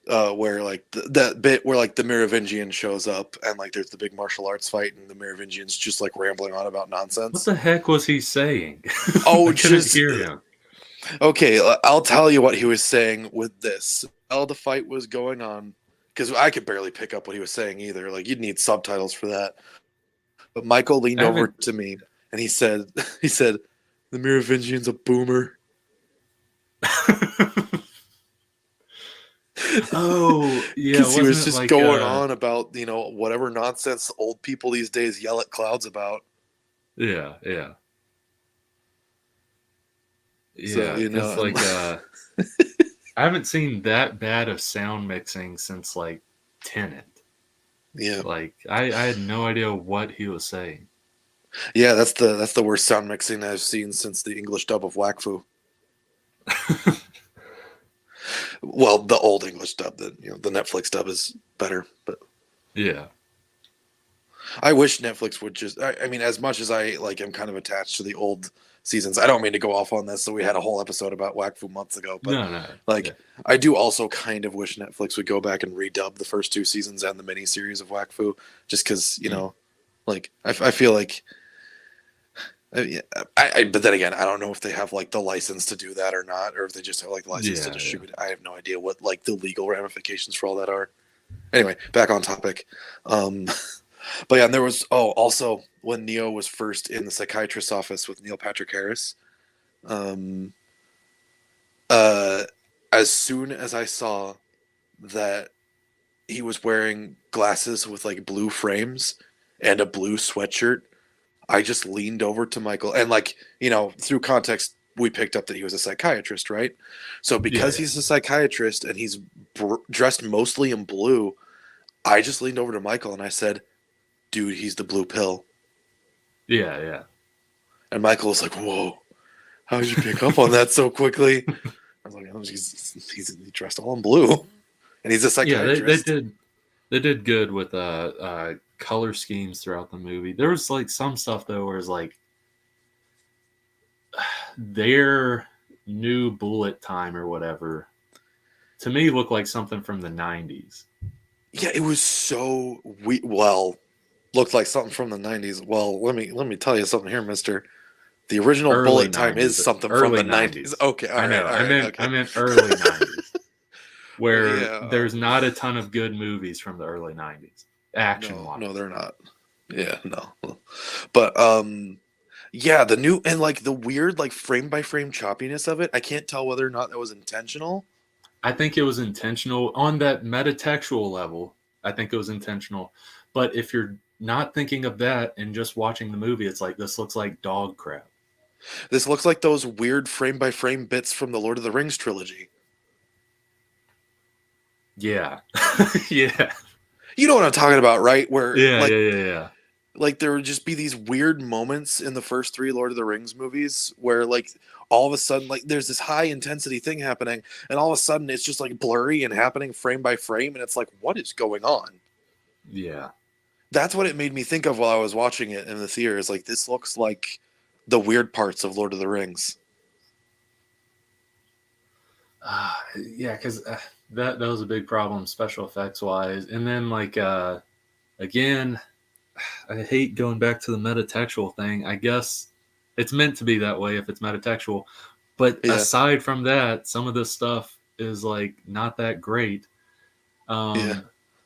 where like that bit where like the Merovingian shows up and like there's the big martial arts fight and the Merovingian's just like rambling on about nonsense. What the heck was he saying? Oh, I couldn't hear him. Okay, I'll tell you what he was saying with this. While the fight was going on, because I could barely pick up what he was saying either. Like you'd need subtitles for that. But Michael leaned over to me and he said, the Merovingian's a boomer. Oh, yeah. Because he was just like, going on about, whatever nonsense old people these days yell at clouds about. Yeah. So, because like I haven't seen that bad of sound mixing since like Tenet. Yeah. Like I had no idea what he was saying. Yeah, that's the worst sound mixing I've seen since the English dub of Wakfu. Well, the old English dub, the Netflix dub is better, but yeah. I wish Netflix would just. I mean, as much as I like, am kind of attached to the old seasons. I don't mean to go off on this. So we had a whole episode about Wakfu months ago, but yeah. I do also kind of wish Netflix would go back and redub the first 2 seasons and the miniseries of Wakfu, just because like I feel like. But then again, I don't know if they have like the license to do that or not, or if they just have like the license to distribute. I have no idea what like the legal ramifications for all that are. Anyway, back on topic. But yeah, and there was also when Neo was first in the psychiatrist's office with Neil Patrick Harris. As soon as I saw that he was wearing glasses with like blue frames and a blue sweatshirt, I just leaned over to Michael and through context, we picked up that he was a psychiatrist, right? So because he's a psychiatrist and he's dressed mostly in blue, I just leaned over to Michael and I said, dude, he's the blue pill. Yeah. And Michael was like, whoa, how did you pick up on that so quickly? I was like, oh, he's dressed all in blue. And he's a psychiatrist. Yeah, They did good with color schemes throughout the movie. There was like some stuff though where it's like their new bullet time or whatever to me looked like something from the 90s. Yeah, it was so looked like something from the 90s. Well, let me tell you something here, mister. The original Early bullet time is 90s. something from Early the 90s. 90s. Okay, I know. all right, I okay. meant early 90s. Where Yeah, there's not a ton of good movies from the early 90s action no, wise. no, they're not. Yeah, no. But yeah, the new and like the weird like frame by frame choppiness of it, I can't tell whether or not that was intentional. I think it was intentional on that metatextual level. I think it was intentional. But if you're not thinking of that and just watching the movie, it's like this looks like dog crap. This looks like those weird frame by frame bits from the Lord of the Rings trilogy. Yeah. Yeah. You know what I'm talking about, right? Where Yeah. like there would just be these weird moments in the first three Lord of the Rings movies where like all of a sudden like there's this high intensity thing happening and all of a sudden it's just like blurry and happening frame by frame and it's like what is going on? Yeah. That's what it made me think of while I was watching it in the theater. Is like this looks like the weird parts of Lord of the Rings. Yeah, because that was a big problem special effects wise. And then like again, I hate going back to the metatextual thing. I guess it's meant to be that way if it's metatextual. But Yeah, aside from that, some of this stuff is like not that great. yeah,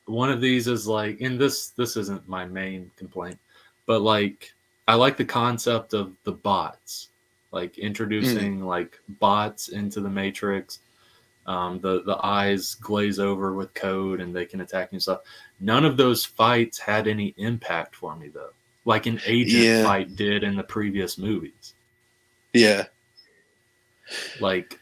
One of these is like, and this isn't my main complaint, but like I like the concept of the bots, like mm, introducing like bots into the Matrix. The eyes glaze over with code and they can attack you and stuff. None of those fights had any impact for me though, like an agent yeah, fight did in the previous movies. yeah, Like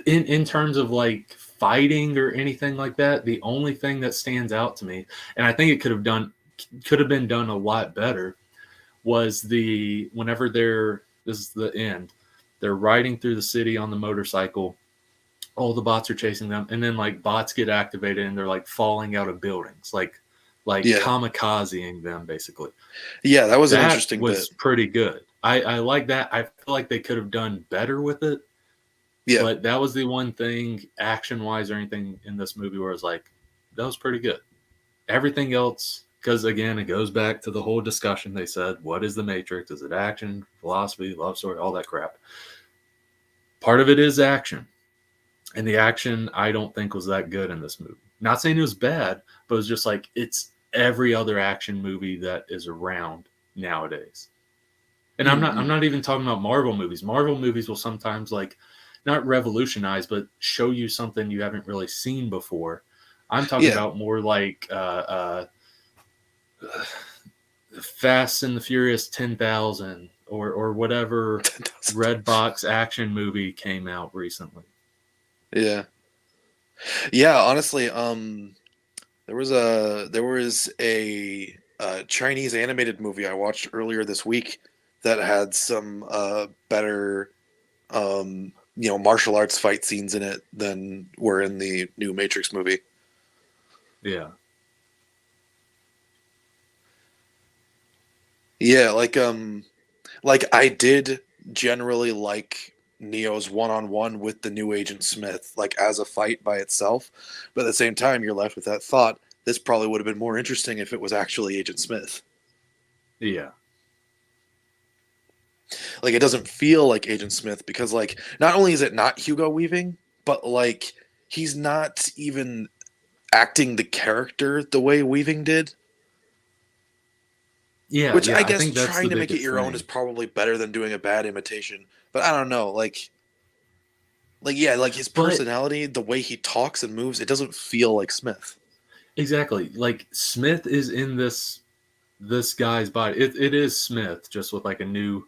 in terms of like fighting or anything like that, the only thing that stands out to me, and I think it could have been done a lot better, was the whenever they're this is the end, they're riding through the city on the motorcycle, all the bots are chasing them, and then like bots get activated and they're like falling out of buildings, like yeah, kamikazing them basically. yeah. That was an That interesting bit. was pretty good. I like that. I feel like they could have done better with it. Yeah, But that was the one thing, action wise or anything in this movie, where I was like, that was pretty good. Everything else, because again, it goes back to the whole discussion. They said, what is the Matrix? Is it action, philosophy, love story, all that crap? Part of it is action. And the action, I don't think was that good in this movie. Not saying it was bad, but it was just like, it's every other action movie that is around nowadays. And I'm mm-hmm. not even talking about Marvel movies. Marvel movies will sometimes like not revolutionize, but show you something you haven't really seen before. I'm talking Yeah, about more like Fast and the Furious 10,000 or whatever red box action movie came out recently. yeah, yeah. Honestly, there was a Chinese animated movie I watched earlier this week that had some better martial arts fight scenes in it than were in the new Matrix movie. Yeah. Yeah, like I did generally like Neo's one-on-one with the new Agent Smith, like as a fight by itself. But at the same time, you're left with that thought, this probably would have been more interesting if it was actually Agent Smith. Yeah. Like it doesn't feel like Agent Smith because like not only is it not Hugo Weaving, but like he's not even acting the character the way Weaving did. Yeah. Which Yeah. I I guess think that's the trying to make it biggest your own is thing. probably better than doing a bad imitation. But I don't know, like yeah, like his But personality, the way he talks and moves, it doesn't feel like Smith. exactly, like Smith is in this guy's body. It is Smith, just with like a new.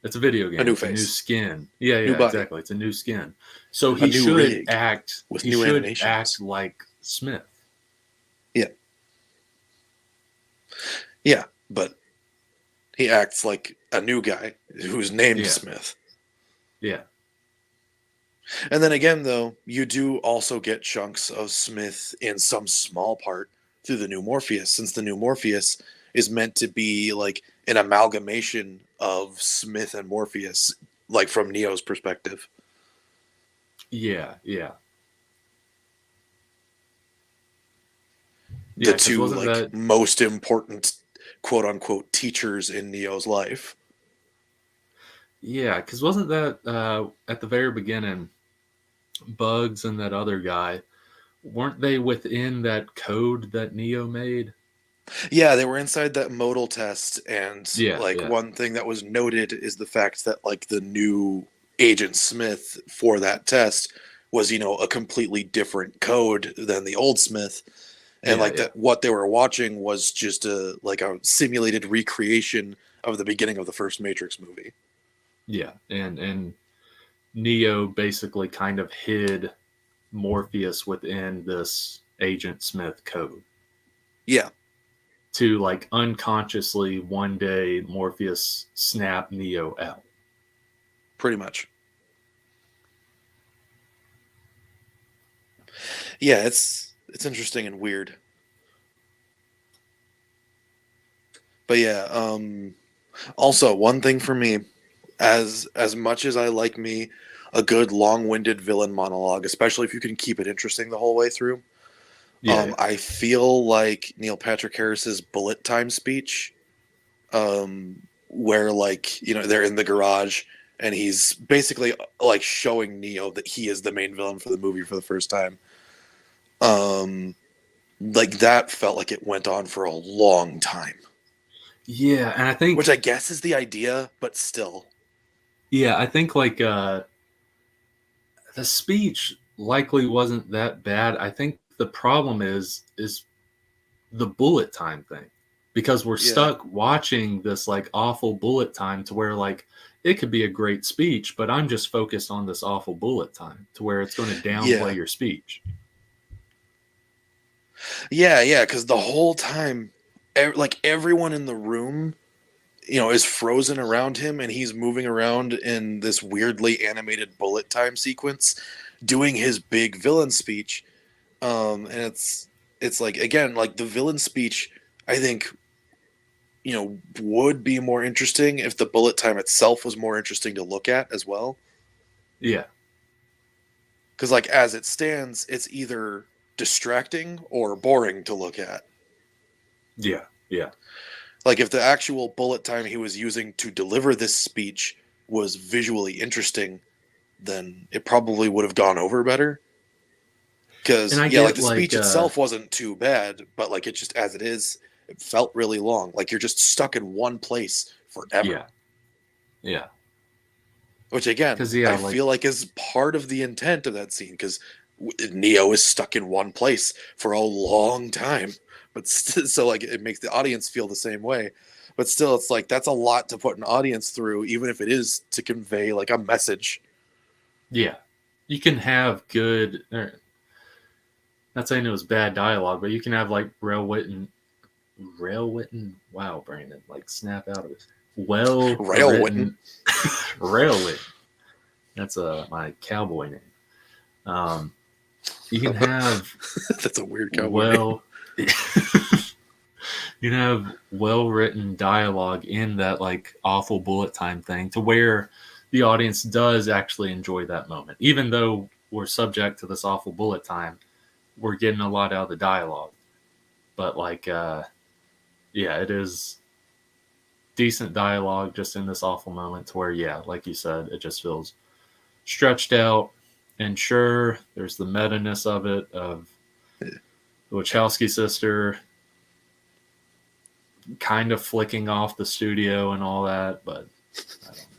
It's a video A game. new It's a new face, skin. Yeah, new yeah, body, exactly. It's a new skin. So a he new should rig act. with He new should act animations. like Smith. Yeah, yeah, but he acts like a new guy who's named Yeah, Smith. yeah. And then again, though, you do also get chunks of Smith in some small part through the new Morpheus, since the new Morpheus is meant to be like an amalgamation of Smith and Morpheus, like from Neo's perspective. Yeah, yeah. The Yeah, because two wasn't like that most important quote unquote teachers in Neo's life. yeah, because wasn't that at the very beginning, Bugs and that other guy, weren't they within that code that Neo made? Yeah, they were inside that modal test, and Yeah, like yeah, one thing that was noted is the fact that like the new Agent Smith for that test was, a completely different code than the old Smith. And yeah, like yeah, that what they were watching was just a simulated recreation of the beginning of the first Matrix movie. yeah. And Neo basically kind of hid Morpheus within this Agent Smith code Yeah, to like unconsciously one day Morpheus snap Neo out. pretty much. Yeah, it's interesting and weird. But yeah, also one thing for me, as much as I like me a good long-winded villain monologue, especially if you can keep it interesting the whole way through. Yeah, yeah, I feel like Neil Patrick Harris's bullet time speech, where like they're in the garage and he's basically like showing Neo that he is the main villain for the movie for the first time. Um, like that felt like it went on for a long time, yeah. And I which I think guess is the idea, but still. yeah, I think like the speech likely wasn't that bad. I think the problem is the bullet time thing, because we're Yeah, stuck watching this like awful bullet time to where like it could be a great speech, but I'm just focused on this awful bullet time to where it's going to yeah, downplay your speech. yeah. Because the whole time, like everyone in the room is frozen around him and he's moving around in this weirdly animated bullet time sequence doing his big villain speech. And it's like again like the villain speech I think would be more interesting if the bullet time itself was more interesting to look at as well, Yeah, because like as it stands it's either distracting or boring to look at. yeah, yeah, Like if the actual bullet time he was using to deliver this speech was visually interesting, then it probably would have gone over better. and Because I yeah, like get the like speech itself wasn't too bad, but like it just as it is, it felt really long. Like you're just stuck in one place forever. yeah, yeah, Which again, because yeah, I like feel like is part of the intent of that scene. Because Neo is stuck in one place for a long time, but so like it makes the audience feel the same way. But still, it's like that's a lot to put an audience through, even if it is to convey like a message. yeah, you can have good. Not saying it was bad dialogue, but you can have like rail written. Wow, Brandon, like snap out of it. Well Rail Witten. written, rail written. That's my cowboy name. Um, you can have That's a weird cowboy name. well, you can have well written dialogue in that like awful bullet time thing to where the audience does actually enjoy that moment, even though we're subject to this awful bullet time. We're getting a lot out of the dialogue, but like, yeah, it is decent dialogue just in this awful moment to where, yeah, like you said, it just feels stretched out. And sure, there's the meta-ness of it, of the Wachowski sister kind of flicking off the studio and all that, but I don't know.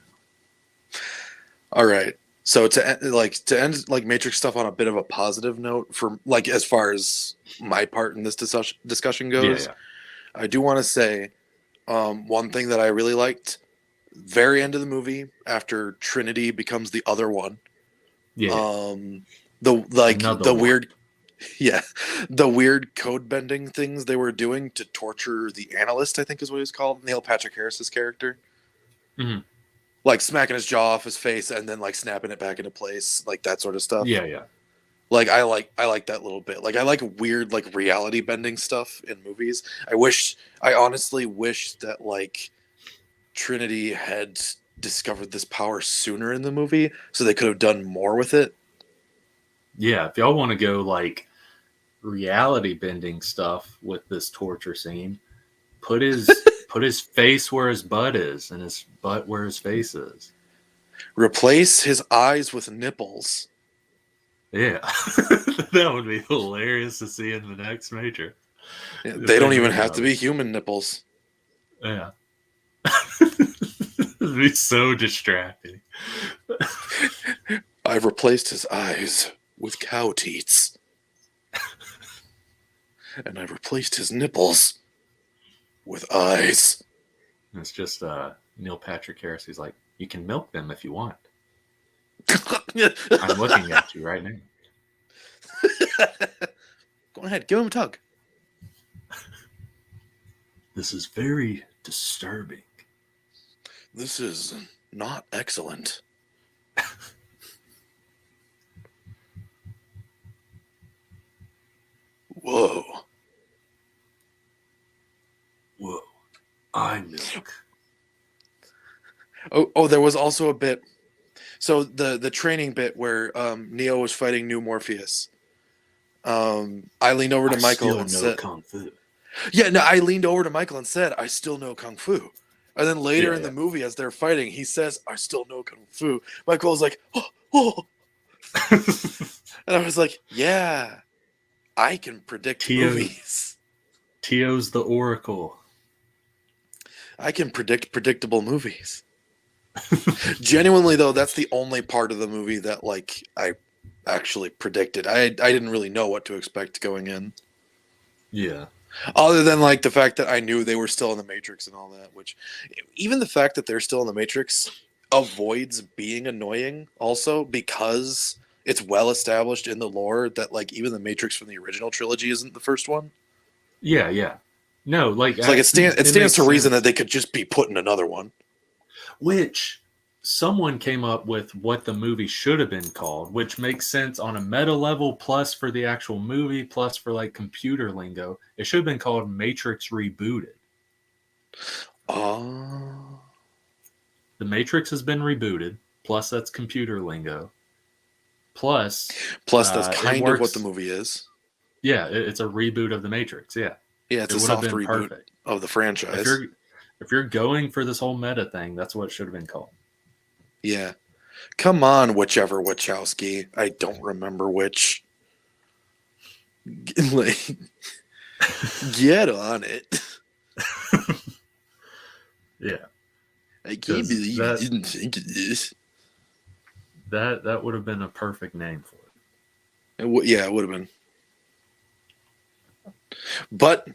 All right. So to end like Matrix stuff on a bit of a positive note for like as far as my part in this discussion Yeah, goes, yeah, I do want to say one thing that I really liked very end of the movie after Trinity becomes the other one. yeah, yeah. The Another one. weird yeah, the weird code bending things they were doing to torture the analyst, I think is what he was called, Neil Patrick Harris's character. Mhm. like smacking his jaw off his face and then like snapping it back into place, like that sort of stuff. Yeah. Like I like that little bit. Like I like weird like reality bending stuff in movies. I honestly wish that like Trinity had discovered this power sooner in the movie so they could have done more with it. Yeah, if y'all want to go like reality bending stuff with this torture scene, put his face where his butt is and his butt where his face is. Replace his eyes with nipples. Yeah. That would be hilarious to see in the next Major. Yeah, they don't even have to be human nipples. Yeah. It'd be so distracting. I've replaced his eyes with cow teats. And I've replaced his nipples with eyes. And it's just Neil Patrick Harris. He's like, you can milk them if you want. I'm looking at you right now. Go ahead, give him a tug. This is very disturbing. This is not excellent. Whoa. I milk. Oh, there was also a bit. So the training bit where Neo was fighting New Morpheus. I leaned over to Michael and said, Kung Fu. "Yeah, no." I leaned over to Michael and said, "I still know Kung Fu." And then later in the movie, as they're fighting, he says, "I still know Kung Fu." Michael was like, "Oh." And I was like, "Yeah, I can predict movies. Teo's the Oracle. I can predict predictable movies." Genuinely, though, that's the only part of the movie that like I actually predicted. I didn't really know what to expect going in. Yeah. Other than like the fact that I knew they were still in the Matrix and all that, which even the fact that they're still in the Matrix avoids being annoying also because it's well established in the lore that like even the Matrix from the original trilogy isn't the first one. Yeah. No, like it's like it stands to reason that they could just be put in another one. Which someone came up with what the movie should have been called, which makes sense on a meta level, plus for the actual movie, plus for like computer lingo. It should have been called Matrix Rebooted. Oh. The Matrix has been rebooted, plus that's computer lingo. Plus that's kind of what the movie is. Yeah, it's a reboot of the Matrix, yeah. Yeah, it's a soft reboot of the franchise. If you're going for this whole meta thing, that's what it should have been called. Yeah. Come on, whichever Wachowski. I don't remember which. Like, get on it. Yeah. I can't believe you didn't think of this. That would have been a perfect name for it. It would have been. But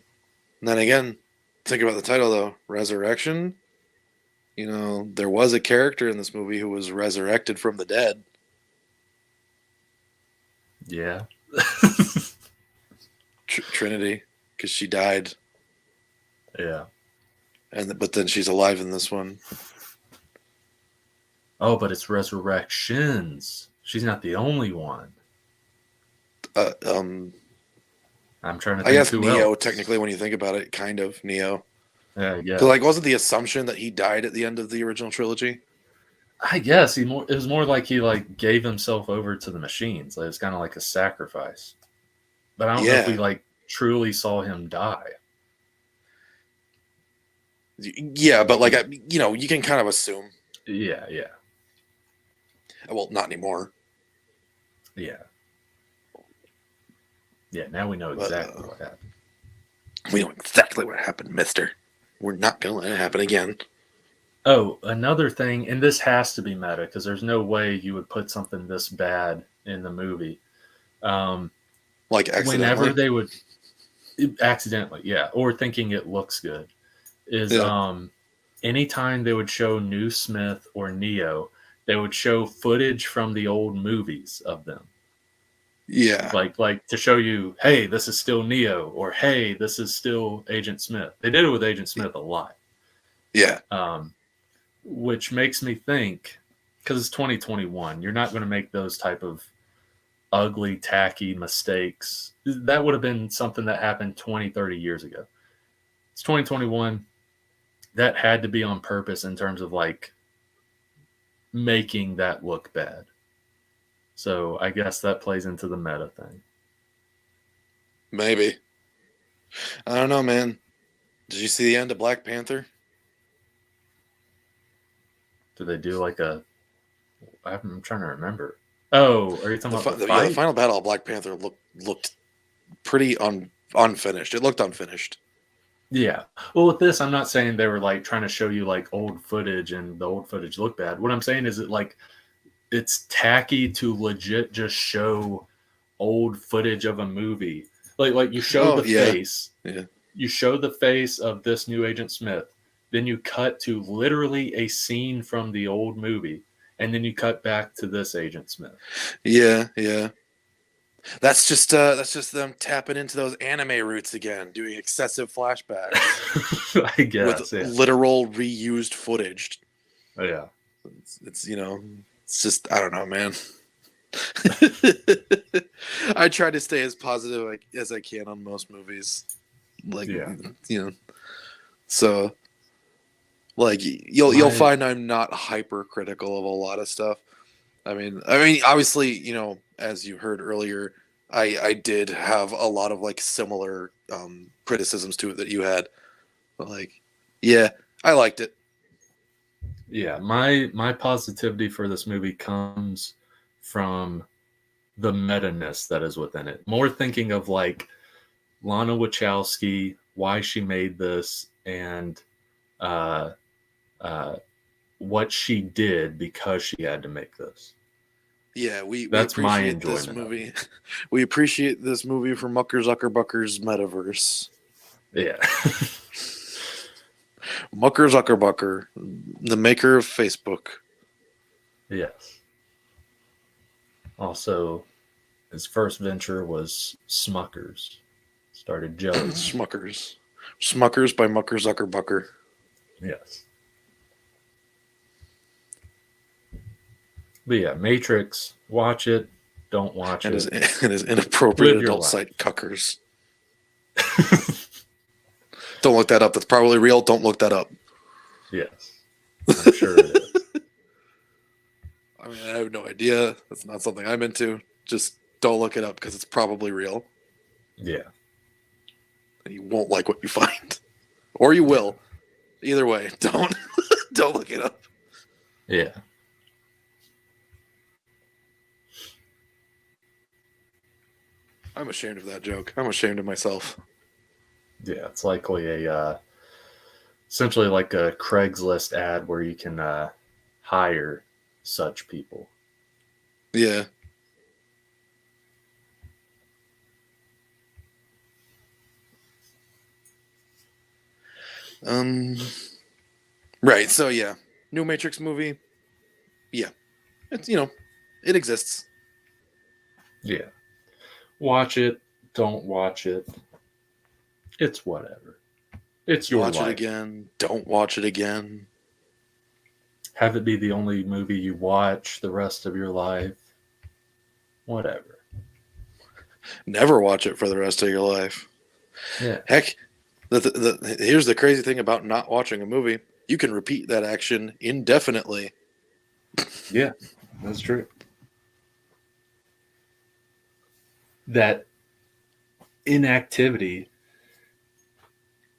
then again, think about the title though, Resurrection. You know, there was a character in this movie who was resurrected from the dead. Yeah. Trinity, because she died. Yeah. But then she's alive in this one. Oh, but it's Resurrections. She's not the only one. I'm trying to think. I guess who Neo, else. Technically, when you think about it, kind of Neo. Yeah. Because like, wasn't the assumption that he died at the end of the original trilogy? I guess it was more like he like gave himself over to the machines. Like, it was kind of like a sacrifice. But I don't know if we like truly saw him die. Yeah, but like you can kind of assume. Yeah. Well, not anymore. Yeah. Yeah, now we know exactly what happened. We know exactly what happened, mister. We're not going to let it happen again. Oh, another thing, and this has to be meta, because there's no way you would put something this bad in the movie. Like accidentally? Whenever they would... Accidentally, yeah. Or thinking it looks good. Anytime they would show New Smith or Neo, they would show footage from the old movies of them. Yeah. Like to show you, hey, this is still Neo, or hey, this is still Agent Smith. They did it with Agent Smith a lot. Yeah. which makes me think, because it's 2021, you're not going to make those type of ugly, tacky mistakes. That would have been something that happened 20, 30 years ago. It's 2021. That had to be on purpose in terms of like making that look bad. So I guess that plays into the meta thing. Maybe. I don't know, man. Did you see the end of Black Panther? Do they do like a? I'm trying to remember. Oh, are you talking about the Yeah, the fight? final battle of Black Panther looked pretty unfinished. It looked unfinished. Yeah. Well, with this, I'm not saying they were like trying to show you like old footage and the old footage looked bad. What I'm saying is that like it's tacky to legit just show old footage of a movie. Like you show the face. Yeah. You show the face of this new Agent Smith. Then you cut to literally a scene from the old movie. And then you cut back to this Agent Smith. Yeah. That's just them tapping into those anime roots again, doing excessive flashbacks I guess. with literal reused footage. Oh, yeah. It's it's just, I don't know, man. I try to stay as positive as I can on most movies. So like you'll find I'm not hypercritical of a lot of stuff. I mean, obviously, as you heard earlier, I did have a lot of like similar criticisms to it that you had. But like, yeah, I liked it. Yeah, my positivity for this movie comes from the meta-ness that is within it. More thinking of like Lana Wachowski, why she made this, and what she did because she had to make this. Yeah, we That's my appreciate this enjoyment of movie. We appreciate this movie for Mucker Zuckerbucker's metaverse. Yeah. Mucker Zuckerbucker, the maker of Facebook. Yes. Also, his first venture was Smuckers. Started jelly. Smuckers by Mucker Zuckerbucker. Yes. But yeah, Matrix, watch it, don't watch it. And his inappropriate Live your adult life. site cuckers. Don't look that up. That's probably real. Don't look that up. Yes. I'm sure it is. I mean, I have no idea. That's not something I'm into. Just don't look it up because it's probably real. Yeah. And you won't like what you find. Or you will. Either way, don't look it up. Yeah. I'm ashamed of that joke. I'm ashamed of myself. Yeah, it's likely essentially like a Craigslist ad where you can hire such people. Yeah. Right. So yeah, new Matrix movie. Yeah, it's it exists. Yeah. Watch it, don't watch it. It's whatever. It's your Watch life. it again. Don't watch it again. Have it be the only movie you watch the rest of your life. Whatever. Never watch it for the rest of your life. Yeah. Heck, here's the crazy thing about not watching a movie. You can repeat that action indefinitely. Yeah, that's true. That inactivity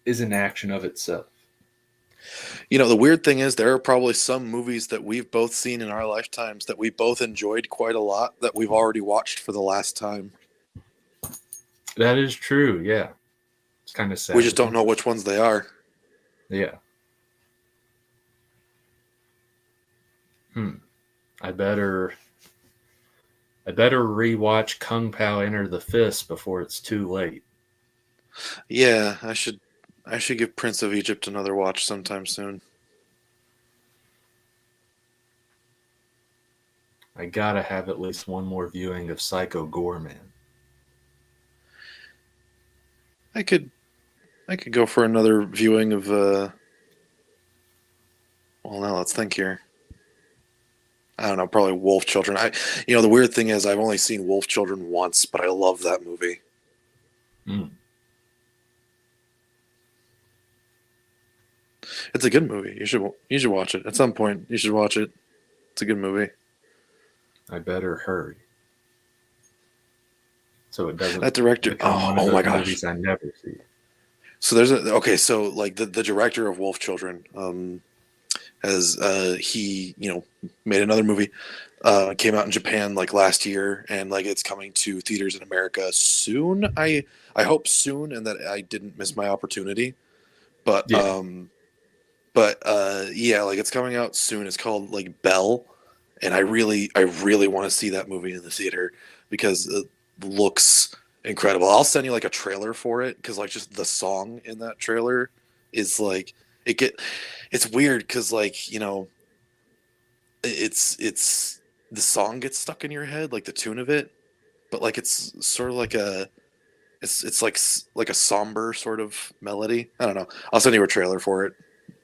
is an action of itself. The weird thing is there are probably some movies that we've both seen in our lifetimes that we both enjoyed quite a lot that we've already watched for the last time. That is true, yeah. It's kind of sad. We just don't know which ones they are. Yeah. I better rewatch Kung Pao Enter the Fist before it's too late. Yeah, I should give Prince of Egypt another watch sometime soon. I gotta have at least one more viewing of Psycho Goreman. I could go for another viewing of Well, now let's think here. I don't know, probably Wolf Children. The weird thing is I've only seen Wolf Children once, but I love that movie. Mm. It's a good movie. You should watch it at some point. You should watch it. It's a good movie. I better hurry so it doesn't That director. become one of Oh my those gosh. movies I never see. So so like the director of Wolf Children, has he made another movie, came out in Japan like last year, and like it's coming to theaters in America soon. I hope soon, and that I didn't miss my opportunity. But Yeah. yeah, like it's coming out soon. It's called like Belle, and I really want to see that movie in the theater because it looks incredible. I'll send you like a trailer for it because like just the song in that trailer is like it get it's weird because like it's the song gets stuck in your head, like the tune of it, but like it's sort of like it's like a somber sort of melody. I don't know. I'll send you a trailer for it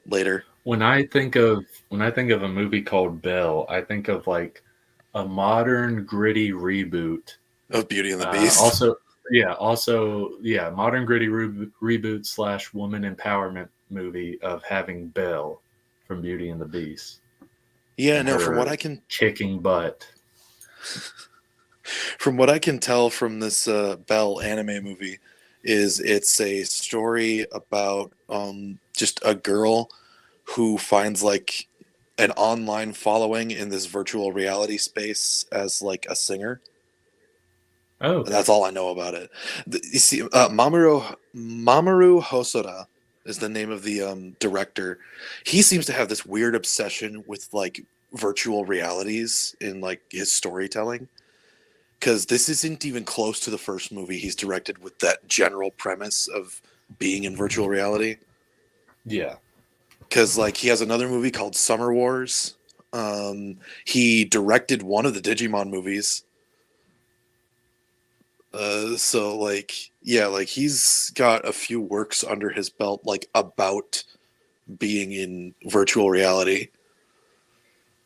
later. When I think of a movie called Belle, I think of like a modern gritty reboot. Of Beauty and the Beast. Also, modern gritty reboot / woman empowerment movie of having Belle from Beauty and the Beast. Yeah, And no, her kicking butt. from what I can tell from this Belle anime movie, is it's a story about just a girl who finds like an online following in this virtual reality space as like a singer. Oh, And that's all I know about it. You see, Mamoru Hosoda is the name of the director. He seems to have this weird obsession with like virtual realities in like his storytelling. Because this isn't even close to the first movie he's directed with that general premise of being in virtual reality. yeah. Because like he has another movie called Summer Wars. He directed one of the Digimon movies. So like yeah, like he's got a few works under his belt like about being in virtual reality.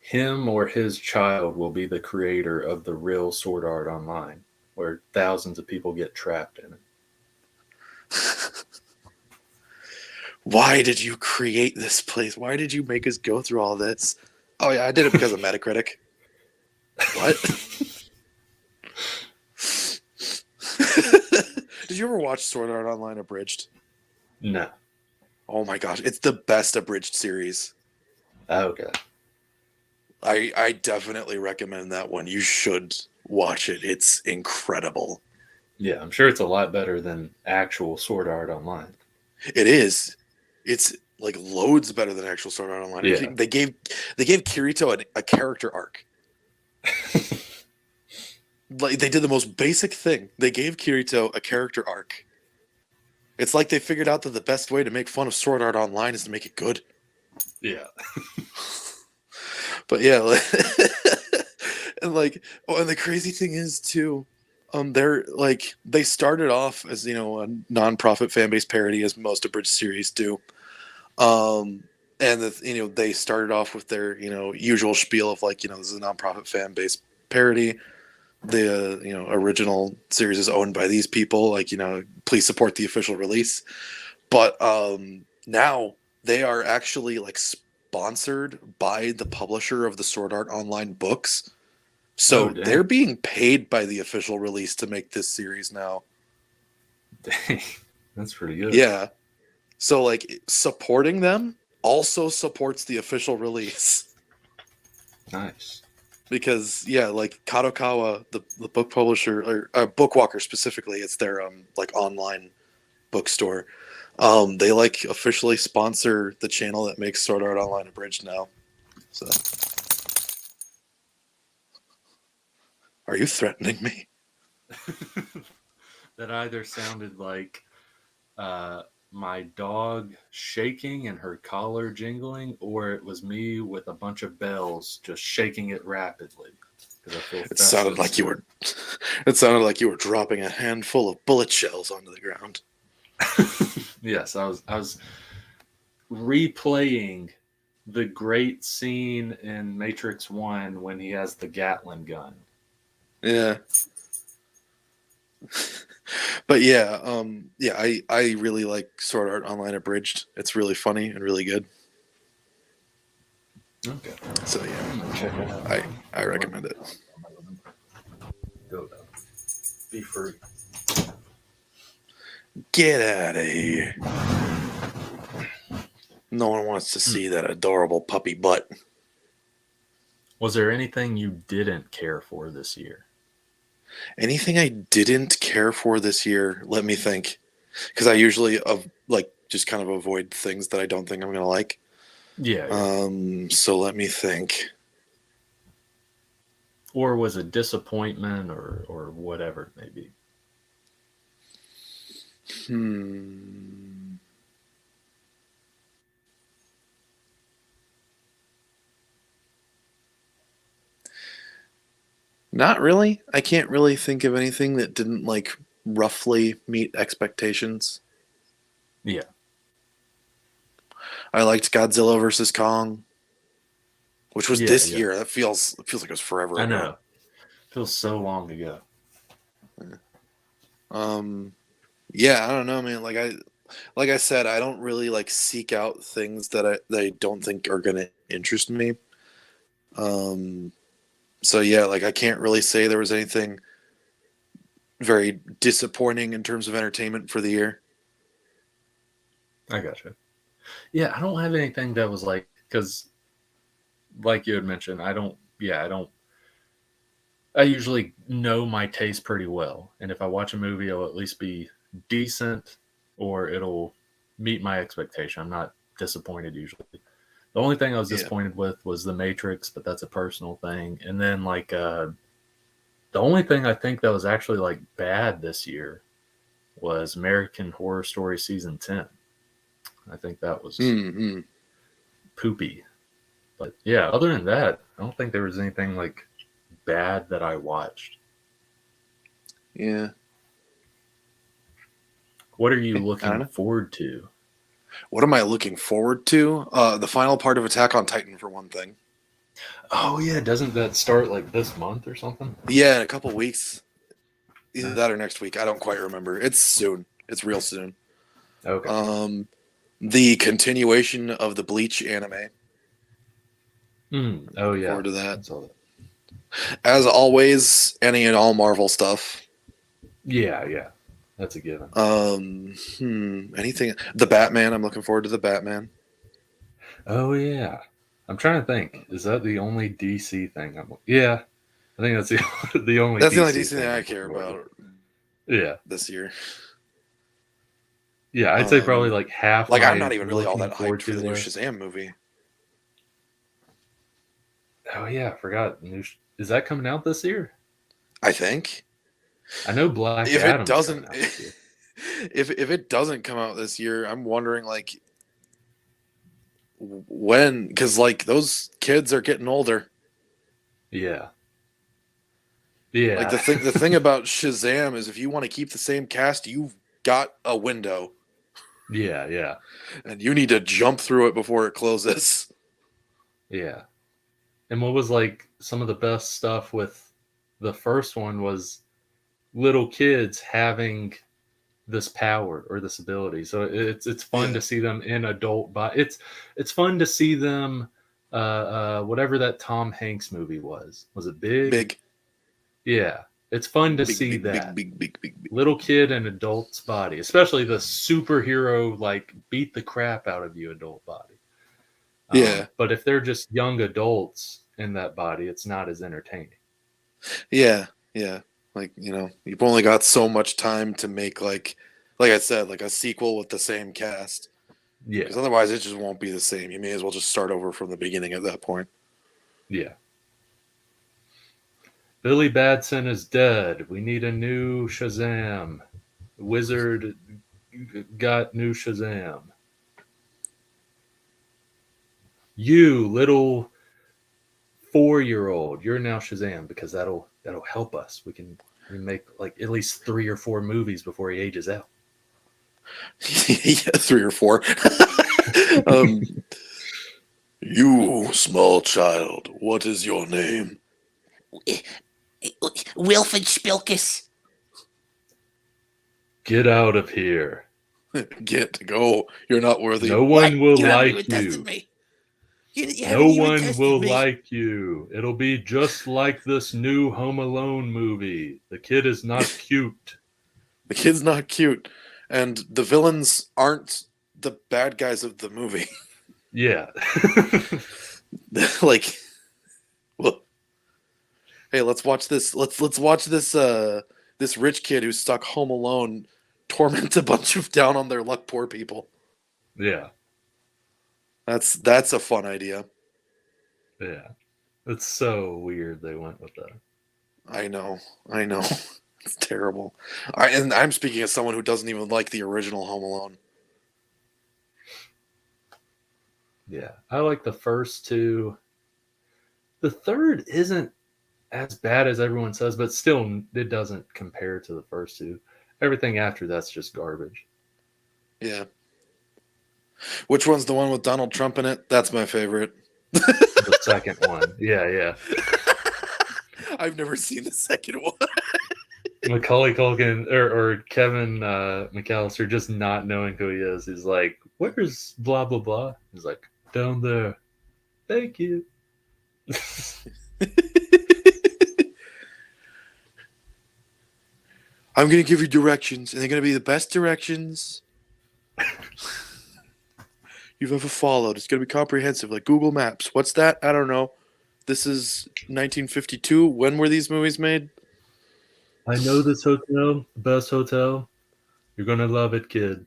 Him or his child will be the creator of the real Sword Art Online, where thousands of people get trapped in it. Why did you create this place? Why did you make us go through all this? Oh yeah, I did it because of Metacritic. What? Did you ever watch Sword Art Online Abridged? No. Oh my gosh, it's the best abridged series. Okay. I definitely recommend that one. You should watch it. It's incredible. Yeah, I'm sure it's a lot better than actual Sword Art Online. It is. It's like loads better than actual Sword Art Online. Yeah. They gave Kirito a character arc. Like they did the most basic thing. They gave Kirito a character arc. It's like they figured out that the best way to make fun of Sword Art Online is to make it good. Yeah. But yeah, and like, oh, and the crazy thing is too, they're like they started off as a non-profit fan base parody, as most abridged series do, and they started off with their usual spiel of like this is a non-profit fan base parody. The original series is owned by these people, like please support the official release. But now they are actually like sponsored by the publisher of the Sword Art Online books, so they're being paid by the official release to make this series now. Dang, that's pretty good. Yeah, so like supporting them also supports the official release. Nice. Because yeah, like Kadokawa, the book publisher or Bookwalker specifically, it's their like online bookstore. They like officially sponsor the channel that makes Sword Art Online Abridged now. So, are you threatening me? That either sounded like my dog shaking and her collar jingling, or it was me with a bunch of bells just shaking it rapidly. I feel It sounded like you were. It sounded like you were dropping a handful of bullet shells onto the ground. Yes, I was replaying the great scene in Matrix 1 when he has the Gatling gun. Yeah. But yeah, I really like Sword Art Online Abridged. It's really funny and really good. Okay. So yeah, I'm gonna check it out. I recommend it. Go though. Be free. Get out of here. No one wants to see that adorable puppy butt. Was there anything you didn't care for this year? Anything I didn't care for this year? Let me think, because I usually just kind of avoid things that I don't think I'm gonna like. Yeah. So let me think. Or was it disappointment or whatever it may be? Not really. I can't really think of anything that didn't like roughly meet expectations. Yeah. I liked Godzilla versus Kong, which was this Yeah. year. That feels like it was forever I ago. know. Feels so long ago. Yeah, I don't know, man. Like I said, I don't really like seek out things that I don't think are gonna interest me. So yeah, like I can't really say there was anything very disappointing in terms of entertainment for the year. I gotcha. Yeah, I don't have anything that was like, because like you had mentioned, I usually know my taste pretty well. And if I watch a movie, it'll at least be decent or it'll meet my expectation. I'm not disappointed usually. The only thing I was Yeah. disappointed with was The Matrix, but that's a personal thing. And then the only thing I think that was actually like bad this year was American Horror Story season 10. I think that was Mm-hmm. poopy. But yeah, other than that, I don't think there was anything like bad that I watched. Yeah. What are you I don't looking know. forward to? What am I looking forward to? The final part of Attack on Titan, for one thing. Oh yeah, doesn't that start like this month or something? Yeah, in a couple weeks. Either that or next week. I don't quite remember. It's soon. It's real soon. Okay. The continuation of the Bleach anime. Oh Looking yeah, forward to I that. saw that. As always, any and all Marvel stuff. Yeah, that's a given. Anything? The Batman. I'm looking forward to the Batman. Oh yeah, I'm trying to think. Is that the only DC thing? Yeah, I think that's the only. That's the only DC DC thing I I'm care looking forward about to. Yeah, this year. yeah, I'd say probably like half. Like I'm my not even really all looking that forward hyped for to the new list. Shazam movie. Oh yeah, I forgot. Is that coming out this year? I think. I know Black If it Adam's coming doesn't, out this year. if it doesn't come out this year, I'm wondering like when, because like those kids are getting older. Yeah. Like the thing about Shazam is if you want to keep the same cast, you've got a window, yeah, and you need to jump through it before it closes. yeah. And what was like some of the best stuff with the first one was little kids having this power or this ability. So it's fun Yeah. to see them in adult body. It's fun to see them whatever that Tom Hanks movie was. Was it Big? Big, Yeah. It's fun to big, see big, that. big. Little kid in adult's body, especially the superhero like beat the crap out of you adult body. Yeah, But if they're just young adults in that body, it's not as entertaining. yeah. Like you've only got so much time to make like I said, like a sequel with the same cast. Yeah, Because otherwise, it just won't be the same. You may as well just start over from the beginning at that point. yeah. Billy Batson is dead. We need a new Shazam. Wizard got new Shazam. You little 4-year-old, you're now Shazam because that'll help us. We make like at least 3 or 4 movies before he ages out. Yeah, 3 or 4. You, small child, what is your name? Wilfred Spilkus. Get out of here. Go. You're not worthy. No one will You haven't like even tested you. me. You No haven't even one tested will me. like you. It'll be just like this new Home Alone movie. The kid is not cute. The kid's not cute. And the villains aren't the bad guys of the movie. Yeah. Like, well, hey, let's watch this. Let's watch this this rich kid who's stuck home alone torment a bunch of down on their luck poor people. Yeah. That's a fun idea. Yeah. It's so weird they went with that. I know. It's terrible. And I'm speaking as someone who doesn't even like the original Home Alone. Yeah. I like the first two. The third isn't as bad as everyone says, but still it doesn't compare to the first two. Everything after that's just garbage. Yeah. Which one's the one with Donald Trump in it? That's my favorite. The second one. Yeah. I've never seen the second one. Macaulay Culkin or Kevin McAllister just not knowing who he is. He's like, where's blah, blah, blah? He's like, down there. Thank you. I'm going to give you directions, and they're going to be the best directions you've ever followed. It's going to be comprehensive, like Google Maps. What's that? I don't know. This is 1952. When were these movies made? I know this hotel, the best hotel. You're going to love it, kid.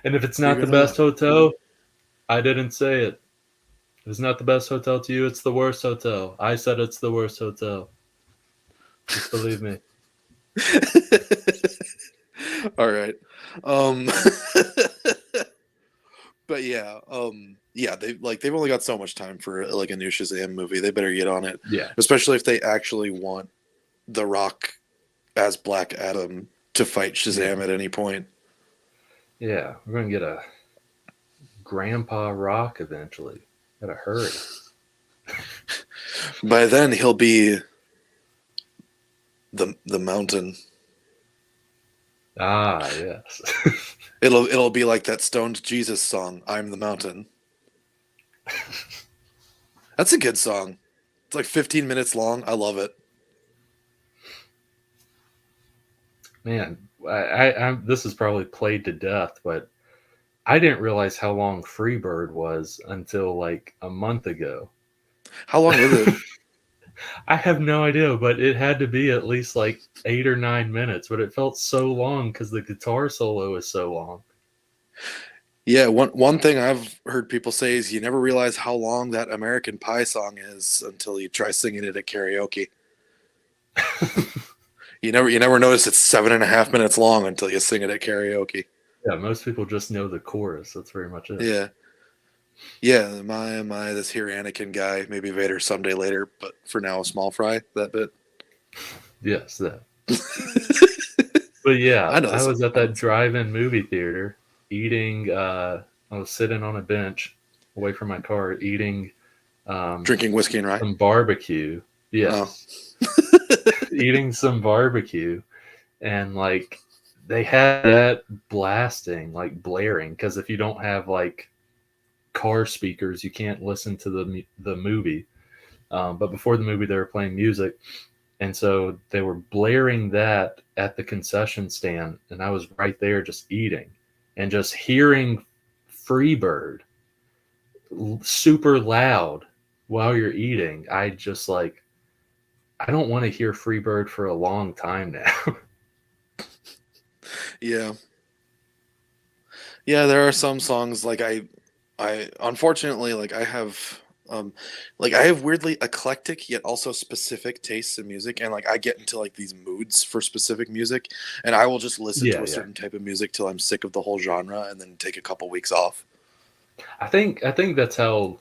And if it's not You're the gonna best hotel, I didn't say it. If it's not the best hotel to you, it's the worst hotel. I said it's the worst hotel. Just believe me. All right. But yeah, they've only got so much time for like a new Shazam movie. They better get on it. Yeah. Especially if they actually want The Rock as Black Adam to fight Shazam at any point. Yeah, we're going to get a Grandpa Rock eventually. Gotta hurry. By then he'll be the mountain. Ah, yes. It'll be like that Stoned Jesus song, I'm the Mountain. That's a good song. It's like 15 minutes long. I love it. Man, I'm this is probably played to death, but I didn't realize how long Freebird was until like a month ago. How long is it? I have no idea, but it had to be at least like 8 or 9 minutes, but it felt so long because the guitar solo is so long. Yeah, one thing I've heard people say is you never realize how long that American Pie song is until you try singing it at karaoke. You never notice it's 7.5 minutes long until you sing it at karaoke. Yeah, most people just know the chorus. That's very much it. Yeah. My, this here Anakin guy, maybe Vader someday later, but for now, small fry, that bit. Yes, that. But yeah, I was at that drive-in movie theater eating. I was sitting on a bench away from my car eating. Drinking whiskey and rye? Some barbecue. Yes. Eating some barbecue. And like they had that blasting, like blaring, because if you don't have like car speakers, you can't listen to the movie. But before the movie, they were playing music, and so they were blaring that at the concession stand, and I was right there just eating and just hearing Freebird super loud while you're eating. I just like, I don't want to hear Freebird for a long time now. Yeah, there are some songs like I unfortunately like I have weirdly eclectic yet also specific tastes in music, and like I get into like these moods for specific music, and I will just listen to a certain type of music till I'm sick of the whole genre and then take a couple weeks off. I think that's how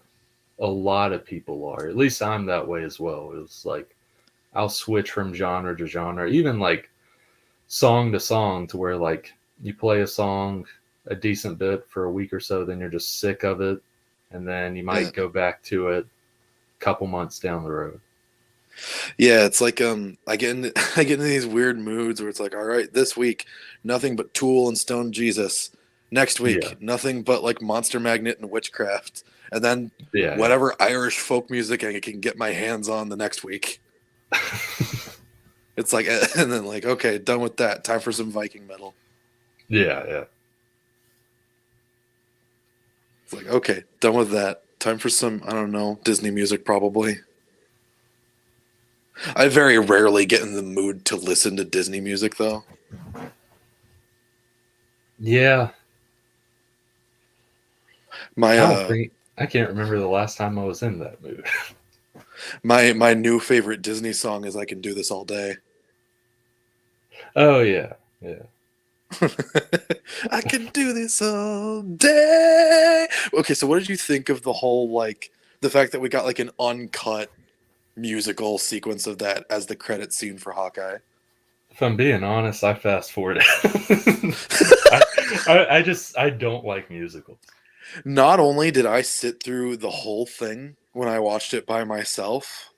a lot of people are. At least I'm that way as well. It's like I'll switch from genre to genre, even like song to song, to where like you play a song a decent bit for a week or so, then you're just sick of it, and then you might go back to it a couple months down the road. Yeah, it's like I get into, I get into these weird moods where it's like, all right, this week nothing but Tool and Stone Jesus. Next week, Yeah. nothing but like Monster Magnet and Witchcraft. And then Yeah. whatever Irish folk music I can get my hands on the next week. It's like, and then like, okay, done with that. Time for some Viking metal. Yeah. It's like, okay, done with that. Time for some, I don't know, Disney music probably. I very rarely get in the mood to listen to Disney music though. Yeah. My I can't remember the last time I was in that mood. my new favorite Disney song is "I Can Do This All Day." Oh yeah. I can do this all day. Okay, so what did you think of the whole like the fact that we got like an uncut musical sequence of that as the credit scene for Hawkeye? If I'm being honest, I fast forward. I don't like musicals. Not only did I sit through the whole thing when I watched it by myself,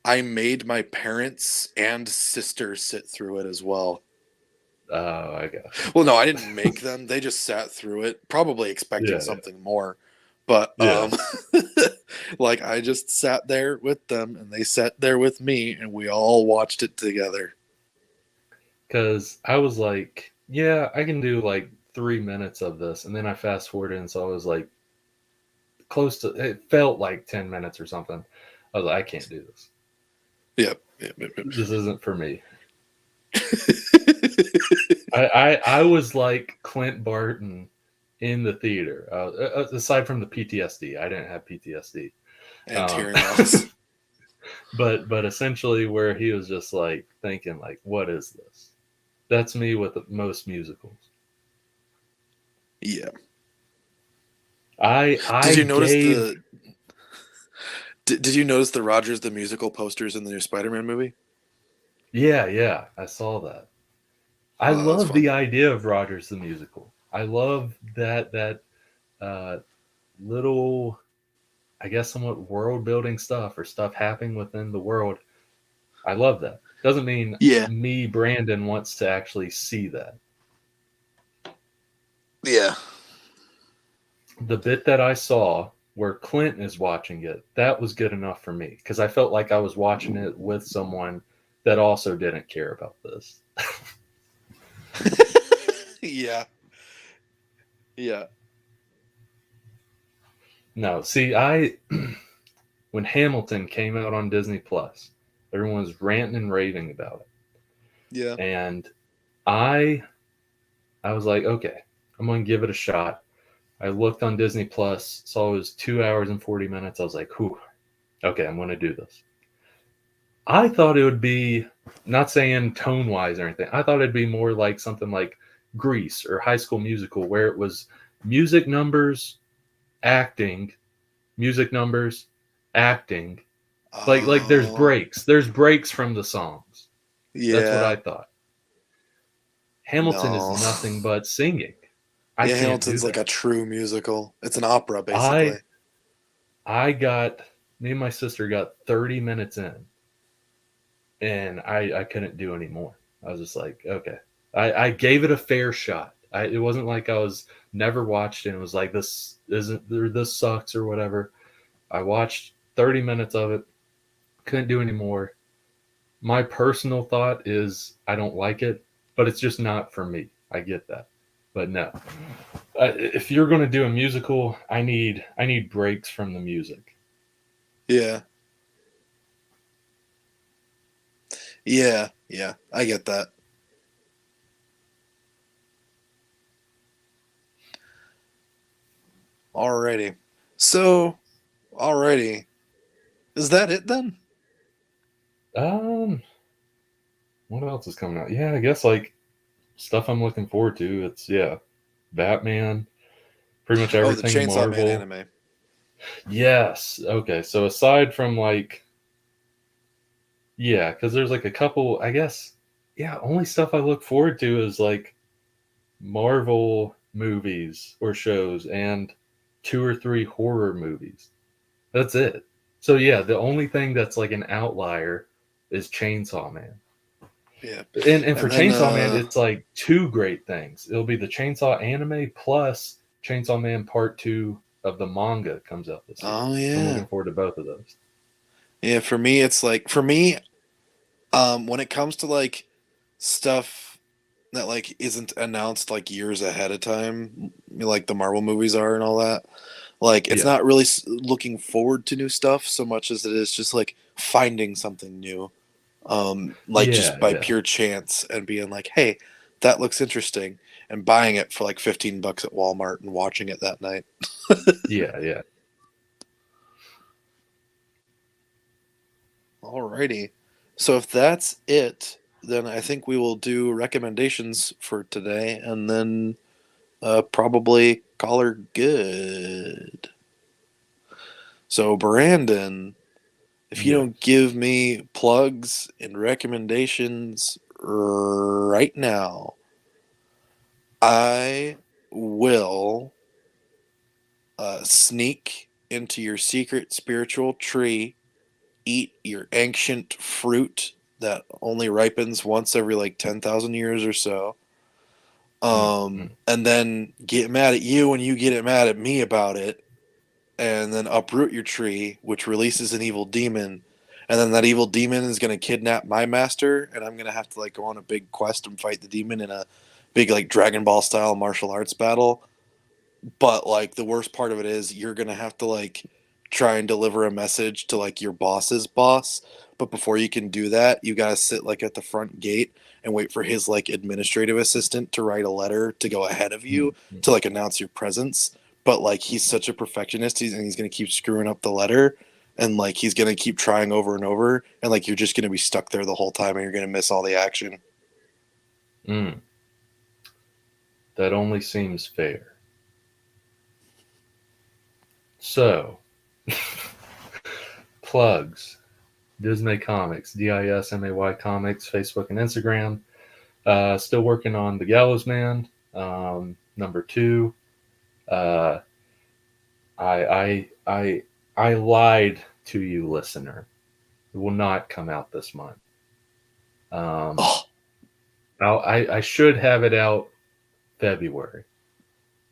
I made my parents and sister sit through it as well. Oh, I guess. Well, no, I didn't make them. They just sat through it, probably expecting Yeah. something more. But Yeah. like I just sat there with them and they sat there with me and we all watched it together. Because I was like, yeah, I can do like 3 minutes of this. And then I fast forwarded. And so I was like, close to it, felt like 10 minutes or something. I was like, I can't do this. Yep. This isn't for me. I was like Clint Barton in the theater. Aside from the PTSD, I didn't have PTSD. And tearing loss. But essentially, where he was just like thinking, like, what is this? That's me with most musicals. Yeah. I Did you notice gave, Did you notice the Rogers the Musical posters in the new Spider-Man movie? Yeah, I saw that. I Oh, that was love fun. the idea of Rogers the Musical. I love that little, I guess, somewhat world building stuff or stuff happening within the world. I love that. Doesn't mean Yeah. me, Brandon, wants to actually see that. Yeah. The bit that I saw where Clint is watching it, that was good enough for me because I felt like I was watching it with someone that also didn't care about this. Yeah. Yeah. No, see, when Hamilton came out on Disney Plus, everyone was ranting and raving about it. Yeah. And I was like, okay, I'm gonna give it a shot. I looked on Disney Plus, saw it was 2 hours and 40 minutes. I was like, whew, okay, I'm gonna do this. I thought it would be, not saying tone wise or anything, I thought it'd be more like something like Grease or High School Musical, where it was music numbers, acting, music numbers, acting. Like there's breaks. There's breaks from the songs. Yeah. That's what I thought. Hamilton No. is nothing but singing. I Yeah, can't Hamilton's do like that. a true musical. It's an opera, basically. Me and my sister got 30 minutes in, and I couldn't do any more. I was just like, okay. I gave it a fair shot. It wasn't like I was never watched it and it was like, this sucks or whatever. I watched 30 minutes of it, couldn't do any more. My personal thought is I don't like it, but it's just not for me. I get that. But no. If you're going to do a musical, I need breaks from the music. Yeah. Yeah. Yeah. I get that. Alrighty. So, alrighty. Is that it then? What else is coming out? Yeah, I guess like stuff I'm looking forward to. It's Batman, pretty much The everything Chainsaw Marvel. Man anime. Yes. Okay. So aside from like, yeah, because there's like a couple, I guess, only stuff I look forward to is like Marvel movies or shows and 2 or 3 horror movies. That's it. So yeah, the only thing that's like an outlier is Chainsaw Man. Yeah. And for And then, Chainsaw Man, it's like 2 great things. It'll be the Chainsaw anime plus Chainsaw Man Part 2 of the manga comes out this year. Oh I'm yeah. looking forward to both of those. Yeah, for me, it's like when it comes to like stuff that like isn't announced like years ahead of time, like the Marvel movies are and all that. Like it's Yeah. not really looking forward to new stuff so much as it is just like finding something new, like just by pure chance and being like, hey, that looks interesting, and buying it for like $15 at Walmart and watching it that night. Yeah. Alrighty. So if that's it, then I think we will do recommendations for today and then probably call her good. So, Brandon, if you Yeah. don't give me plugs and recommendations right now, I will sneak into your secret spiritual tree, eat your ancient fruit that only ripens once every like 10,000 years or so. And then get mad at you when you get mad at me about it, and then uproot your tree, which releases an evil demon. And then that evil demon is going to kidnap my master, and I'm going to have to like go on a big quest and fight the demon in a big like Dragon Ball style martial arts battle. But like the worst part of it is you're going to have to like try and deliver a message to like your boss's boss. But before you can do that, you got to sit like at the front gate and wait for his like administrative assistant to write a letter to go ahead of you to like announce your presence. But like he's such a perfectionist, and he's going to keep screwing up the letter, and like he's going to keep trying over and over, and like you're just going to be stuck there the whole time, and you're going to miss all the action. That only seems fair. So, plugs. Disney Comics, DISMAY Comics, Facebook and Instagram. Still working on The Gallows Man, number 2. I lied to you, listener. It will not come out this month. I should have it out February.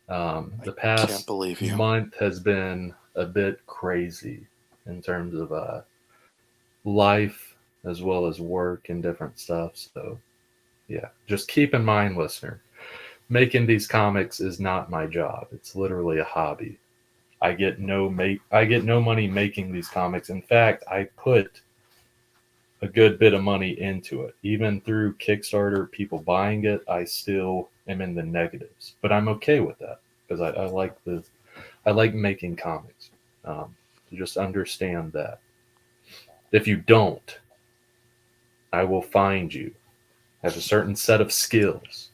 The past can't believe you. month has been a bit crazy in terms of life as well as work and different stuff. So, yeah, just keep in mind, listener, making these comics is not my job. It's literally a hobby. I get no money making these comics. In fact, I put a good bit of money into it. Even through Kickstarter, people buying it, I still am in the negatives. But I'm okay with that because I like making comics. Just understand that. If you don't, I will find you. Have a certain set of skills.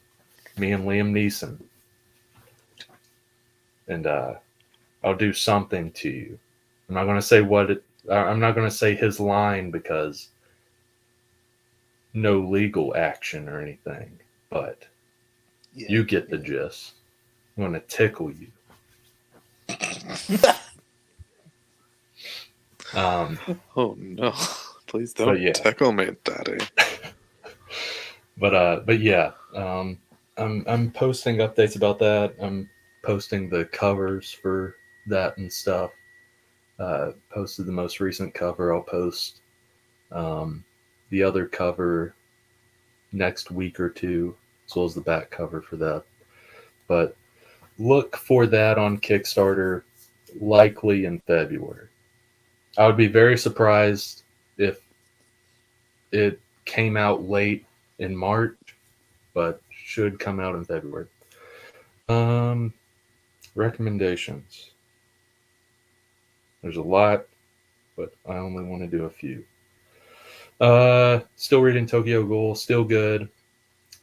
Me and Liam Neeson. And I'll do something to you. I'm not going to say I'm not going to say his line because no legal action or anything, but you get the gist. I'm going to tickle you. Oh no! Please don't tickle me, Daddy. But yeah, I'm posting updates about that. I'm posting the covers for that and stuff. Posted the most recent cover. I'll post the other cover next week or two, as well as the back cover for that. But look for that on Kickstarter, likely in February. I would be very surprised if it came out late in March, but should come out in February. Recommendations. There's a lot, but I only want to do a few. Still reading Tokyo Ghoul, still good.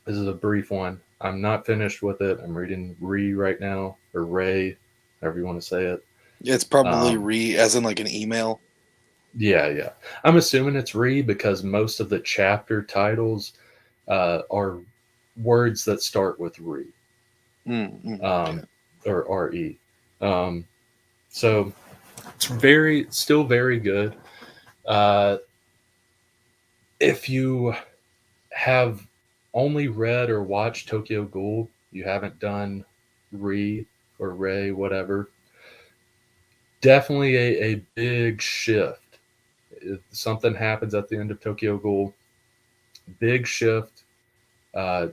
This is a brief one. I'm not finished with it. I'm reading right now, or Ray, however you want to say it. It's probably as in like an email. Yeah. I'm assuming it's because most of the chapter titles are words that start with re. Or re. So it's still very good. If you have only read or watched Tokyo Ghoul, you haven't done Re or Ray, whatever, definitely a big shift. If something happens at the end of Tokyo Ghoul, big shift,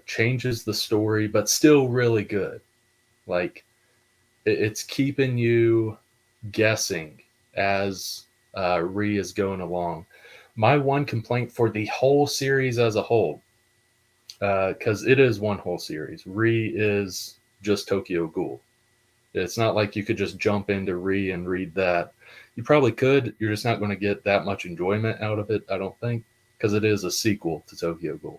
changes the story, but still really good. Like, it's keeping you guessing as Re is going along. My one complaint for the whole series as a whole, because it is one whole series, Re is just Tokyo Ghoul. It's not like you could just jump into Re and read that. You probably could. You're just not going to get that much enjoyment out of it, I don't think, because it is a sequel to Tokyo Ghoul.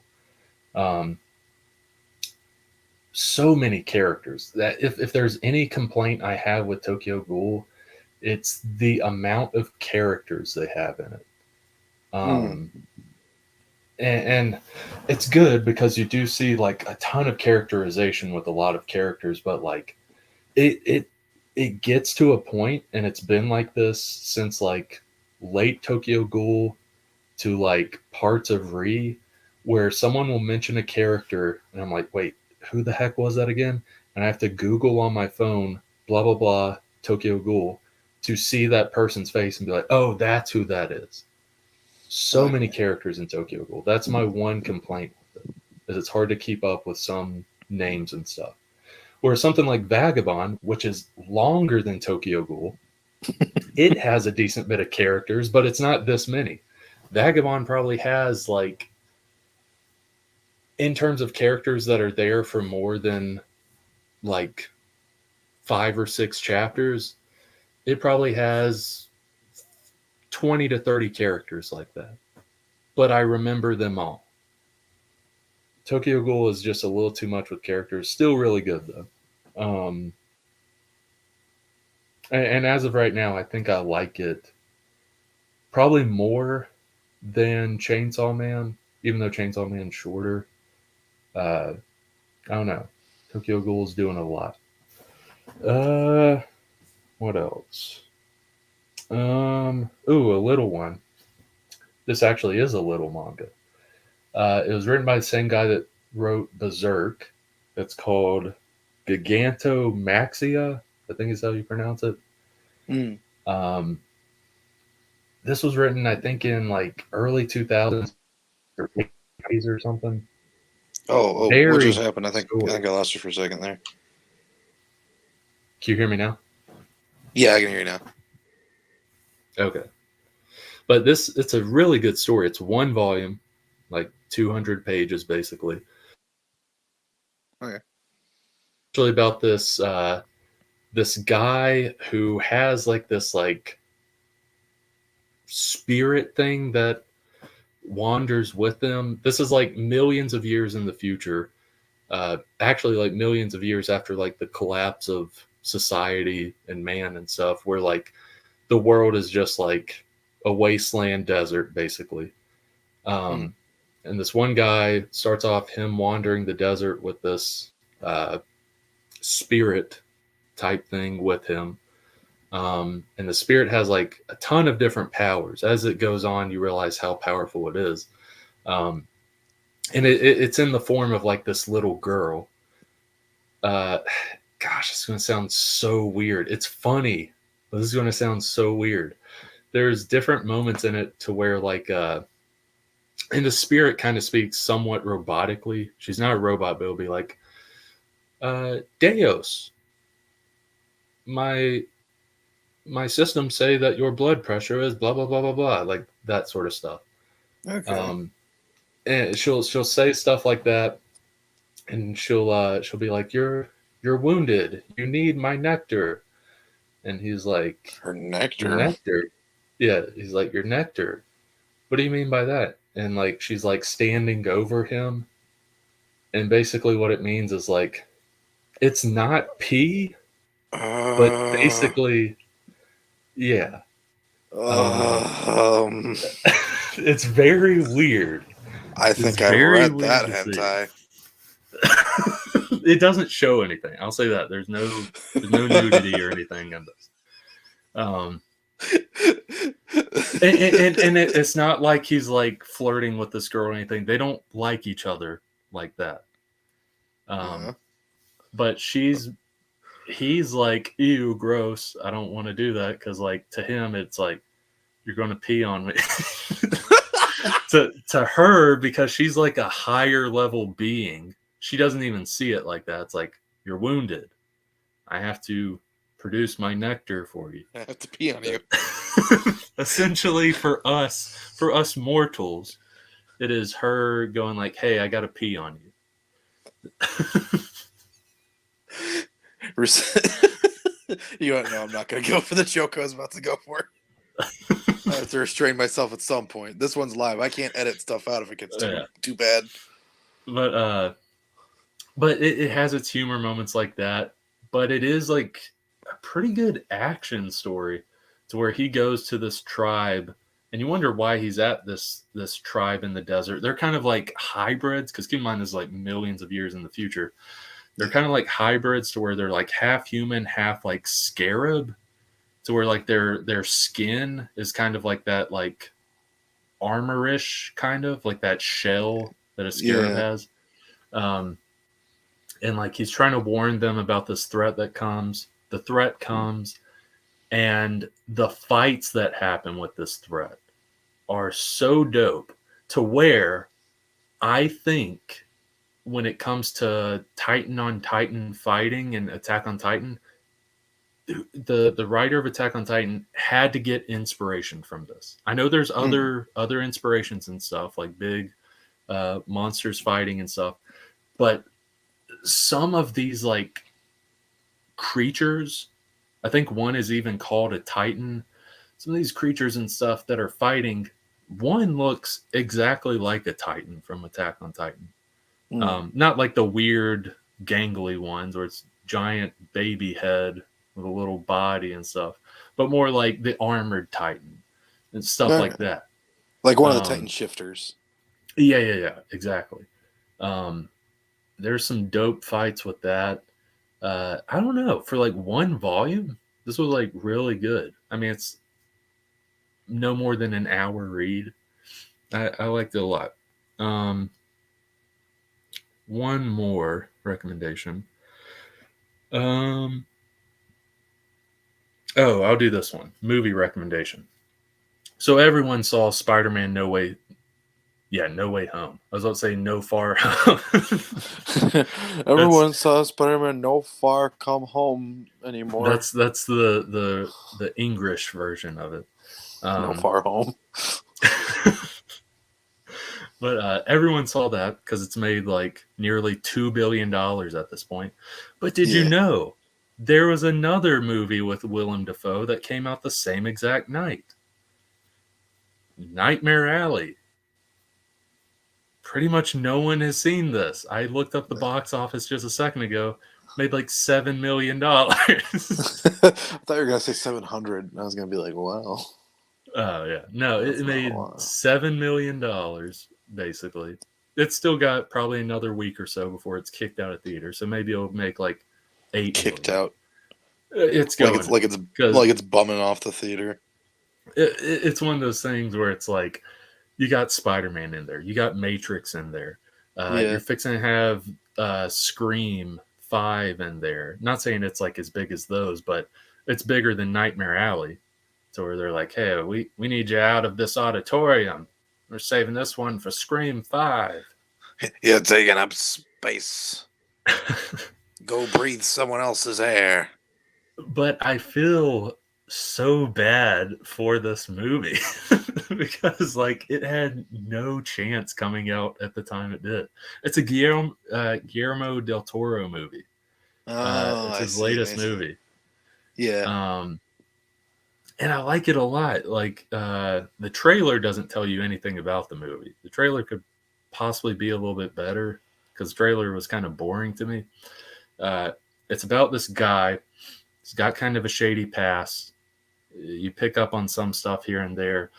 So many characters that if there's any complaint I have with Tokyo Ghoul, it's the amount of characters they have in it. And it's good because you do see like a ton of characterization with a lot of characters, but like it gets to a point, and it's been like this since like late Tokyo Ghoul to like parts of Re, where someone will mention a character and I'm like, wait, who the heck was that again? And I have to Google on my phone, blah, blah, blah, Tokyo Ghoul, to see that person's face and be like, oh, that's who that is. So many characters in Tokyo Ghoul. That's my one complaint with it, is it's hard to keep up with some names and stuff. Whereas something like Vagabond, which is longer than Tokyo Ghoul, it has a decent bit of characters, but it's not this many. Vagabond probably has, like, in terms of characters that are there for more than like 5 or 6 chapters, it probably has 20 to 30 characters like that. But I remember them all. Tokyo Ghoul is just a little too much with characters. Still really good, though. And as of right now, I think I like it probably more than Chainsaw Man, even though Chainsaw Man's shorter. I don't know. Tokyo Ghoul is doing a lot. What else? A little one. This actually is a little manga. It was written by the same guy that wrote Berserk. It's called Gigantomaxia, I think is how you pronounce it. This was written, I think, in like early 2000s or 80s or something. What just happened? I think I lost you for a second there. Can you hear me now? Yeah, I can hear you now. Okay. But it's a really good story. It's one volume, like 200 pages, basically. Okay. Actually about this this guy who has like this like spirit thing that wanders with them. This is like millions of years in the future. Actually, like millions of years after like the collapse of society and man and stuff, where like the world is just like a wasteland desert, basically. And this one guy starts off him wandering the desert with this spirit type thing with him. And the spirit has like a ton of different powers. As it goes on, you realize how powerful it is. And it's in the form of like this little girl. Gosh, it's going to sound so weird. It's funny, but this is going to sound so weird. There's different moments in it to where like, and the spirit kind of speaks somewhat robotically. She's not a robot, but it'll be like, Deus, my systems say that your blood pressure is blah, blah, blah, blah, blah, like that sort of stuff. Okay. And she'll say stuff like that, and she'll be like, you're wounded. You need my nectar. And he's like, her nectar? Nectar? Yeah, he's like, your nectar. What do you mean by that? And like, she's like standing over him. And basically what it means is like, it's not pee, but basically, yeah. It's very weird. I think I read that hentai. It doesn't show anything. I'll say that. There's no nudity or anything in this. And it's not like he's like flirting with this girl or anything. They don't like each other like that. But he's like, ew, gross. I don't want to do that because, like, to him, it's like you're going to pee on me. to her, because she's like a higher level being, she doesn't even see it like that. It's like, you're wounded. I have to produce my nectar for you. I have to pee on you. Essentially, for us mortals, it is her going like, hey, I got to pee on you. You don't know I'm not going to go for the joke I was about to go for. I have to restrain myself at some point. This one's live. I can't edit stuff out if it gets too bad. But it has its humor moments like that. But it is like a pretty good action story to where he goes to this tribe, and you wonder why he's at this tribe in the desert. They're kind of like hybrids, because keep in mind this is like millions of years in the future. They're kind of like hybrids to where they're like half human, half like scarab, to where like their skin is kind of like that like armorish kind of like that shell that a scarab has. And like he's trying to warn them about this threat that comes. The threat comes, and the fights that happen with this threat are so dope to where I think when it comes to Titan on Titan fighting and Attack on Titan, the writer of Attack on Titan had to get inspiration from this. I know there's other inspirations and stuff like big monsters fighting and stuff, but some of these like creatures, I think one is even called a Titan. Some of these creatures and stuff that are fighting, one looks exactly like a Titan from Attack on Titan. Not like the weird gangly ones where it's giant baby head with a little body and stuff, but more like the armored Titan and stuff like that. Like one of the Titan shifters. Yeah, exactly. There's some dope fights with that. I don't know, for like one volume, this was like really good. I mean, it's no more than an hour read. I liked it a lot. One more recommendation. I'll do this one. Movie recommendation. So everyone saw Spider-Man No Way Home. I was about to say No Far Home. Everyone saw Spider-Man No Far Come Home anymore. That's the English version of it. No Far Home. But everyone saw that because it's made like nearly $2 billion at this point. But did you know there was another movie with Willem Dafoe that came out the same exact night? Nightmare Alley. Pretty much no one has seen this. I looked up the box office just a second ago. Made like $7 million. I thought you were going to say 700. I was going to be like, wow. Oh, yeah. No, it made $7 million, basically. It's still got probably another week or so before it's kicked out of theater. So maybe it'll make like 8 kicked million. Out. It's going. Like it's bumming off the theater. It's one of those things where it's like, you got Spider-Man in there. You got Matrix in there. You're fixing to have Scream 5 in there. Not saying it's like as big as those, but it's bigger than Nightmare Alley. So where they're like, hey, we need you out of this auditorium. We're saving this one for Scream 5. You're taking up space. Go breathe someone else's air. But I feel so bad for this movie because like it had no chance coming out at the time it did. It's a Guillermo del Toro movie. It's his latest movie. Yeah. And I like it a lot. Like the trailer doesn't tell you anything about the movie. The trailer could possibly be a little bit better because the trailer was kind of boring to me. It's about this guy. He's got kind of a shady past. You pick up on some stuff here and there,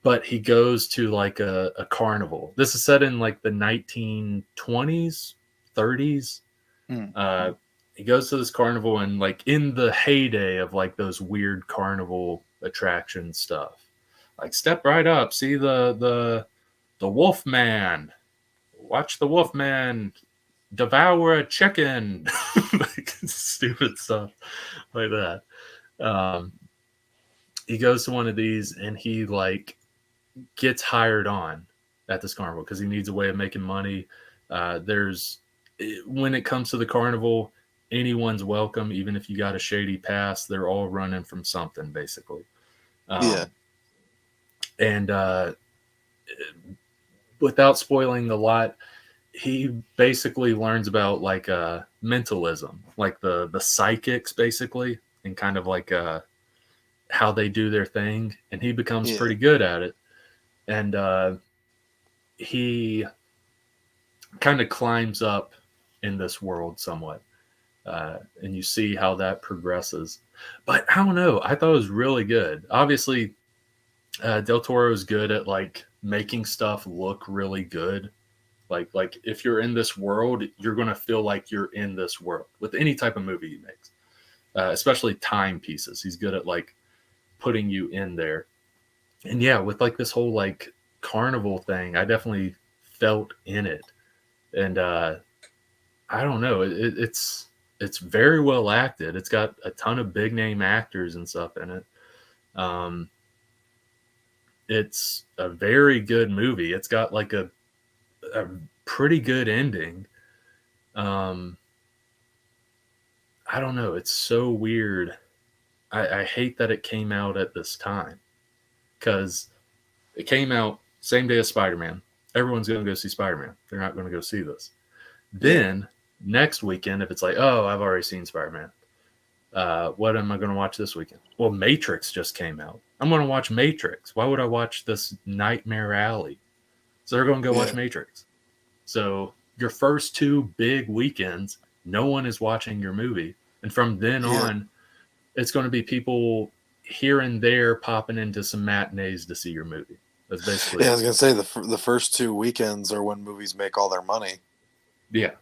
but he goes to like a carnival. This is set in like the 1920s, 30s. he goes to this carnival, and like in the heyday of like those weird carnival attraction stuff, like step right up, see the wolf man, watch the wolf man devour a chicken, like stupid stuff like that. He goes to one of these, and he like gets hired on at this carnival because he needs a way of making money. When it comes to the carnival, anyone's welcome, even if you got a shady past. They're all running from something, basically. And without spoiling a lot, he basically learns about like mentalism, like the psychics, basically, and kind of like how they do their thing, and he becomes pretty good at it. And he kind of climbs up in this world somewhat, and you see how that progresses. But I don't know, I thought it was really good. Obviously, Del Toro is good at like making stuff look really good. Like if you're in this world, you're going to feel like you're in this world with any type of movie he makes, especially timepieces. He's good at like putting you in there. And yeah, with like this whole like carnival thing, I definitely felt in it. And I don't know, it's very well acted. It's got a ton of big name actors and stuff in it. It's a very good movie. It's got like a pretty good ending. I don't know. It's so weird. I hate that it came out at this time, because it came out same day as Spider-Man. Everyone's going to go see Spider-Man. They're not going to go see this. Then next weekend, if it's like, oh, I've already seen Spider-Man, what am I going to watch this weekend? Well, Matrix just came out. I'm going to watch Matrix. Why would I watch this Nightmare Alley? So they're going to go watch Matrix. So your first two big weekends, no one is watching your movie. And from then on, it's going to be people here and there popping into some matinees to see your movie. That's basically I was going to say the first 2 weekends are when movies make all their money. Yeah.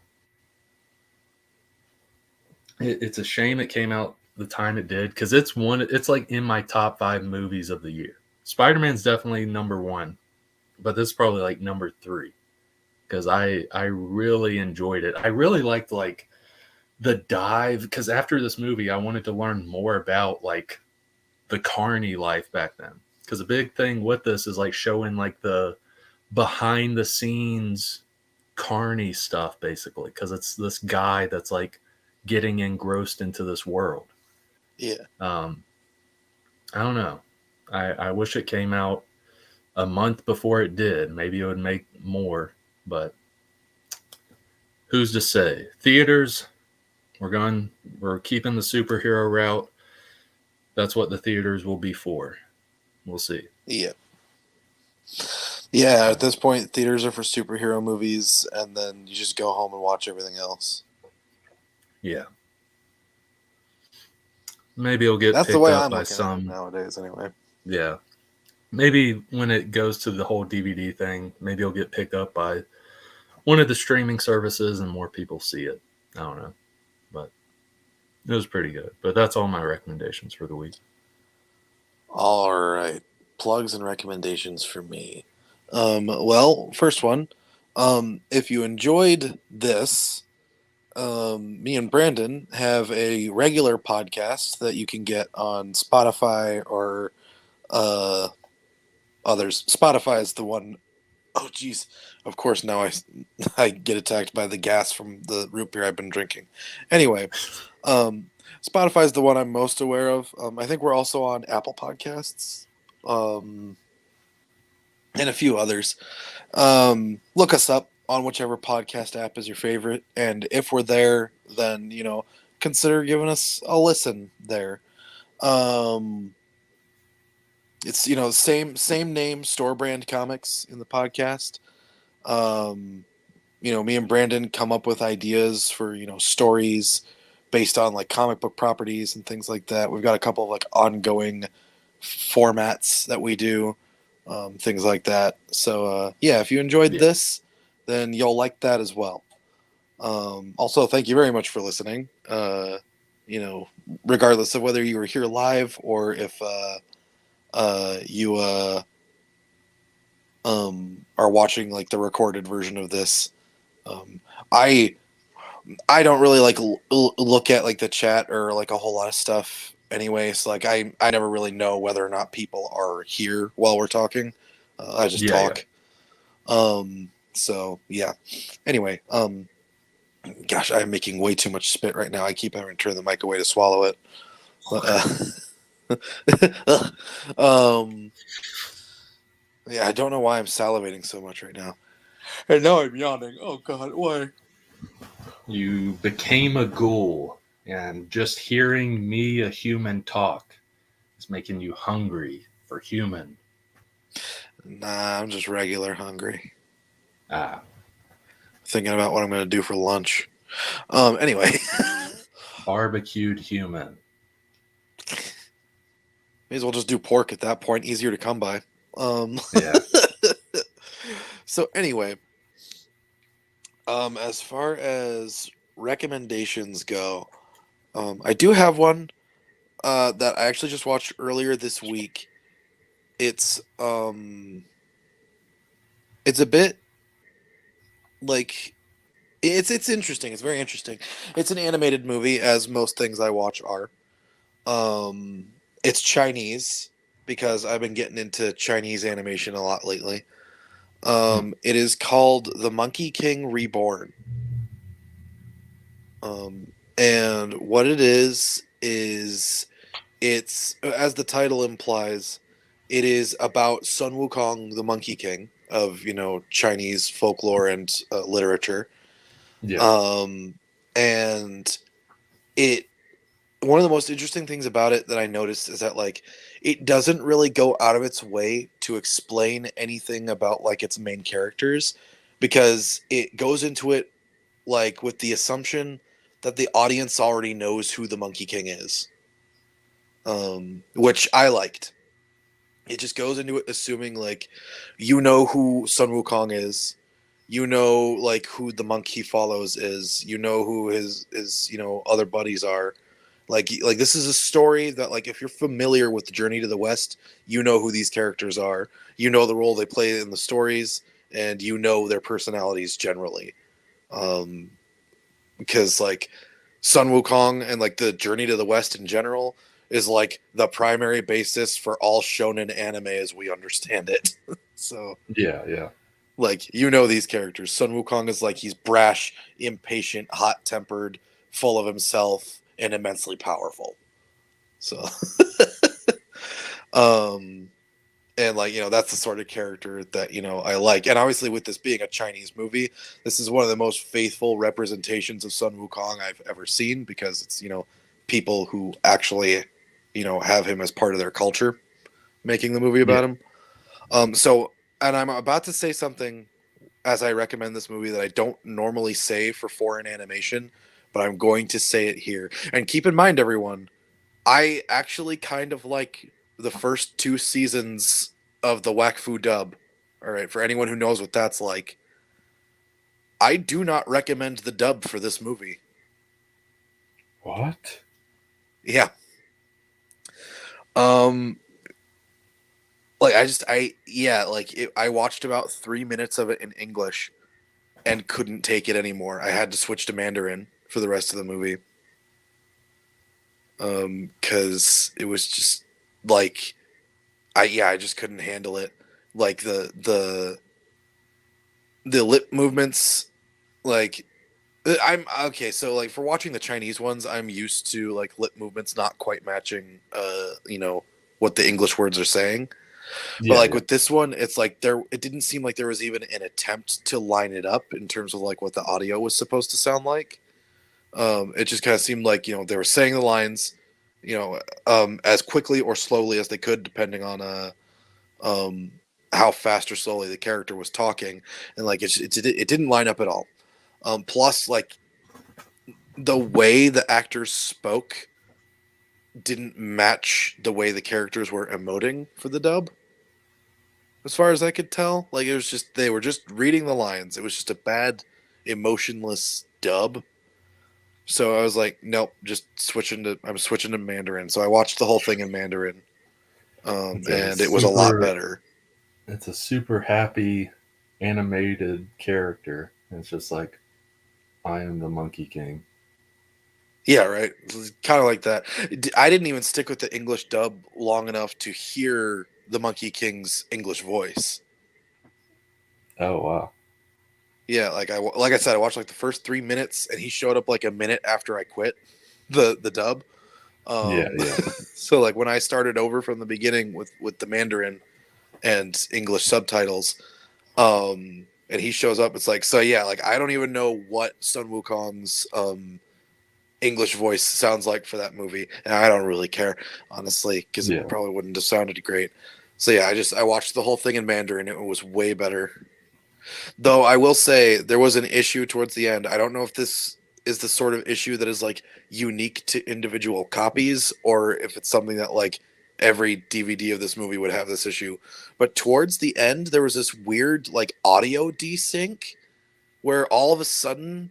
It's a shame it came out the time it did, because it's like in my top 5 movies of the year. Spider-Man's definitely number 1, but this is probably like number 3, because I really enjoyed it. I really liked like the dive, because after this movie I wanted to learn more about like the carny life back then, because a big thing with this is like showing like the behind the scenes carny stuff, basically, because it's this guy that's like getting engrossed into this world. I don't know, I wish it came out a month before it did. Maybe it would make more, but who's to say? Theaters, we're keeping the superhero route. That's what the theaters will be for. We'll see. At this point, theaters are for superhero movies, and then you just go home and watch everything else. Maybe it'll get picked up by some nowadays, anyway. Maybe when it goes to the whole DVD thing, maybe it'll get picked up by one of the streaming services and more people see it. I don't know, but it was pretty good. But that's all my recommendations for the week. All right, plugs and recommendations for me. Well, first one, if you enjoyed this, me and Brandon have a regular podcast that you can get on Spotify or others. Spotify is the one. Oh, geez. Of course, now I get attacked by the gas from the root beer I've been drinking. Anyway, Spotify is the one I'm most aware of. I think we're also on Apple Podcasts, and a few others. Look us up on whichever podcast app is your favorite, and if we're there, then consider giving us a listen there. It's same name, Store Brand Comics in the podcast. Me and Brandon come up with ideas for stories based on like comic book properties and things like that. We've got a couple of like ongoing formats that we do, things like that. So if you enjoyed this, then you'll like that as well. Also, thank you very much for listening. Regardless of whether you were here live or if you are watching like the recorded version of this. Um, I I don't really like look at like the chat or like a whole lot of stuff anyway. So like I never really know whether or not people are here while we're talking. I just Yeah, talk. So yeah. Anyway, gosh, I'm making way too much spit right now. I keep having to turn the mic away to swallow it. um, yeah, I don't know why I'm salivating so much right now. And now I'm yawning. Oh God, why? You became a ghoul, and just hearing me, a human, talk is making you hungry for human. Nah, I'm just regular hungry. Ah, Thinking about what I'm gonna do for lunch. Anyway, barbecued human. may as well just do pork at that point. Easier to come by. Yeah. So anyway, as far as recommendations go, I do have one that I actually just watched earlier this week. It's it's a bit like it's interesting. It's very interesting. It's an animated movie, as most things I watch are. It's Chinese because I've been getting into Chinese animation a lot lately. It is called The Monkey King Reborn. And what it is it's, as the title implies, it is about Sun Wukong, the Monkey King of Chinese folklore and literature. Yeah. And it one of the most interesting things about it that I noticed is that like it doesn't really go out of its way to explain anything about like its main characters, because it goes into it like with the assumption that the audience already knows who the Monkey King is, which I liked. It just goes into it assuming like who Sun Wukong is, like who the monk he follows is, who his other buddies are. Like this is a story that like if you're familiar with the Journey to the West, you know who these characters are, the role they play in the stories, and their personalities generally. Because like Sun Wukong and like the Journey to the West in general is like the primary basis for all shonen anime as we understand it. So Yeah. Yeah. like these characters. Sun Wukong is like he's brash, impatient, hot-tempered, full of himself, and immensely powerful. So um and like that's the sort of character that I like. And obviously with this being a Chinese movie, this is one of the most faithful representations of Sun Wukong I've ever seen, because it's people who actually have him as part of their culture making the movie about Yeah. him. So, and I'm about to say something as I recommend this movie that I don't normally say for foreign animation, but I'm going to say it here. And keep in mind, everyone, I actually kind of like the first two seasons of the Wakfu dub. All right, for anyone who knows what that's like, I do not recommend the dub for this movie. What? Yeah. Um, like I watched about 3 minutes of it in English and couldn't take it anymore. I had to switch to Mandarin for the rest of the movie. Because it was just like I just couldn't handle it. Like the lip movements, like I'm okay. So like for watching the Chinese ones, I'm used to like lip movements not quite matching, what the English words are saying. But Yeah. like Yeah. with this one, it's like it didn't seem like there was even an attempt to line it up in terms of like what the audio was supposed to sound like. It just kind of seemed like they were saying the lines, as quickly or slowly as they could, depending on um, how fast or slowly the character was talking, and like it didn't line up at all. Plus, like the way the actors spoke didn't match the way the characters were emoting for the dub. As far as I could tell, like it was just they were just reading the lines. It was just a bad. emotionless dub. So I was like, nope, I'm switching to Mandarin. So I watched the whole thing in Mandarin, and it was a lot better. It's a super happy animated character. And it's just like, I am the Monkey King. Yeah, right. Kind of like that. I didn't even stick with the English dub long enough to hear the Monkey King's English voice. Oh wow. Yeah, like I said, I watched like the first 3 minutes, and he showed up like a minute after I quit the dub. Yeah. So like when I started over from the beginning with the Mandarin and English subtitles, and he shows up, it's like, so yeah, like I don't even know what Sun Wukong's English voice sounds like for that movie, and I don't really care, honestly, because Yeah. it probably wouldn't have sounded great. So yeah, I watched the whole thing in Mandarin. It was way better. Though I will say there was an issue towards the end. I don't know if this is the sort of issue that is like unique to individual copies, or if it's something that like every DVD of this movie would have this issue. But towards the end, there was this weird like audio desync where all of a sudden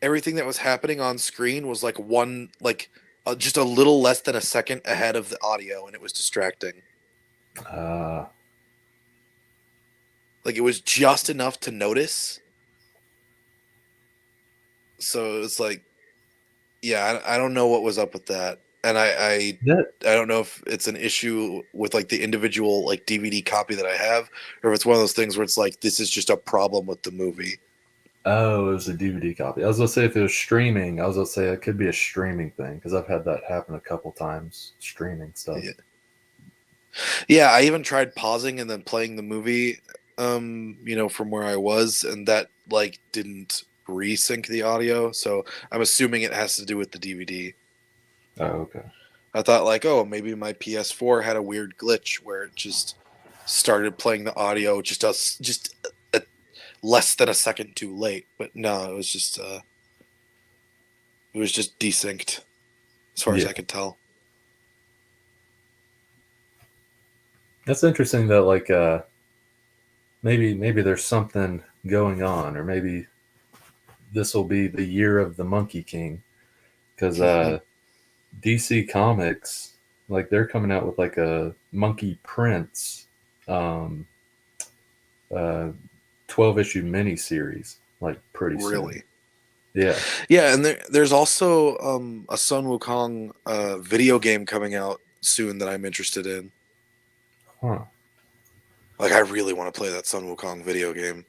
everything that was happening on screen was like just a little less than a second ahead of the audio, and it was distracting. Like it was just enough to notice. So it's like, yeah, I don't know what was up with that, and I don't know if it's an issue with like the individual like DVD copy that I have, or if it's one of those things where it's like this is just a problem with the movie. Oh, it was a DVD copy. I was gonna say if it was streaming, I was gonna say it could be a streaming thing because I've had that happen a couple times. Streaming stuff. Yeah, I even tried pausing and then playing the movie, from where I was, and that like didn't resync the audio. So I'm assuming it has to do with the DVD. Oh, okay. I thought like, oh, maybe my PS4 had a weird glitch where it just started playing the audio just less than a second too late. But no, it was just desynced as far as I could tell. That's interesting that like maybe there's something going on, or maybe this will be the year of the Monkey King because DC Comics, like they're coming out with like a Monkey Prince 12-issue miniseries like pretty soon. Really? Yeah. Yeah, and there's also a Sun Wukong video game coming out soon that I'm interested in. Huh. Like, I really want to play that Sun Wukong video game.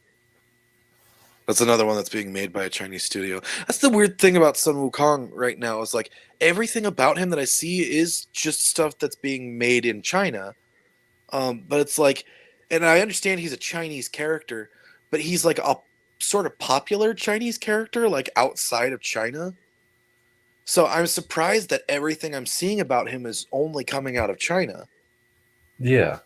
That's another one that's being made by a Chinese studio. That's the weird thing about Sun Wukong right now is like everything about him that I see is just stuff that's being made in China. But it's like, and I understand he's a Chinese character, but he's like a sort of popular Chinese character, like outside of China. So I'm surprised that everything I'm seeing about him is only coming out of China. Yeah.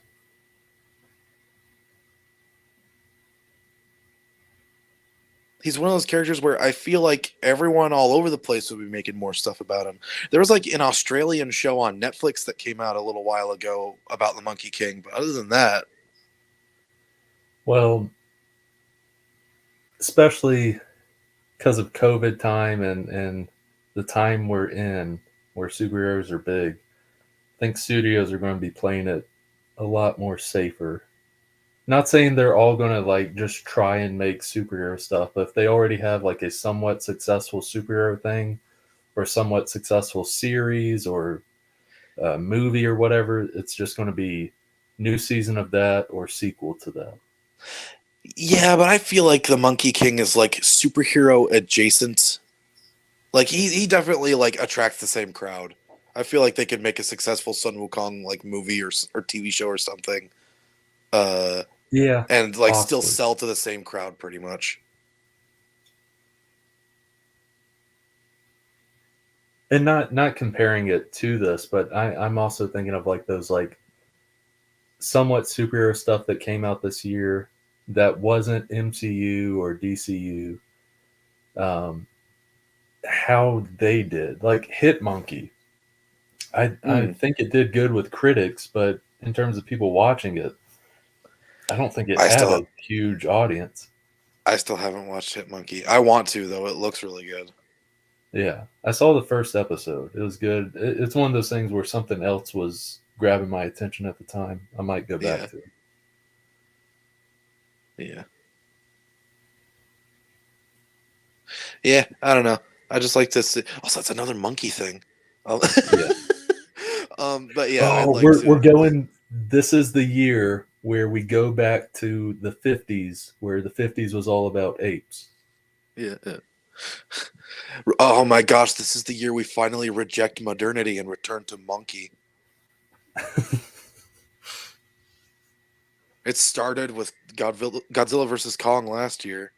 He's one of those characters where I feel like everyone all over the place would be making more stuff about him. There was like an Australian show on Netflix that came out a little while ago about the Monkey King, but other than that, well, especially because of COVID time and the time we're in where superheroes are big, I think studios are going to be playing it a lot more safer. Not saying they're all going to like just try and make superhero stuff, but if they already have like a somewhat successful superhero thing or somewhat successful series or movie or whatever, it's just going to be new season of that or sequel to that. yeah, but I feel like the Monkey King is like superhero adjacent. Like he definitely like attracts the same crowd. I feel like they could make a successful Sun Wukong like movie or TV show or something. Yeah, and like possibly. still sell to the same crowd pretty much. And not comparing it to this, but I'm also thinking of like those like somewhat superhero stuff that came out this year that wasn't MCU or DCU. How they did, like Hit Monkey. I think it did good with critics, but in terms of people watching it, I don't think it had a huge audience. I still haven't watched Hit Monkey. I want to though. It looks really good. Yeah, I saw the first episode. It was good. It's one of those things where something else was grabbing my attention at the time. I might go back Yeah. to it. Yeah. Yeah, I don't know. I just like to see. Also, that's another monkey thing. Yeah. But yeah, I'd Oh, like we're to. going. This is the year where we go back to the 50s, where the 50s was all about apes. Yeah. Oh my gosh, this is the year we finally reject modernity and return to monkey. It started with Godzilla versus Kong last year,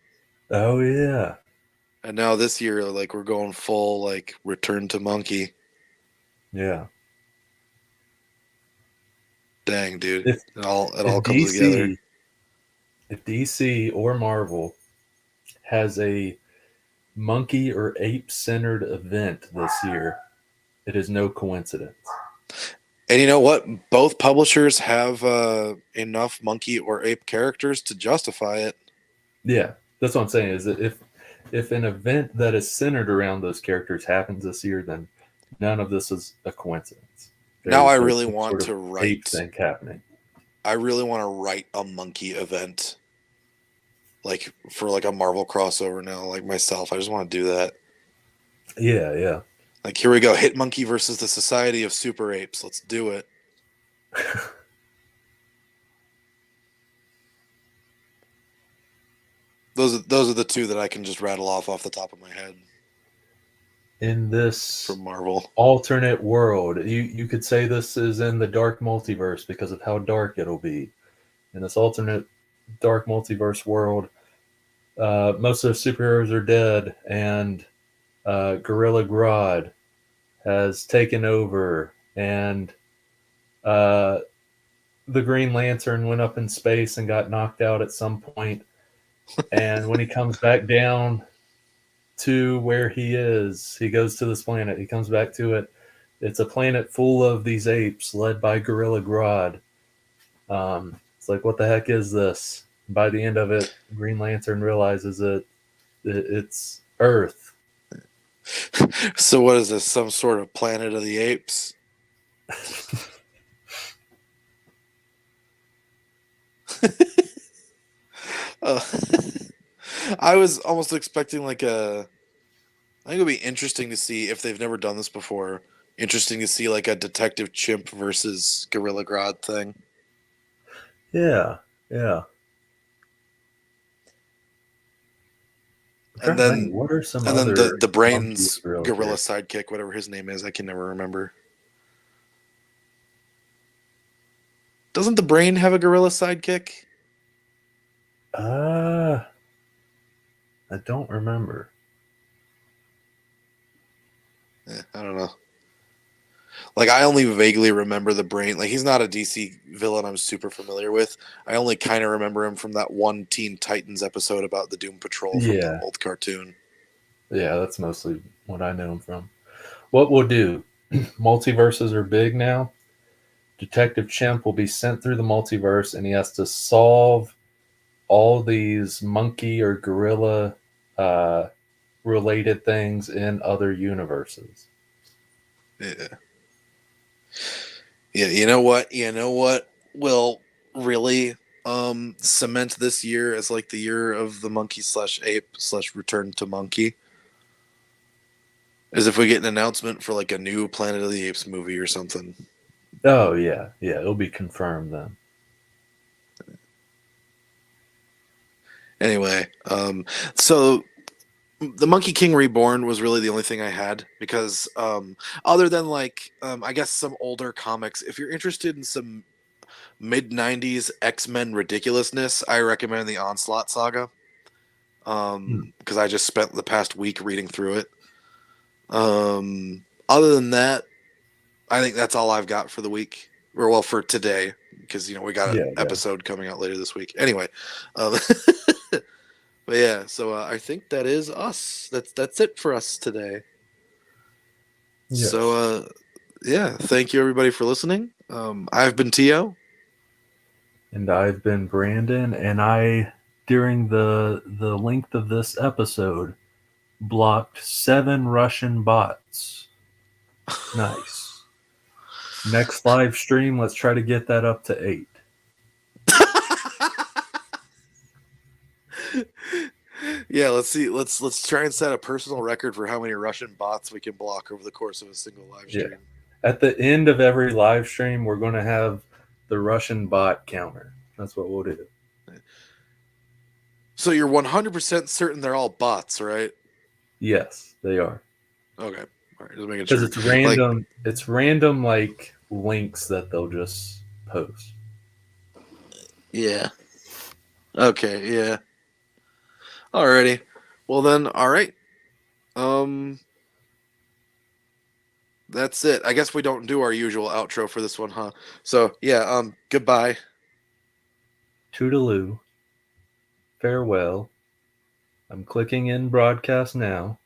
Oh yeah, and now this year, like we're going full like return to monkey. yeah. Dang, dude, If it all if comes together. DC or Marvel has a monkey or ape centered event this year, it is no coincidence. And you know what? Both publishers have enough monkey or ape characters to justify it. Yeah, that's what I'm saying. Is that if an event that is centered around those characters happens this year, then none of this is a coincidence. Now I There's really some want sort of to ape write. thing happening. I really want to write a monkey event, like for like a Marvel crossover now. Like myself, I just want to do that. Yeah, yeah. Like here we go, Hit Monkey versus the Society of Super Apes. Let's do it. Those are the two that I can just rattle off the top of my head In this from Marvel. alternate world, you could say this is in the dark multiverse because of how dark it'll be. In this alternate dark multiverse world, most of the superheroes are dead, and Gorilla Grodd has taken over, and uh, the Green Lantern went up in space and got knocked out at some point. And when he comes back down to where he is, he goes to this planet. He comes back to it. It's a planet full of these apes led by Gorilla Grodd. It's like, what the heck is this? By the end of it, Green Lantern realizes it's Earth. So what is this? Some sort of Planet of the Apes? uh, I was almost expecting like a. I think it would be interesting to see if they've never done this before. Interesting to see like a Detective Chimp versus Gorilla Grodd thing. Yeah, yeah. I'm And trying to think, then what are some and then other the monkey brains gorilla gorilla characters? sidekick, whatever his name is, I can never remember. Doesn't the brain have a gorilla sidekick? I don't remember. I don't know. Like I only vaguely remember the brain. Like he's not a DC villain I'm super familiar with. I only kind of remember him from that one Teen Titans episode about the Doom Patrol from the Yeah, old cartoon. yeah, that's mostly what I know him from. What we'll do, multiverses are big now. Detective Chimp will be sent through the multiverse and he has to solve all these monkey or gorilla uh, related things in other universes. Yeah. Yeah, you know what? You know what will really cement this year as like the year of the monkey slash ape slash return to monkey is if we get an announcement for like a new Planet of the Apes movie or something. Oh yeah, yeah, it'll be confirmed then. Anyway, so the Monkey King Reborn was really the only thing I had because other than like I guess some older comics, if you're interested in some mid 90s X-Men ridiculousness, I recommend the Onslaught saga. Because I just spent the past week reading through it. Other than that, I think that's all I've got for the week. Or well, for today, because we got an Yeah, episode coming out later this week. Anyway, but yeah, so I think that is us. That's it for us today. Yes. So yeah, thank you everybody for listening. I've been Teo, And I've been Brandon, and I during the length of this episode, blocked 7 Russian bots. Nice. Next live stream, let's try to get that up to 8. Yeah, let's see. Let's try and set a personal record for how many Russian bots we can block over the course of a single live Yeah. stream. At the end of every live stream, we're going to have the Russian bot counter. That's what we'll do. So you're 100% certain they're all bots, right? Yes, they are. Okay. All right, just making Because sure. it's random. It's random, like, links that they'll just post. Yeah. Okay, yeah. Alrighty. Well then, alright. That's it. I guess we don't do our usual outro for this one, huh? So yeah, goodbye. Toodaloo. Farewell. I'm clicking in broadcast now.